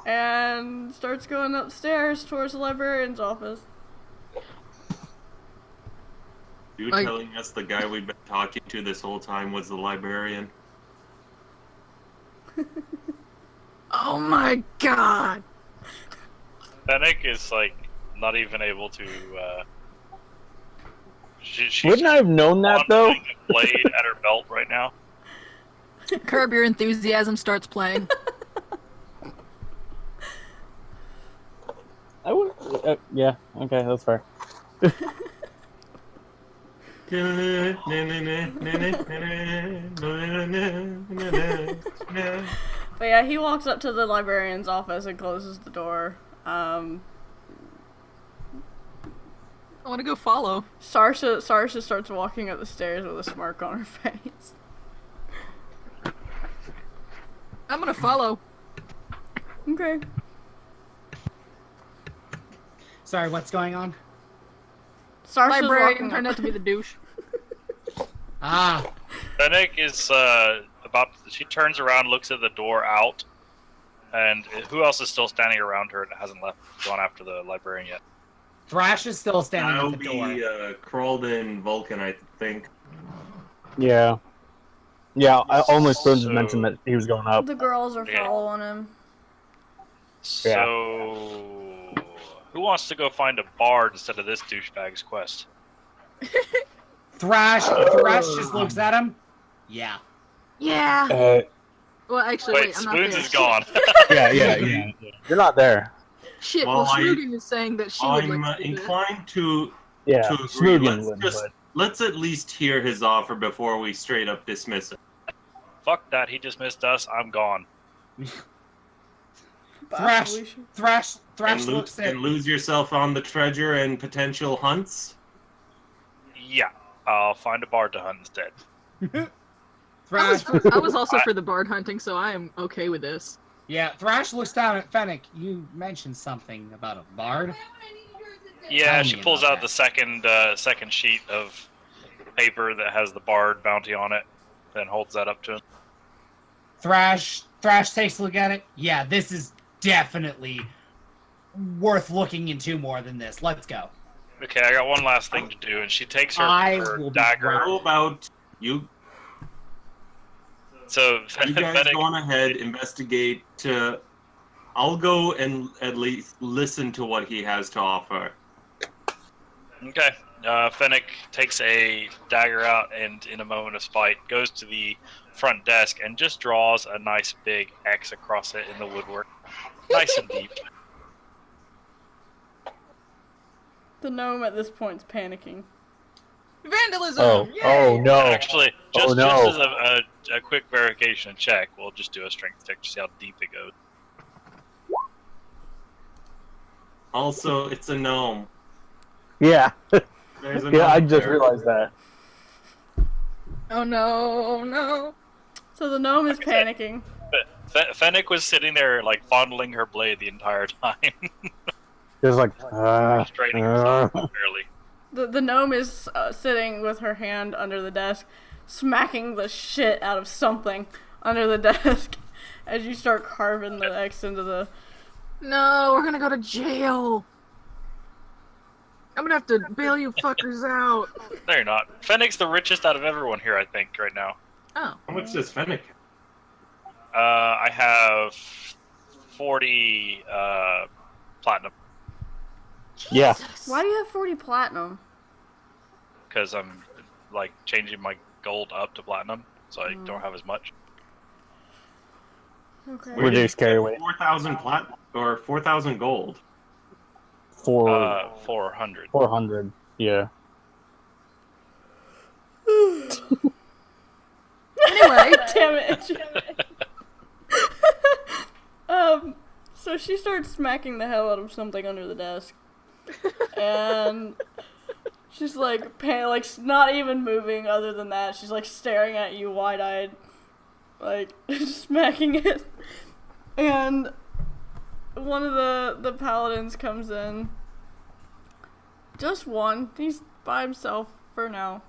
and starts going upstairs towards the librarian's office. You telling us the guy we've been talking to this whole time was the librarian? Oh my God. Fennec is not even able to. She's Wouldn't I have known that though? a blade at her belt right now. Curb Your Enthusiasm starts playing. I would. Yeah. Okay, that's fair. But yeah, he walks up to the librarian's office and closes the door. I want to go follow. Sarsha starts walking up the stairs with a smirk on her face. I'm gonna follow. Okay. Sorry, what's going on? Sarsha's Librarian walking turned up. out to be the douche. Ah. Fennec is she turns around, looks at the door out, and who else is still standing around her and hasn't gone after the librarian yet? Thrash is still standing That'll at the door. be crawled in Vulcan, I think. Yeah. Yeah, only Spoons had mentioned that he was going up. The girls are following him. So, who wants to go find a bard instead of this douchebag's quest? Thrash just looks at him. Yeah. Yeah. Well, actually, Wait, I'm not Spoons there. is gone. Yeah. You're not there. Shit, Well, Schmoogin is saying that she would I'm like to do that. inclined to Yeah, agree. Smoogin would, but Let's at least hear his offer before we straight up dismiss it. Fuck that, he just missed us, I'm gone. Thrash And looks at. lose yourself on the treasure and potential hunts. Yeah, I'll find a bard to hunt instead. Thrash. I was also for the bard hunting, so I am okay with this. Yeah, Thrash looks down at Fennec. You mentioned something about a bard. Yeah, Tell she me pulls about out the second sheet of paper that has the bard bounty on it, then holds that up to him. Thrash takes a look at it. Yeah, this is definitely worth looking into more than this. Let's go. Okay, I got one last thing to do, and she takes her, I her will be dagger. How about you? So You guys Fennec, go on ahead, investigate. I'll go and at least listen to what he has to offer. okay. Fennec takes a dagger out and, in a moment of spite, goes to the front desk and just draws a nice big X across it in the woodwork. Nice and deep. The gnome at this point is panicking. Vandalism! Oh no! Actually, just no. as a quick verification check, we'll just do a strength check to see how deep it goes. Also, it's a gnome. Yeah. There's a Yeah, gnome I just there. realized that. Oh no, no. So the gnome is panicking. But Fennec was sitting there, like, fondling her blade the entire time. Just like, Restraining herself barely. The gnome is sitting with her hand under the desk, smacking the shit out of something under the desk as you start carving the X into the... No, we're gonna go to jail. I'm gonna have to bail you fuckers out. No, you're not. Fennec's the richest out of everyone here, I think, right now. Oh. How much does Fennec? I have 40 platinum, yeah. Why do you have 40 platinum? because I'm, like, changing my gold up to platinum, so I don't have as much. Okay. Reduce carry weight. 4,000 plat or 4,000 gold. 400. 400. Yeah. Anyway, Damn it. So she starts smacking the hell out of something under the desk. And she's like, not even moving other than that. She's like staring at you wide-eyed, like, smacking it. And one of the paladins comes in. Just one. He's by himself for now.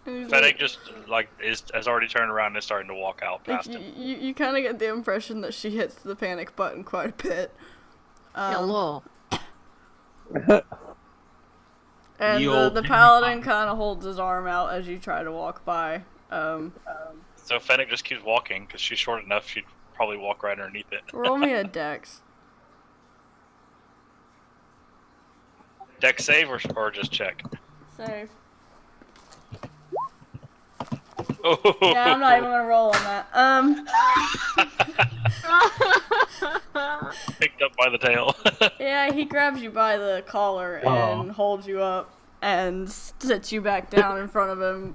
And he's Fennec just, like, has already turned around and is starting to walk out like, past him. you kind of get the impression that she hits the panic button quite a bit. hello. And You the old paladin kind of holds his arm out as you try to walk by. So Fennec just keeps walking, because she's short enough, she'd probably walk right underneath it. Roll me a dex. Dex save or just check? Save. Oh. Yeah, I'm not even gonna roll on that. Picked up by the tail. Yeah, he grabs you by the collar and holds you up and sits you back down in front of him.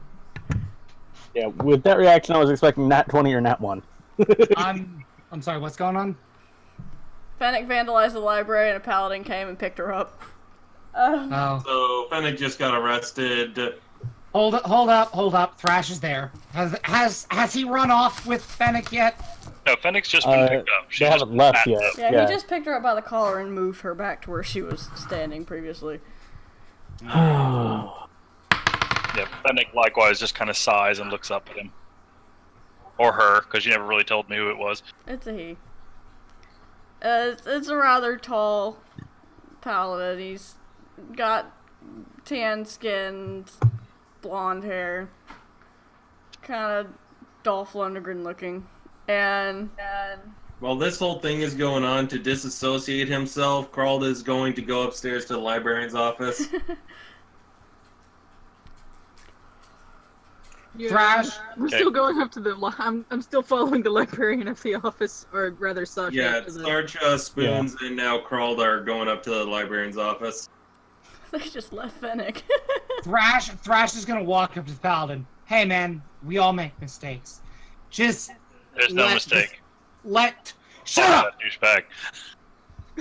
Yeah, with that reaction, I was expecting nat 20 or nat 1. I'm sorry, what's going on? Fennec vandalized the library and a paladin came and picked her up. Oh. So Fennec just got arrested. Hold up. Thrash is there. Has he run off with Fennec yet? No, Fennec's just been picked up. They haven't left yet. Yeah, he just picked her up by the collar and moved her back to where she was standing previously. Yeah, Fennec likewise just kind of sighs and looks up at him. Or her, because you never really told me who it was. It's a he. It's a rather tall paladin. He's got tan skin, blonde hair, kind of Dolph Lundgren looking, and While this whole thing is going on, to disassociate himself, Carl is going to go upstairs to the librarian's office. Yeah, Thrash. I'm still going up to the. I'm still following the librarian up the office, or rather, Sasha. Yeah, to the- Sarge, Spoons, and now Carl are going up to the librarian's office. they just left Fennec. Thrash is gonna walk up to the paladin. Hey man, we all make mistakes. Just There's no mistake. Shut up! That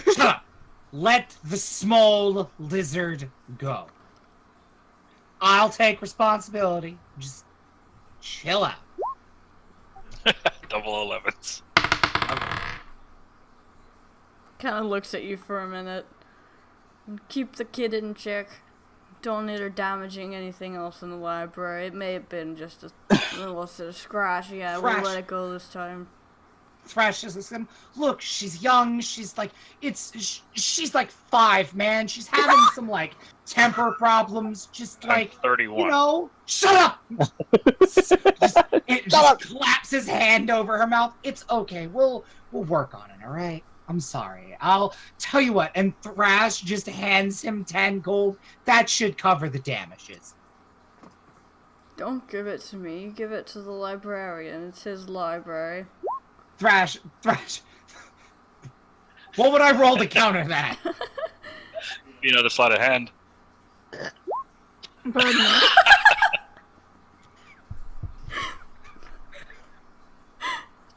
douchebag. Shut up! Let the small lizard go. I'll take responsibility. Just chill out. Double 11s. Kind of looks at you for a minute. Keep the kid in check. Don't need her damaging anything else in the library. It may have been just a little scratch. Yeah, we'll let it go this time. Thrash is like, look, she's young. She's like, she's like 5, man. She's having some like temper problems. Just like 31. You know, shut up. Just claps his hand over her mouth. It's okay. We'll work on it. All right. I'm sorry. I'll tell you what. And Thrash just hands him 10 gold. That should cover the damages. Don't give it to me. Give it to the librarian. It's his library. Thrash. What would I roll to counter that? You know, the sleight of hand.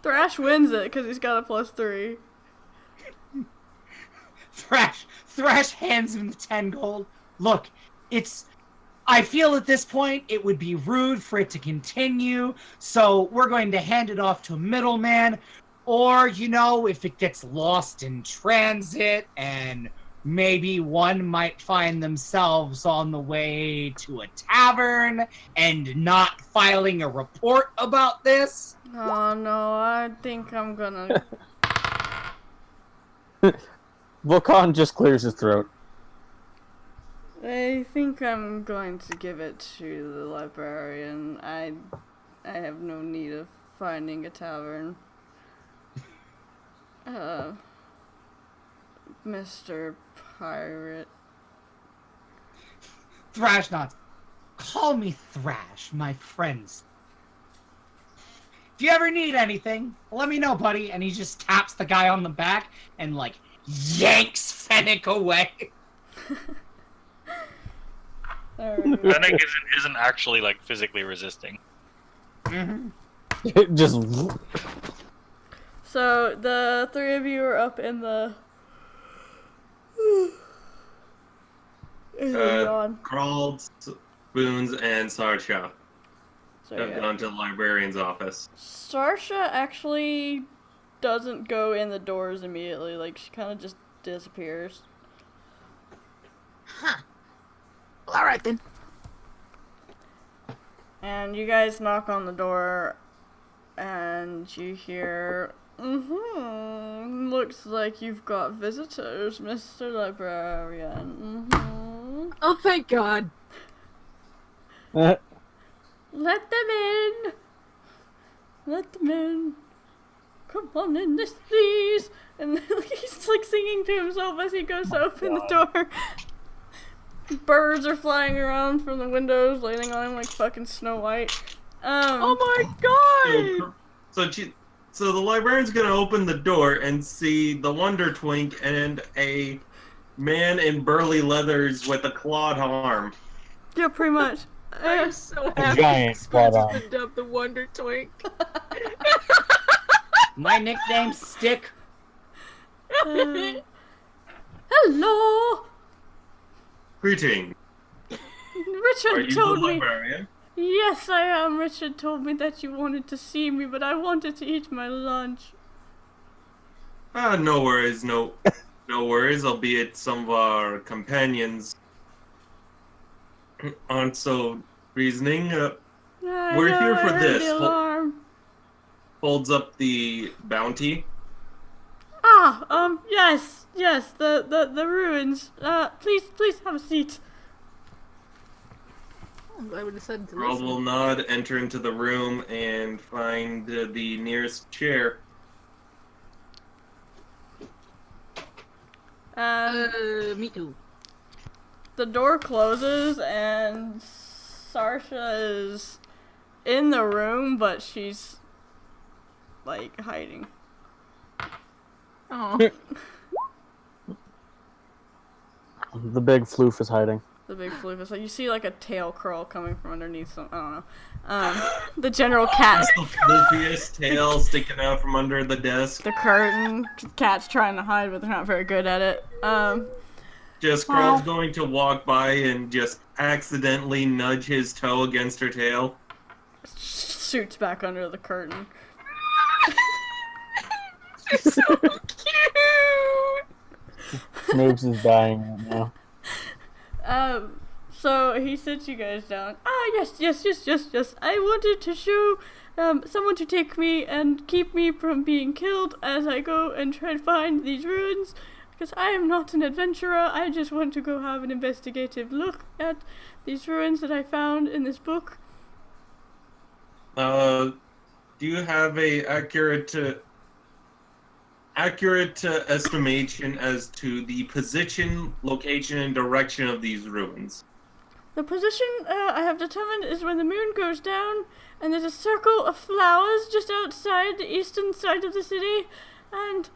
Thrash wins it because he's got a +3. Thrash hands him the 10 gold. Look, I feel at this point it would be rude for it to continue, so we're going to hand it off to a middleman, or, you know, if it gets lost in transit and maybe one might find themselves on the way to a tavern and not filing a report about this. Oh no, I think I'm gonna... Volkan just clears his throat. I think I'm going to give it to the librarian. I have no need of finding a tavern. Mr. Pirate. Thrash nods. Call me Thrash, my friends. If you ever need anything, let me know, buddy. And he just taps the guy on the back and, like, yanks Fennec away. Fennec isn't actually, like, physically resisting. Mm-hmm. Just... So, the 3 of you are up in the... Crawled, Spoons, and Sarsha So, have yeah. gone to the librarian's office. Sarsha actually doesn't go in the doors immediately. Like, she kind of just disappears. Huh. Well, alright then. And you guys knock on the door, and you hear, looks like you've got visitors, Mr. Librarian. Oh, thank God. Let them in. Let them in. Come on in, this please. And he's like singing to himself as he goes to open the door. Birds are flying around from the windows, landing on him like fucking Snow White. Oh my God! So the librarian's gonna open the door and see the Wonder Twink and a man in burly leathers with a clawed arm. Yeah, pretty much. I'm so happy giant Spencer's clawed arm. been dubbed the Wonder Twink. My nickname's Stick. Hello! Greeting. Are Richard you told the me. librarian? Yes, I am. Richard told me that you wanted to see me, but I wanted to eat my lunch. No worries, no worries, albeit some of our companions aren't so reasoning. We're here for this. The alarm. Folds up the bounty. Yes, the ruins. Please have a seat. I would have said to Girl listen. will nod, enter into the room, and find the nearest chair. Me too. The door closes and Sarsha is in the room, but she's like hiding. Oh. The big floof is hiding. The big floof is like you see like a tail curl coming from underneath some, I don't know. The general cat. The floopiest tail sticking out from under the desk. The curtain. Cat's trying to hide, but they're not very good at it. Just Carl's going to walk by and just accidentally nudge his toe against her tail. Shoots back under the curtain. She's so cute. Smoogs is dying right now. So he sits you guys down. Ah, yes. I wanted to show someone to take me and keep me from being killed as I go and try to find these ruins. Because I am not an adventurer. I just want to go have an investigative look at these ruins that I found in this book. Do you have a accurate estimation as to the position, location, and direction of these ruins? The position I have determined is when the moon goes down, and there's a circle of flowers just outside the eastern side of the city, and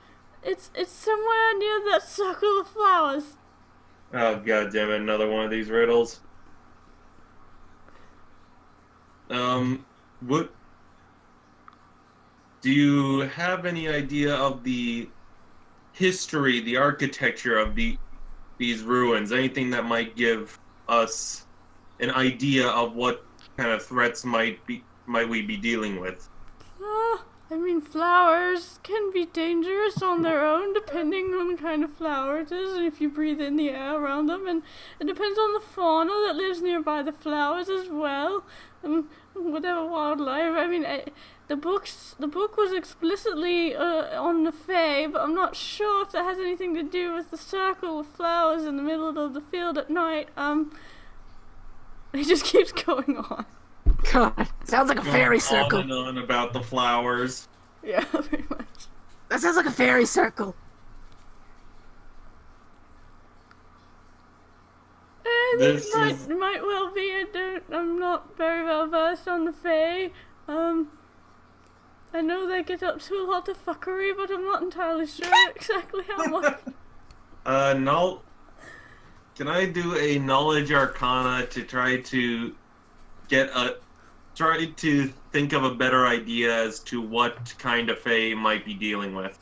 it's somewhere near that circle of flowers. Oh, god damn it, another one of these riddles. What... Do you have any idea of the history, the architecture of these ruins? Anything that might give us an idea of what kind of threats might we be dealing with? I mean, flowers can be dangerous on their own, depending on the kind of flower it is, and if you breathe in the air around them, and it depends on the fauna that lives nearby the flowers as well, and whatever wildlife. I mean, the book was explicitly on the Fae, but I'm not sure if that has anything to do with the circle of flowers in the middle of the field at night. It just keeps going on. God, sounds like a fairy circle. On and on about the flowers. Yeah, pretty much. That sounds like a fairy circle. This might well be. I'm not very well versed on the Fae. I know they get up to a lot of fuckery, but I'm not entirely sure exactly how much. Can I do a knowledge arcana to try to think of a better idea as to what kind of Fae might be dealing with?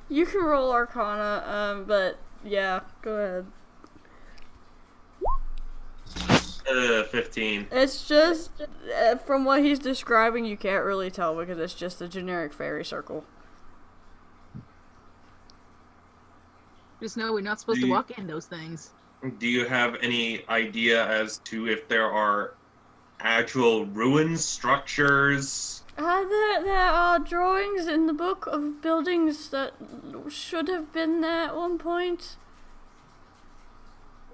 You can roll arcana, but yeah, go ahead. 15. It's just, from what he's describing, you can't really tell because it's just a generic fairy circle. Just know we're not supposed to walk in those things. Do you have any idea as to if there are actual ruins, structures? There are drawings in the book of buildings that should have been there at one point.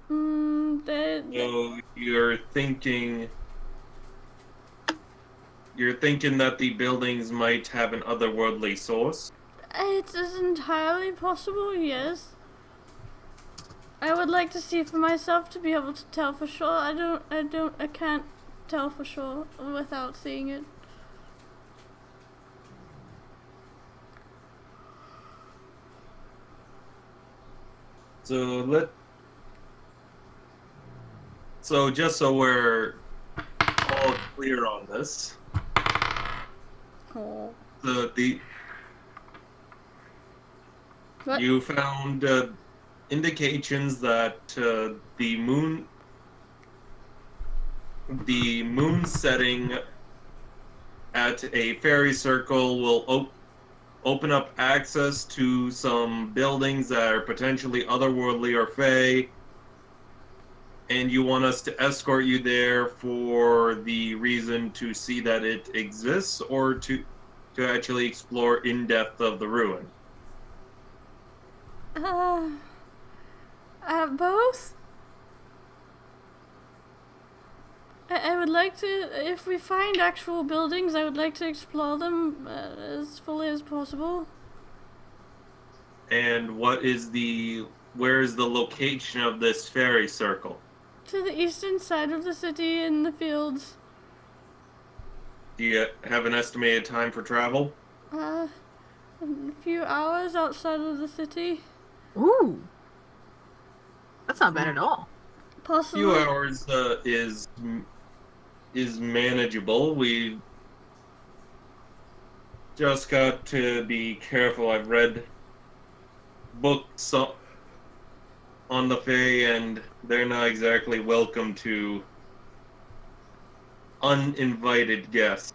So you're thinking that the buildings might have an otherworldly source? It is entirely possible, yes. I would like to see for myself to be able to tell for sure. I can't tell for sure without seeing it. So just so we're all clear on this. Oh. What? You found indications that the moon setting at a fairy circle will open up access to some buildings that are potentially otherworldly or Fae, and you want us to escort you there for the reason to see that it exists, or to actually explore in depth of the ruin? Both? I would like to, if we find actual buildings, I would like to explore them as fully as possible. And where is the location of this fairy circle? To the eastern side of the city in the fields. Do you have an estimated time for travel? A few hours outside of the city. Ooh. That's not bad at all. Possibly. A few hours is manageable. We just got to be careful. I've read books on the Fae, and they're not exactly welcome to uninvited guests.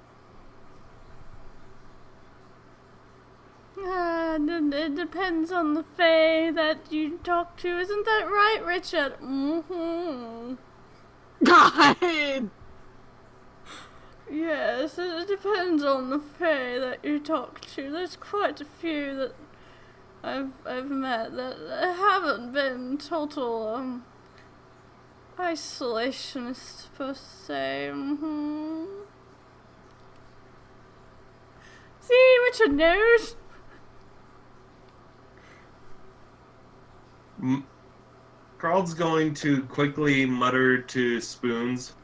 it depends on the fae that you talk to. Isn't that right, Richard? Mm-hmm. God! Yes, it depends on the fae that you talk to. There's quite a few that I've met that haven't been total isolationists per se. Mm-hmm. See, Richard knows. Carl's going to quickly mutter to Spoons,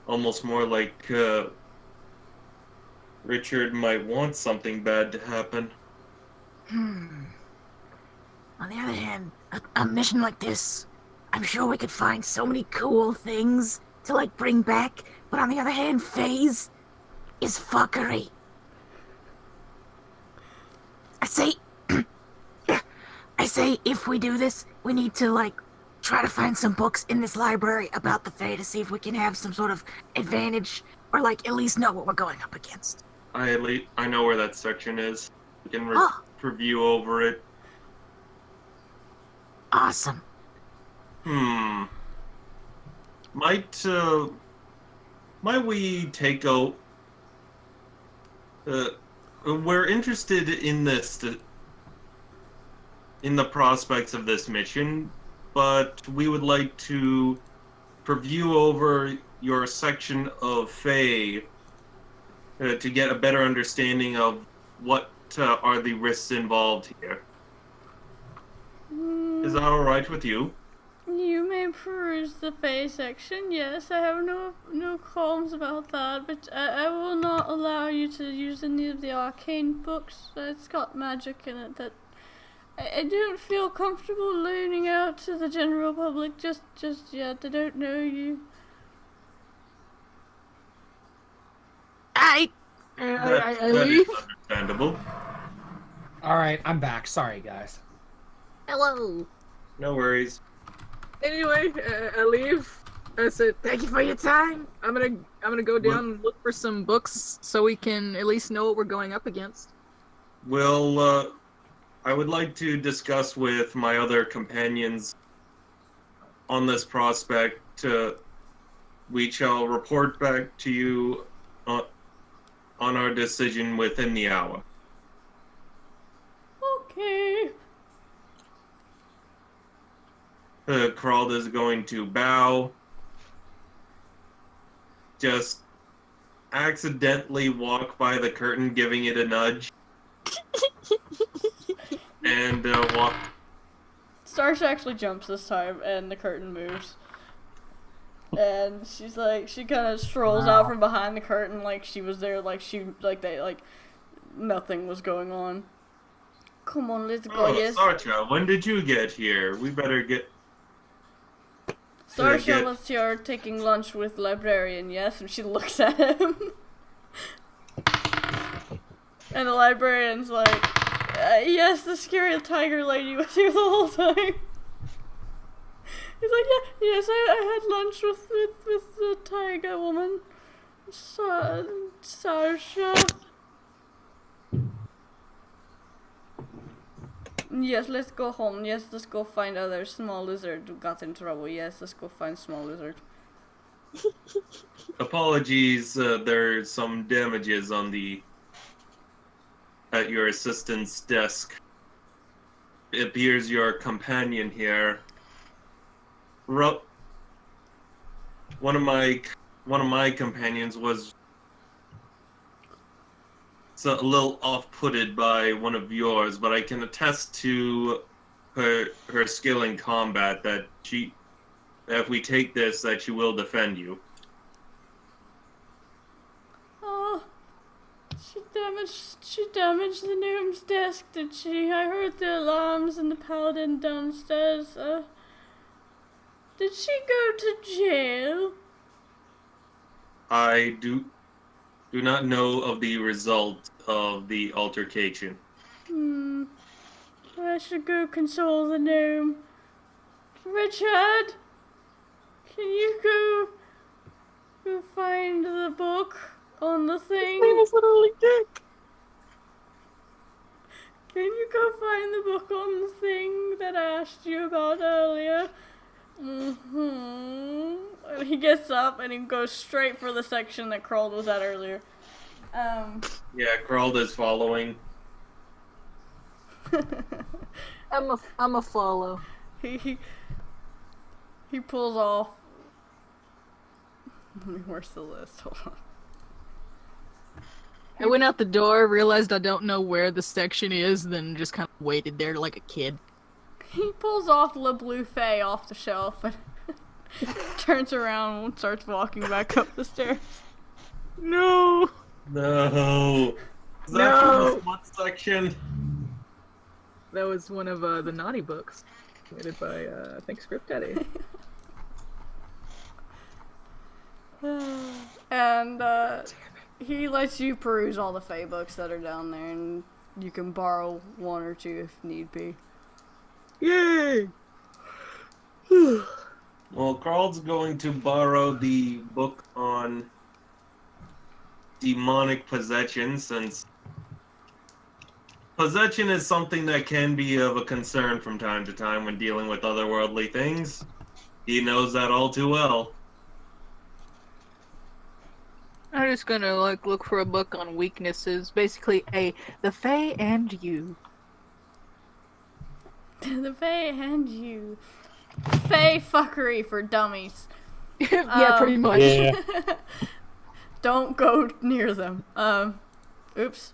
almost more like Richard might want something bad to happen. On the other hand, a mission like this, I'm sure we could find so many cool things to, like, bring back. But on the other hand, phase is fuckery. I say if we do this, we need to, like, try to find some books in this library about the Fae to see if we can have some sort of advantage, or, like, at least know what we're going up against. I know where that section is. We can review over it. Awesome. Might we take out... we're interested in this, in the prospects of this mission, but we would like to review over your section of Fae to get a better understanding of what are the risks involved here. Is that alright with you? You may peruse the Fae section, yes, I have no qualms about that, but I will not allow you to use any of the arcane books. It's got magic in it that I don't feel comfortable loaning out to the general public just yet. I don't know you. I leave. That is understandable. Alright, I'm back. Sorry, guys. Hello. No worries. Anyway, I leave. I said thank you for your time. I'm gonna go down and look for some books so we can at least know what we're going up against. Well, I would like to discuss with my other companions on this prospect. We shall report back to you on our decision within the hour. Okay. Krald is going to bow. Just accidentally walk by the curtain, giving it a nudge. And walk. Starsh actually jumps this time, and the curtain moves. And she's like, she kind of strolls out from behind the curtain, like she was there, like nothing was going on. Come on, let's go. Yes. Sarcha, when did you get here? We better get. Starsha was here taking lunch with librarian, yes, and she looks at him. And the librarian's like, yes, the scary tiger lady was here the whole time. He's like, yeah, yes, I had lunch with the tiger woman. Starsha. Yes, let's go home. Yes, let's go find other small lizard who got in trouble. Yes, let's go find small lizard. Apologies, there's some damages on at your assistant's desk. It appears your companion here. One of my companions was a little off-putted by one of yours, but I can attest to her skill in combat that if we take this, that she will defend you. Oh, she damaged the gnome's desk, did she? I heard the alarms and the paladin downstairs. Did she go to jail? I do not know of the result of the altercation. I should go console the gnome. Richard, can you go find the book on the thing? Literally dick. Can you go find the book on the thing that I asked you about earlier? And he gets up and he goes straight for the section that Crawled was at earlier. Yeah, Crawled is following. I'm a follow. He pulls off. Where's the list? Hold on. I went out the door, realized I don't know where the section is, then just kind of waited there like a kid. He pulls off Le Bleu Fay off the shelf and turns around and starts walking back up the stairs. No! No! Is that No! from the smut section? That was one of the naughty books. Created by, I think, Script Daddy. And, he lets you peruse all the Fae books that are down there, and you can borrow one or two if need be. Yay! Well, Carl's going to borrow the book on demonic possession, since possession is something that can be of a concern from time to time when dealing with otherworldly things. He knows that all too well. I'm just gonna, look for a book on weaknesses. Basically, the Fae and you. The Fae and you. Fae fuckery for dummies. Yeah, pretty much. Yeah. Don't go near them. Oops.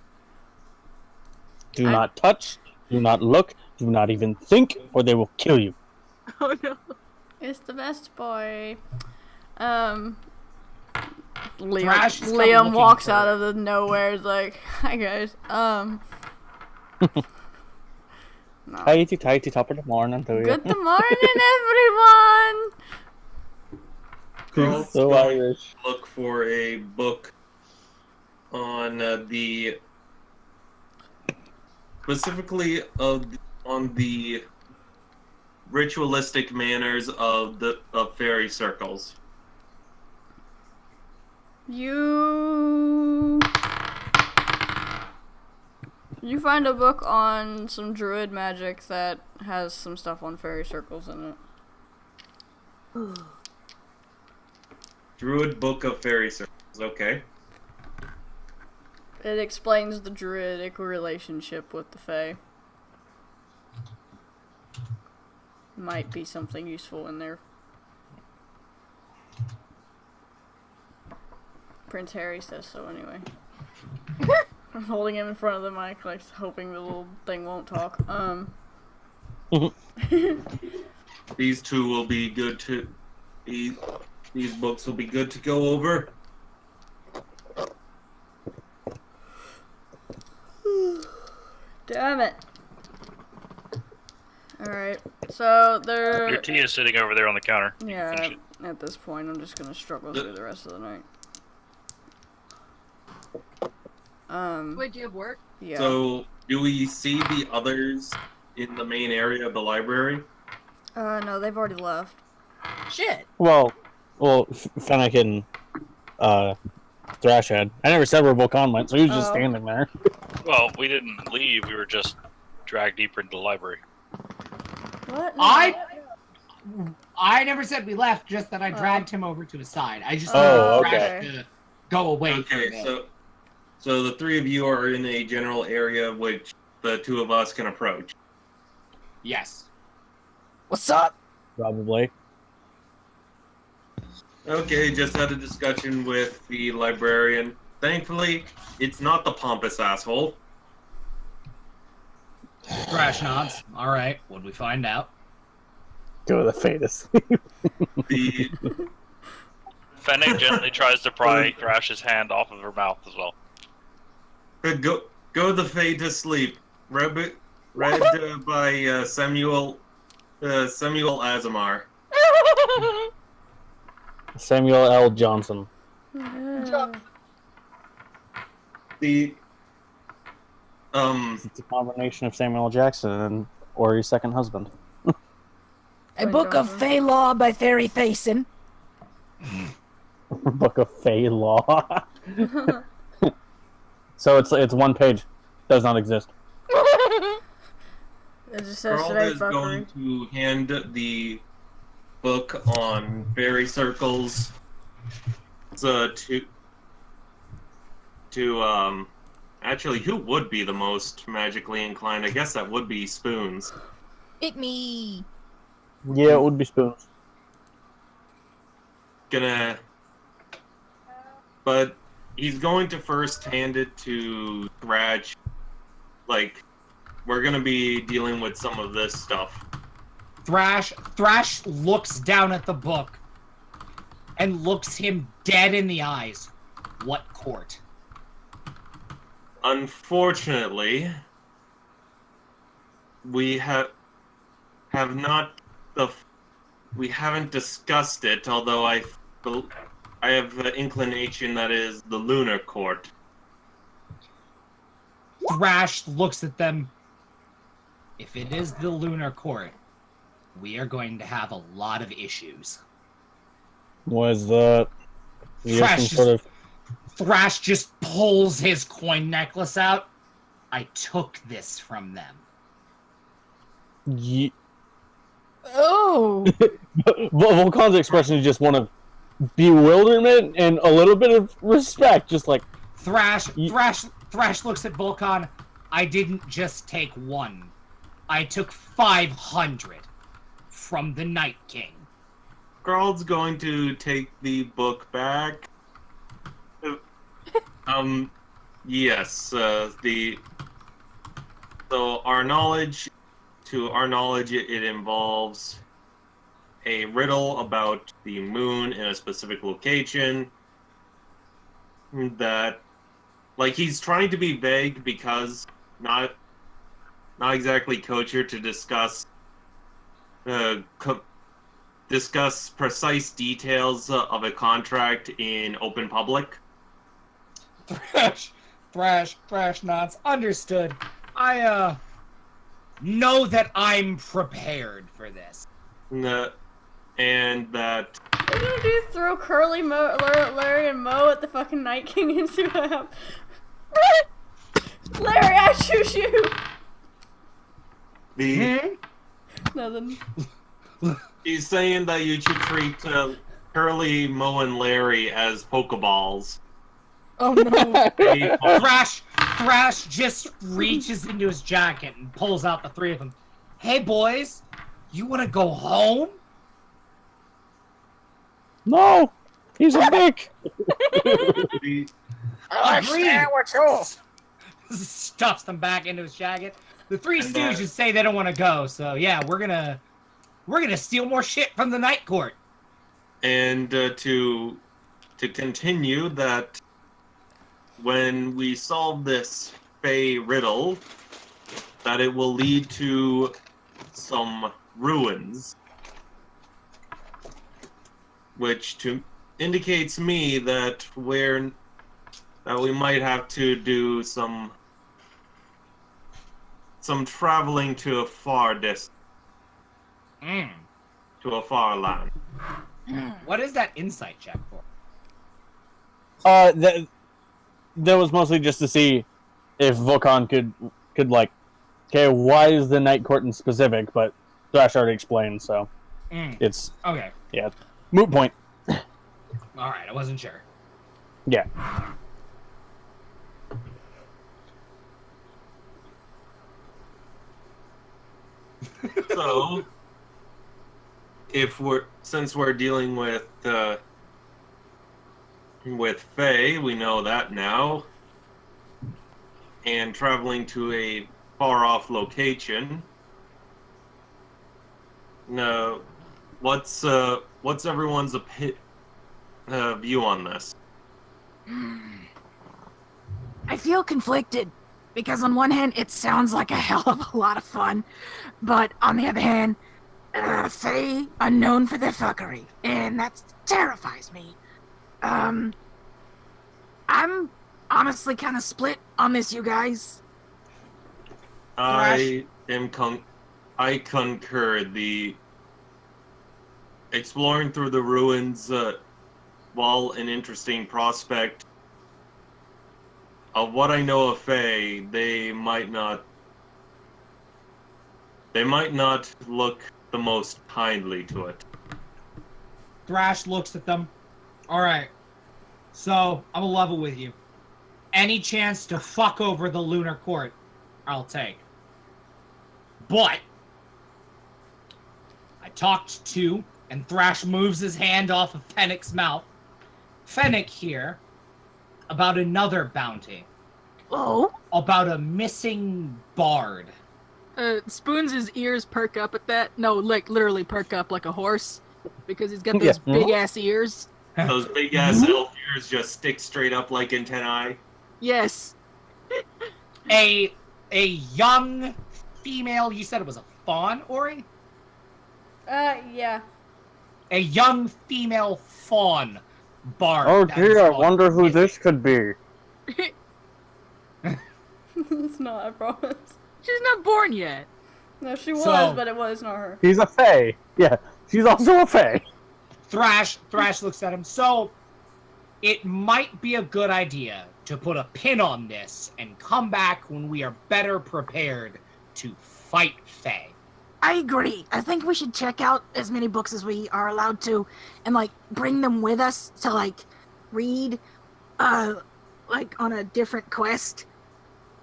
Do not touch, do not look, do not even think, or they will kill you. Oh no. It's the best boy. Thrash is Liam looking walks for- out of the nowhere. Is like, hi guys. No. Tighty, tighty, top of the morning to you. Good morning, everyone. Carl's So going Irish. to look for a book on the specifically on the ritualistic manners of fairy circles. You find a book on some druid magic that has some stuff on fairy circles in it. Druid Book of Fairy Circles. Okay. It explains the druidic relationship with the fae. Might be something useful in there. Prince Harry says so anyway. I'm holding him in front of the mic, like hoping the little thing won't talk. These two will be good to. These books will be good to go over. Damn it. Alright, so they're... Your tea is sitting over there on the counter. You can finish Yeah, it. at this point I'm just gonna struggle through the rest of the night. Wait, do you have work? Yeah. So, do we see the others in the main area of the library? No, they've already left. Shit. Well, Fennec and Thrash had. I never said where Volcan went, so he was just Oh. standing there. Well, we didn't leave. We were just dragged deeper into the library. What? I never said we left, just that I dragged him over to his side. I just Oh, needed okay. Thrash to go away from Okay, it. so the three of you are in a general area which the two of us can approach. Yes. What's up? Probably. Okay, just had a discussion with the librarian. Thankfully, it's not the pompous asshole. Thrash nods. All right. What'd we find out? Go to the fetus. The Fennec gently tries to pry Thrash's hand off of her mouth as well. Go the Fae to sleep. Read by Samuel Azamar. Samuel L. Johnson. The It's a combination of Samuel L. Jackson and Auri's second husband. A book of Fey Law by Fairy Facin. Book of Fey Law. So it's one page. Does not exist. It just says Carl today is going fuckery. to hand the book on fairy circles to actually, who would be the most magically inclined? I guess that would be Spoons. Pick me. Yeah, it would be Spoons. But he's going to first hand it to Scratch. Like, we're gonna be dealing with some of this stuff. Thrash looks down at the book and looks him dead in the eyes. What court? Unfortunately, we we haven't discussed it, although I have the inclination that is the Lunar Court. Thrash looks at them. If it is the Lunar Court, we are going to have a lot of issues. Was the Thrash just pulls his coin necklace out. I took this from them. Oh. Volkan's expression is just one of bewilderment and a little bit of respect, just like Thrash looks at Volkan. I didn't just take one. I took 500 from the Night King. Carl's going to take the book back. Yes, so our knowledge, it involves a riddle about the moon in a specific location that, like, he's trying to be vague because not exactly kosher to discuss precise details of a contract in open public. Thrash nods. Understood. I know that I'm prepared for this. And that. What are you gonna do? Throw Larry and Mo at the fucking Night King and see what happens? Larry, I shoot you! Nothing. He's saying that you should treat Curly, Mo, and Larry as Pokeballs. Oh no. Thrash just reaches into his jacket and pulls out the three of them. Hey boys, you want to go home? No, he's a dick. Agreed. Stuffs them back into his jacket. The Three Stooges say they don't want to go, so yeah, we're gonna steal more shit from the Night Court. And to continue that, when we solve this Fey riddle, that it will lead to some ruins, which indicates me that we might have to do some traveling to a far distance, to a far land. What is that insight check for? That was mostly just to see if Volkan could like, okay, why is the Night Court in specific? But Thrash already explained, so it's okay. Yeah, moot point. All right, I wasn't sure. Yeah. So, since we're dealing with Faye, we know that now, and traveling to a far-off location. No, what's everyone's view on this? I feel conflicted because on one hand it sounds like a hell of a lot of fun, but on the other hand, Faye are known for their fuckery, and that terrifies me. I'm honestly kind of split on this, you guys. I concur. The exploring through the ruins, while an interesting prospect, of what I know of Faye, they might not they might not look the most kindly to it. Thrash looks at them. Alright. So, I'm a level with you. Any chance to fuck over the Lunar Court, I'll take. But, I talked to, and Thrash moves his hand off of Fennec's mouth. Fennec here, about another bounty. Oh? About a missing bard. Spoons' ears perk up at that. No, like, literally perk up like a horse. Because he's got those big-ass ears. Those big-ass elf ears just stick straight up like antennae. Yes. A young female, you said it was a fawn, Ori? Yeah. A young female fawn bard. Oh that dear, is I called wonder who Missing. this could be. It's not, I promise. She's not born yet. No, she was, So- but it was not her. He's a fae. Yeah, she's also a fae. Thrash looks at him. So, it might be a good idea to put a pin on this and come back when we are better prepared to fight Fae. I agree. I think we should check out as many books as we are allowed to and, like, bring them with us to, like, read, like, on a different quest.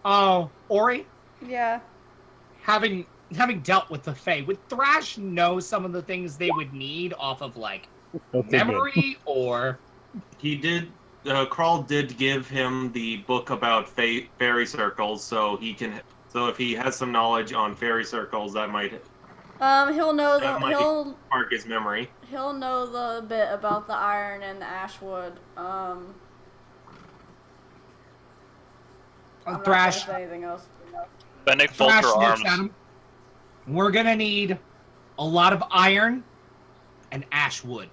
Oh, Ori, Yeah. having dealt with the Fae, would Thrash know some of the things they would need off of, like, memory or... He did. Krull did give him the book about fairy circles, so he can. So if he has some knowledge on fairy circles, that might He'll know That might he'll spark his memory. he'll know the bit about the iron and the ashwood. I'm not Thrash, gonna say anything else. Fennec folds Thrash her looks arms. at him. We're gonna need a lot of iron and ash wood.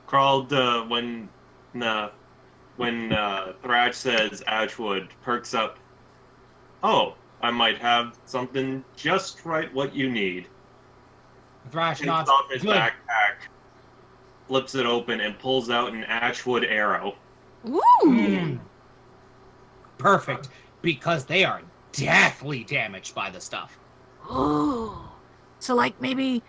Crawled when Thrash says Ashwood perks up. Oh, I might have something just right what you need. Thrash Takes nods. off his Good. backpack, flips it open, and pulls out an Ashwood arrow. Ooh! Mm. Perfect, because they are deathly damaged by the stuff. Ooh. So, like, maybe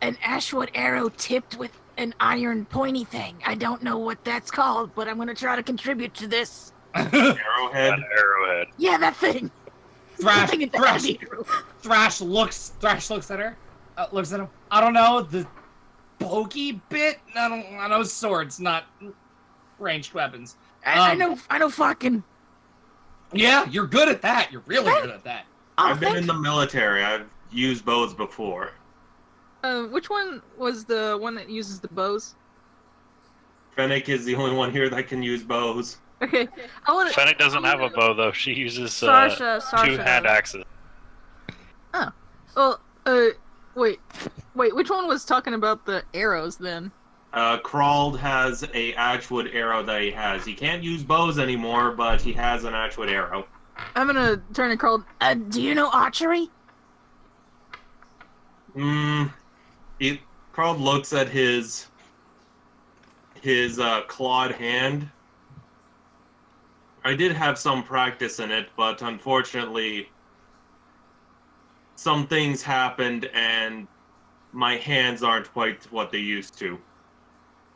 an ashwood arrow tipped with an iron pointy thing. I don't know what that's called, but I'm gonna try to contribute to this. Arrowhead. An arrowhead. Yeah, that thing. Thrash, Thing at the Thrash, heavy. Thrash looks at her, looks at him. I don't know, the pokey bit? I know swords, not ranged weapons. I know fucking. Yeah, you're good at that. You're really good at that. I've been in the military. I've used bows before. Which one was the one that uses the bows? Fennec is the only one here that can use bows. Okay, I want to. Fennec doesn't have a bow though. She uses Sarsha two hand axes. Well, wait, which one was talking about the arrows then? Crawled has a Ashwood arrow that he has. He can't use bows anymore, but he has an Ashwood arrow. I'm gonna turn and crawl. Do you know archery? Crawled looks at his clawed hand. I did have some practice in it, but unfortunately, some things happened and my hands aren't quite what they used to.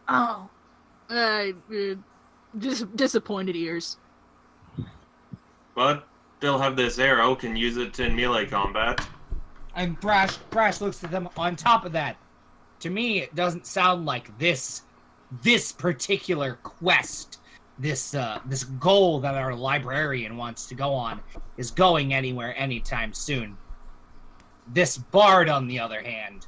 Oh, just disappointed ears. But still have this arrow, can use it in melee combat. And Thrash looks at them. On top of that, to me, it doesn't sound like this particular quest, this goal that our librarian wants to go on, is going anywhere anytime soon. This bard, on the other hand,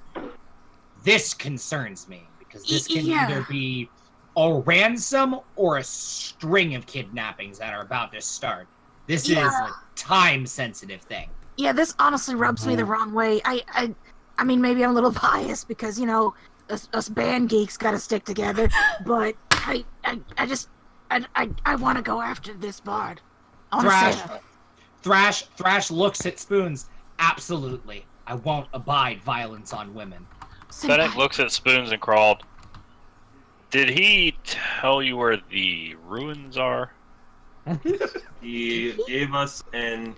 this concerns me, because this can either be a ransom or a string of kidnappings that are about to start. This is a time-sensitive thing. Yeah, this honestly rubs me the wrong way. I mean, maybe I'm a little biased because, you know, us band geeks gotta stick together, but I want to go after this bard. Thrash looks at Spoons. Absolutely. I won't abide violence on women. Fennec looks at Spoons and Crawled. Did he tell you where the ruins are? He gave us an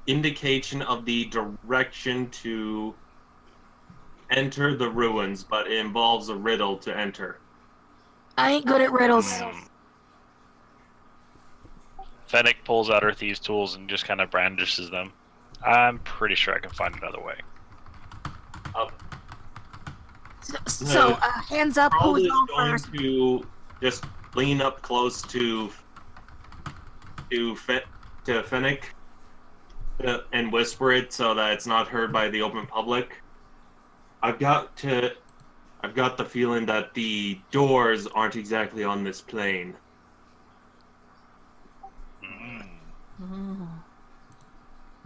indication of the direction to enter the ruins, but it involves a riddle to enter. I ain't good at riddles. Fennec pulls out her thieves' tools and just kind of brandishes them. I'm pretty sure I can find another way. So, hands up, who's Probably on going first? to just lean up close to Fennec and whisper it so that it's not heard by the open public. I've got the feeling that the doors aren't exactly on this plane.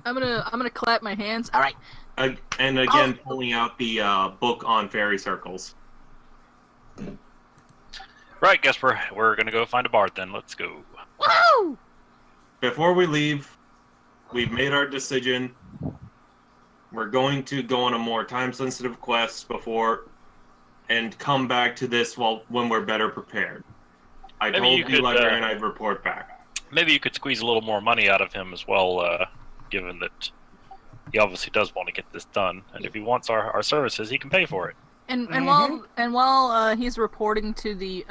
I'm gonna clap my hands. All right. And again, pulling out the book on fairy circles. Right, guess we're gonna go find a bard then. Let's go. Woo! Before we leave, we've made our decision. We're going to go on a more time-sensitive quest before, and come back to this when we're better prepared. I told the librarian I'd report back. Maybe you could squeeze a little more money out of him as well, given that he obviously does want to get this done, and if he wants our services, he can pay for it. And while he's reporting to the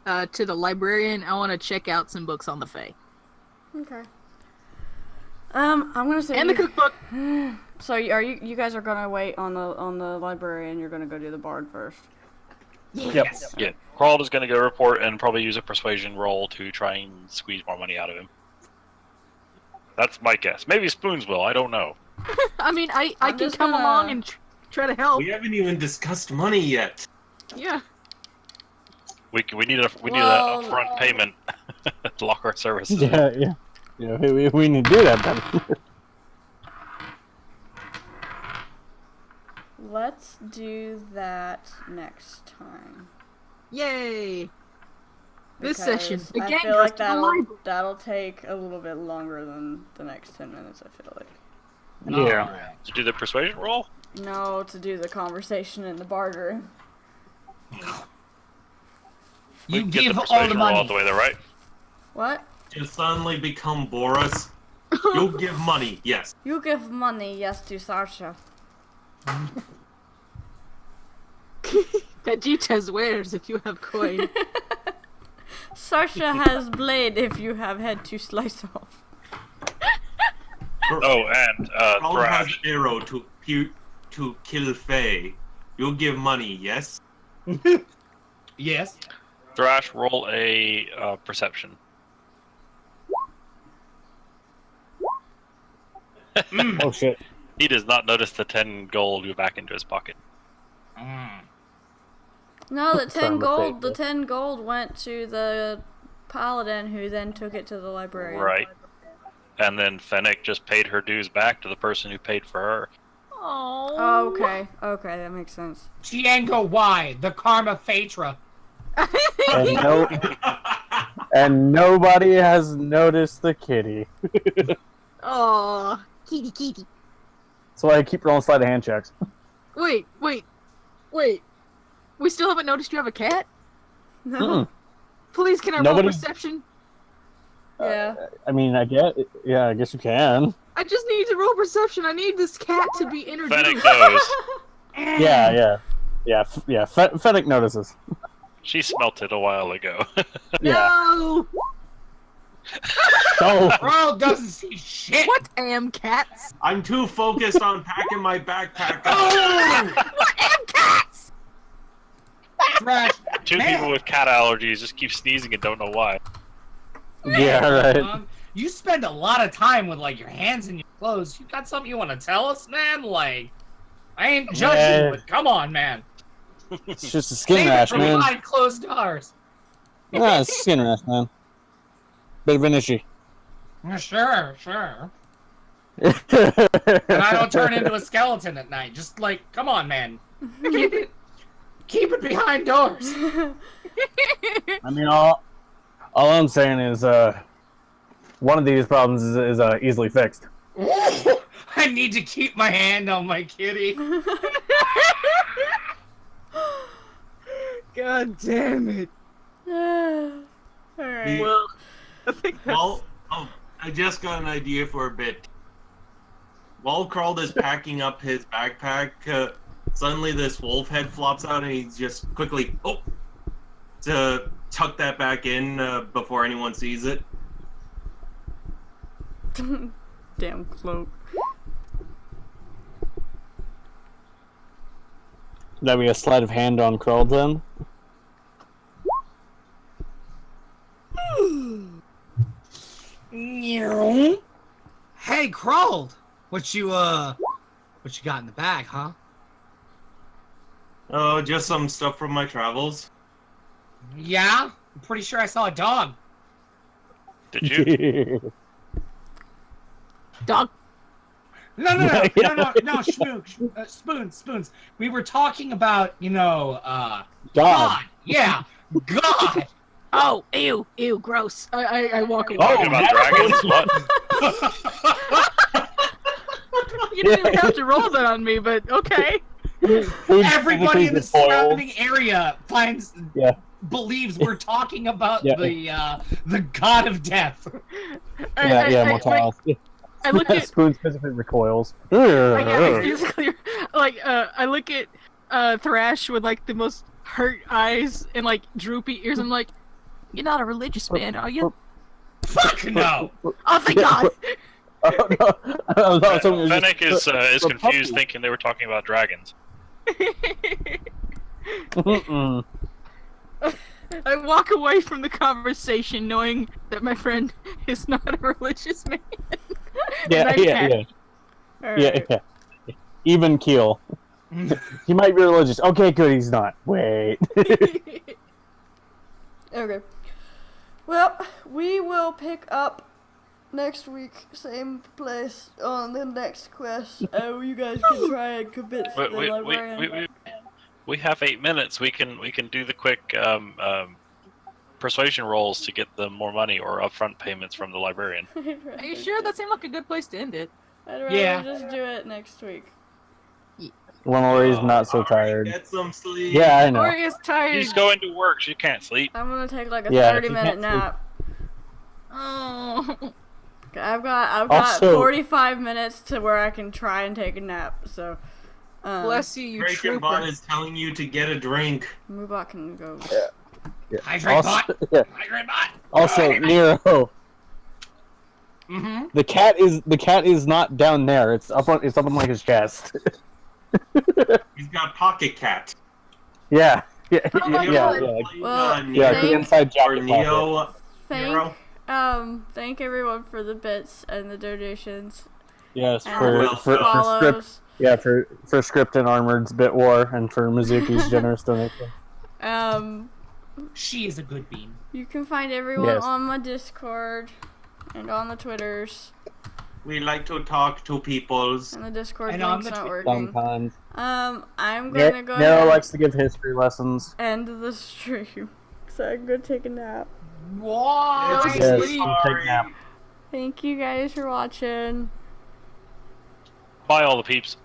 librarian, I want to check out some books on the Fae. Okay. I'm gonna say. And the cookbook. So you guys are gonna wait on the library, and you're gonna go do the bard first. Yes. Yeah. Crawled is gonna go report and probably use a persuasion roll to try and squeeze more money out of him. That's my guess. Maybe Spoons will. I don't know. I mean, I can come along and try to help. We haven't even discussed money yet. Yeah. We need a upfront payment to lock our services. Yeah. We need to do that then. Let's do that next time. Yay! This Because session. I Again, feel like goes to the library. that'll take a little bit longer than the next 10 minutes, I feel like. Yeah. To do the persuasion roll? No, to do the conversation in the barter. We You can get give the all persuasion the roll money. out the way there, right? What? To suddenly become Boris, you'll give money, yes. You give money, yes, to Sasha. Vegeta wears if you have coin. Sasha has blade if you have head to slice off. Oh, and Raul has Thrash. arrow to kill Faye. You'll give money, yes? Yes. Thrash, roll a perception. Oh shit. He does not notice the 10 gold go back into his pocket. No, the 10 Trying to gold. fake The it. 10 gold went to the paladin, who then took it to the librarian. Right. And then Fennec just paid her dues back to the person who paid for her. Oh, okay. Okay, that makes sense. Django Y, the Karma Phaedra. And nobody has noticed the kitty. Oh, kitty. That's why I keep rolling sleight of hand checks. Wait. We still haven't noticed you have a cat? No. Please, can I roll Nobody- perception? Yeah. I mean, I guess you can. I just need to roll perception. I need this cat to be Fennec introduced. knows. Yeah. Fennec notices. She smelt it a while ago. No! Oh, Bro doesn't see shit. What am cats? I'm too focused on packing my backpack up. What am cats? Trash. Two people with cat allergies just keep sneezing and don't know why. yeah, right. You spend a lot of time with like your hands in your clothes. You got something you want to tell us, man? Like, I ain't judging, Yeah. but come on, man. It's just a skin Save it rash, for man. behind closed doors. Yeah, it's a skin rash, man. Bit of an issue. Sure. And I don't turn into a skeleton at night. Just like, come on, man. Keep it behind doors. I mean, all I'm saying is, one of these problems is easily fixed. I need to keep my hand on my kitty. God damn it. Alright. Well, I think that's... Well, I just got an idea for a bit. while Carl is packing up his backpack, suddenly this wolf head flops out, and he just quickly to tuck that back in before anyone sees it. Damn cloak. That'd be a sleight of hand on Carl then. Hey, Crawled! What you got in the bag, huh? Oh, just some stuff from my travels. Yeah? I'm pretty sure I saw a dog. Did you? Dog. No, spoons. We were talking about, God. Yeah, God. Oh, ew, gross. I walk away. Talking about dragons? What? You didn't even have to roll that on me, but okay. Everybody in the surrounding area believes we're talking about the god of death. Mortality. I look at Spoons physically recoils. I look at Thrash with like the most hurt eyes and like droopy ears. I'm like, you're not a religious man, are you? Fuck no! Oh, thank God! Fennec is confused, thinking they were talking about dragons. I walk away from the conversation knowing that my friend is not a religious man. Yeah. Even keel. He might be religious. Okay, good, he's not. Wait. Okay. Well, we will pick up next week, same place, on the next quest. Oh, you guys can try and convince the librarian. We have 8 minutes. We can do the quick persuasion rolls to get them more money or upfront payments from the librarian. Are you sure? That seemed like a good place to end it. I'd rather just do it next week. When Auri's not so tired. Get some sleep. Yeah, I know. Auri is tired. She's going to work. She can't sleep. I'm gonna take like a 30-minute nap. Oh. I've got Also, 45 minutes to where I can try and take a nap. So. Bless you, Breaking trooper. Bot is telling you to get a drink. Mubot can go. Hydrate bot. Hydrate bot. Also, Nero. Mm-hmm. The cat is not down there. It's up on like his chest. He's got pocket cat. Yeah. Oh my God. Well, The inside job. Neo. Thank everyone for the bits and the donations. Yes, And for follows. script, for script and Armored's bit war, and for Mizuki's generous donation. She is a good bean. You can find everyone on my Discord and on the Twitters. We like to talk to peoples. And the Discord And on link's the not working. Sometimes. I'm gonna go Nero ahead likes to give history lessons. and end the stream. So I'm gonna take a nap. Why? Yes, Sleep. take a nap. Thank you guys for watching. Bye, all the peeps.